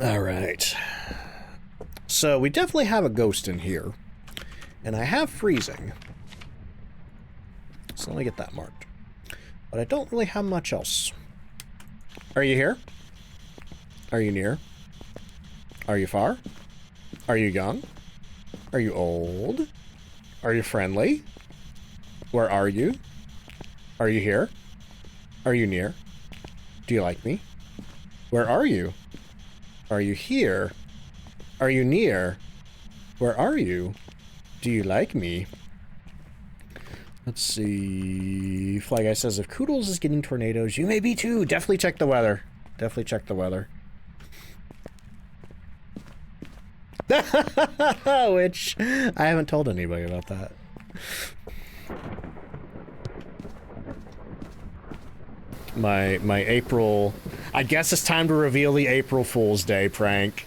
A: All right. So we definitely have a ghost in here. And I have freezing. So let me get that marked. But I don't really have much else. Are you here? Are you near? Are you far? Are you young? Are you old? Are you friendly? Where are you? Are you here? Are you near? Do you like me? Where are you? Are you here? Are you near? Where are you? Do you like me? Let's see. Fly Guy says, if Koodles is getting tornadoes, you may be too. Definitely check the weather. Definitely check the weather. Which I haven't told anybody about that. My April... I guess it's time to reveal the April Fool's Day prank.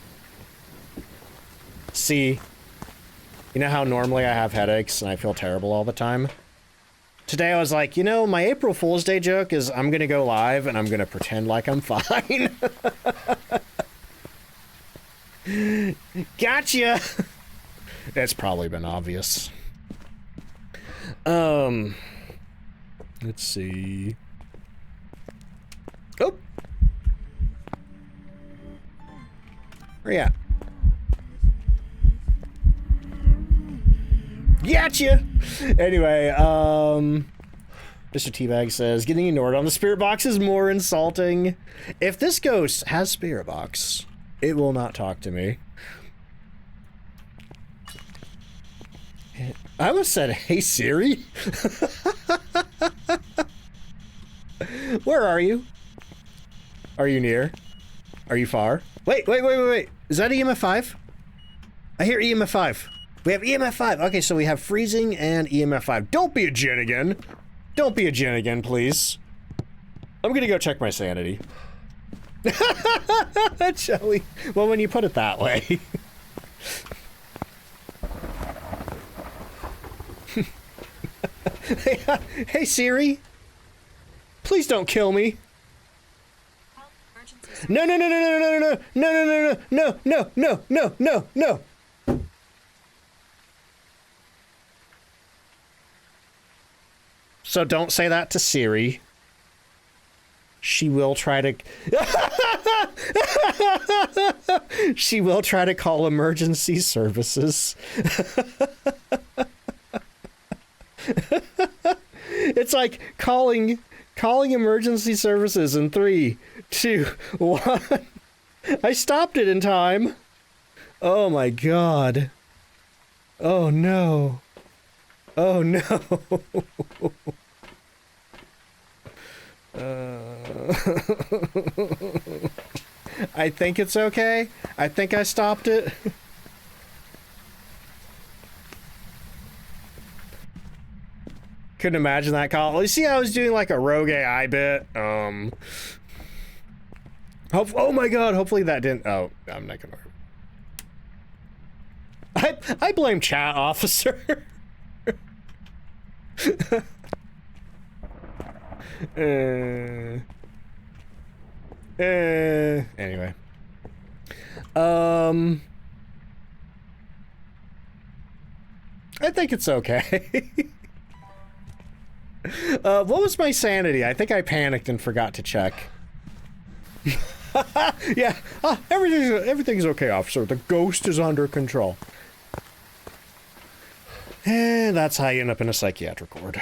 A: See, you know how normally I have headaches and I feel terrible all the time? Today I was like, you know, my April Fool's Day joke is I'm gonna go live and I'm gonna pretend like I'm fine. Gotcha! It's probably been obvious. Let's see. Oh! Where you at? Gotcha! Anyway, Mr. Teabag says, getting ignored on the spirit box is more insulting. If this ghost has spirit box, it will not talk to me. I almost said, hey Siri. Where are you? Are you near? Are you far? Wait. Is that EMF 5? I hear EMF 5. We have EMF 5. Okay, so we have freezing and EMF 5. Don't be a djinn again. Don't be a djinn again, please. I'm gonna go check my sanity. Shelly. Well, when you put it that way. Hey Siri. Please don't kill me. No. So don't say that to Siri. She will try to... She will try to call emergency services. It's like calling emergency services in 3, 2, 1. I stopped it in time. Oh my god. Oh no. Oh no. I think it's okay. I think I stopped it. Couldn't imagine that call. Well, you see, I was doing like a rogue AI bit. Oh my god, hopefully that didn't. Oh, I'm not gonna. I blame chat officer. Anyway. I think it's okay. What was my sanity? I think I panicked and forgot to check. Yeah, everything's okay, officer. The ghost is under control. And that's how you end up in a psychiatric ward.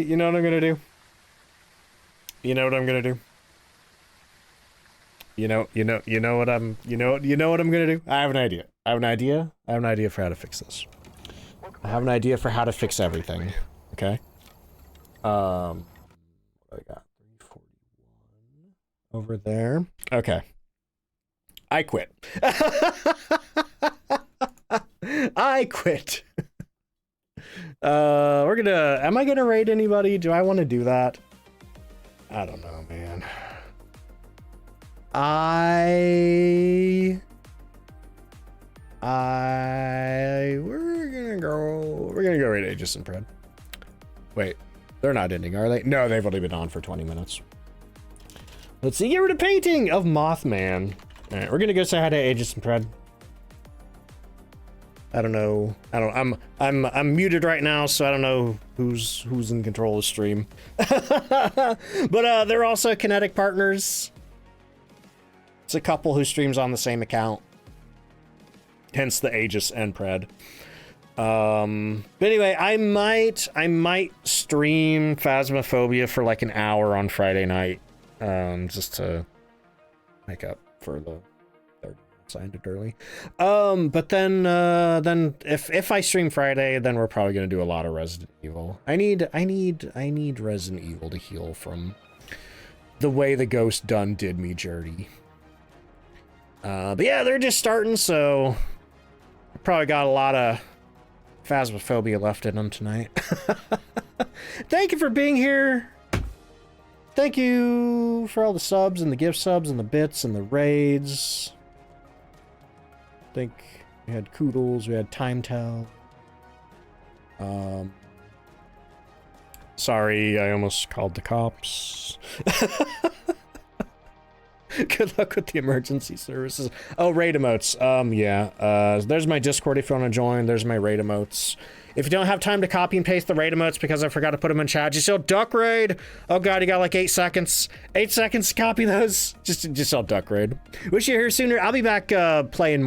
A: You know what I'm gonna do? You know what I'm gonna do? You know what I'm gonna do? I have an idea. I have an idea for how to fix this. I have an idea for how to fix everything. Okay? What do I got? 341 over there. Okay. I quit. I quit. Am I gonna raid anybody? Do I want to do that? I don't know, man. We're gonna go raid Aegis and Pred. Wait, they're not ending, are they? No, they've only been on for 20 minutes. Let's see, get rid of painting of Mothman. All right, we're gonna go say hi to Aegis and Pred. I don't know. I'm muted right now, so I don't know who's in control of the stream. But they're also Kinetic partners. It's a couple who streams on the same account. Hence the Aegis and Pred. But anyway, I might stream Phasmophobia for like an hour on Friday night. Just to make up for the I ended early. But then if I stream Friday, then we're probably gonna do a lot of Resident Evil. I need Resident Evil to heal from the way the ghost did me dirty. But yeah, they're just starting, so probably got a lot of Phasmophobia left in them tonight. Thank you for being here. Thank you for all the subs and the gift subs and the bits and the raids. I think we had Koodles, we had Time Tell. Sorry, I almost called the cops. Good luck with the emergency services. Oh, raid emotes. Yeah. There's my Discord if you want to join. There's my raid emotes. If you don't have time to copy and paste the raid emotes because I forgot to put them in chat, just yell duck raid. Oh god, you got like 8 seconds. 8 seconds to copy those. Just yell duck raid. Wish you were here sooner. I'll be back playing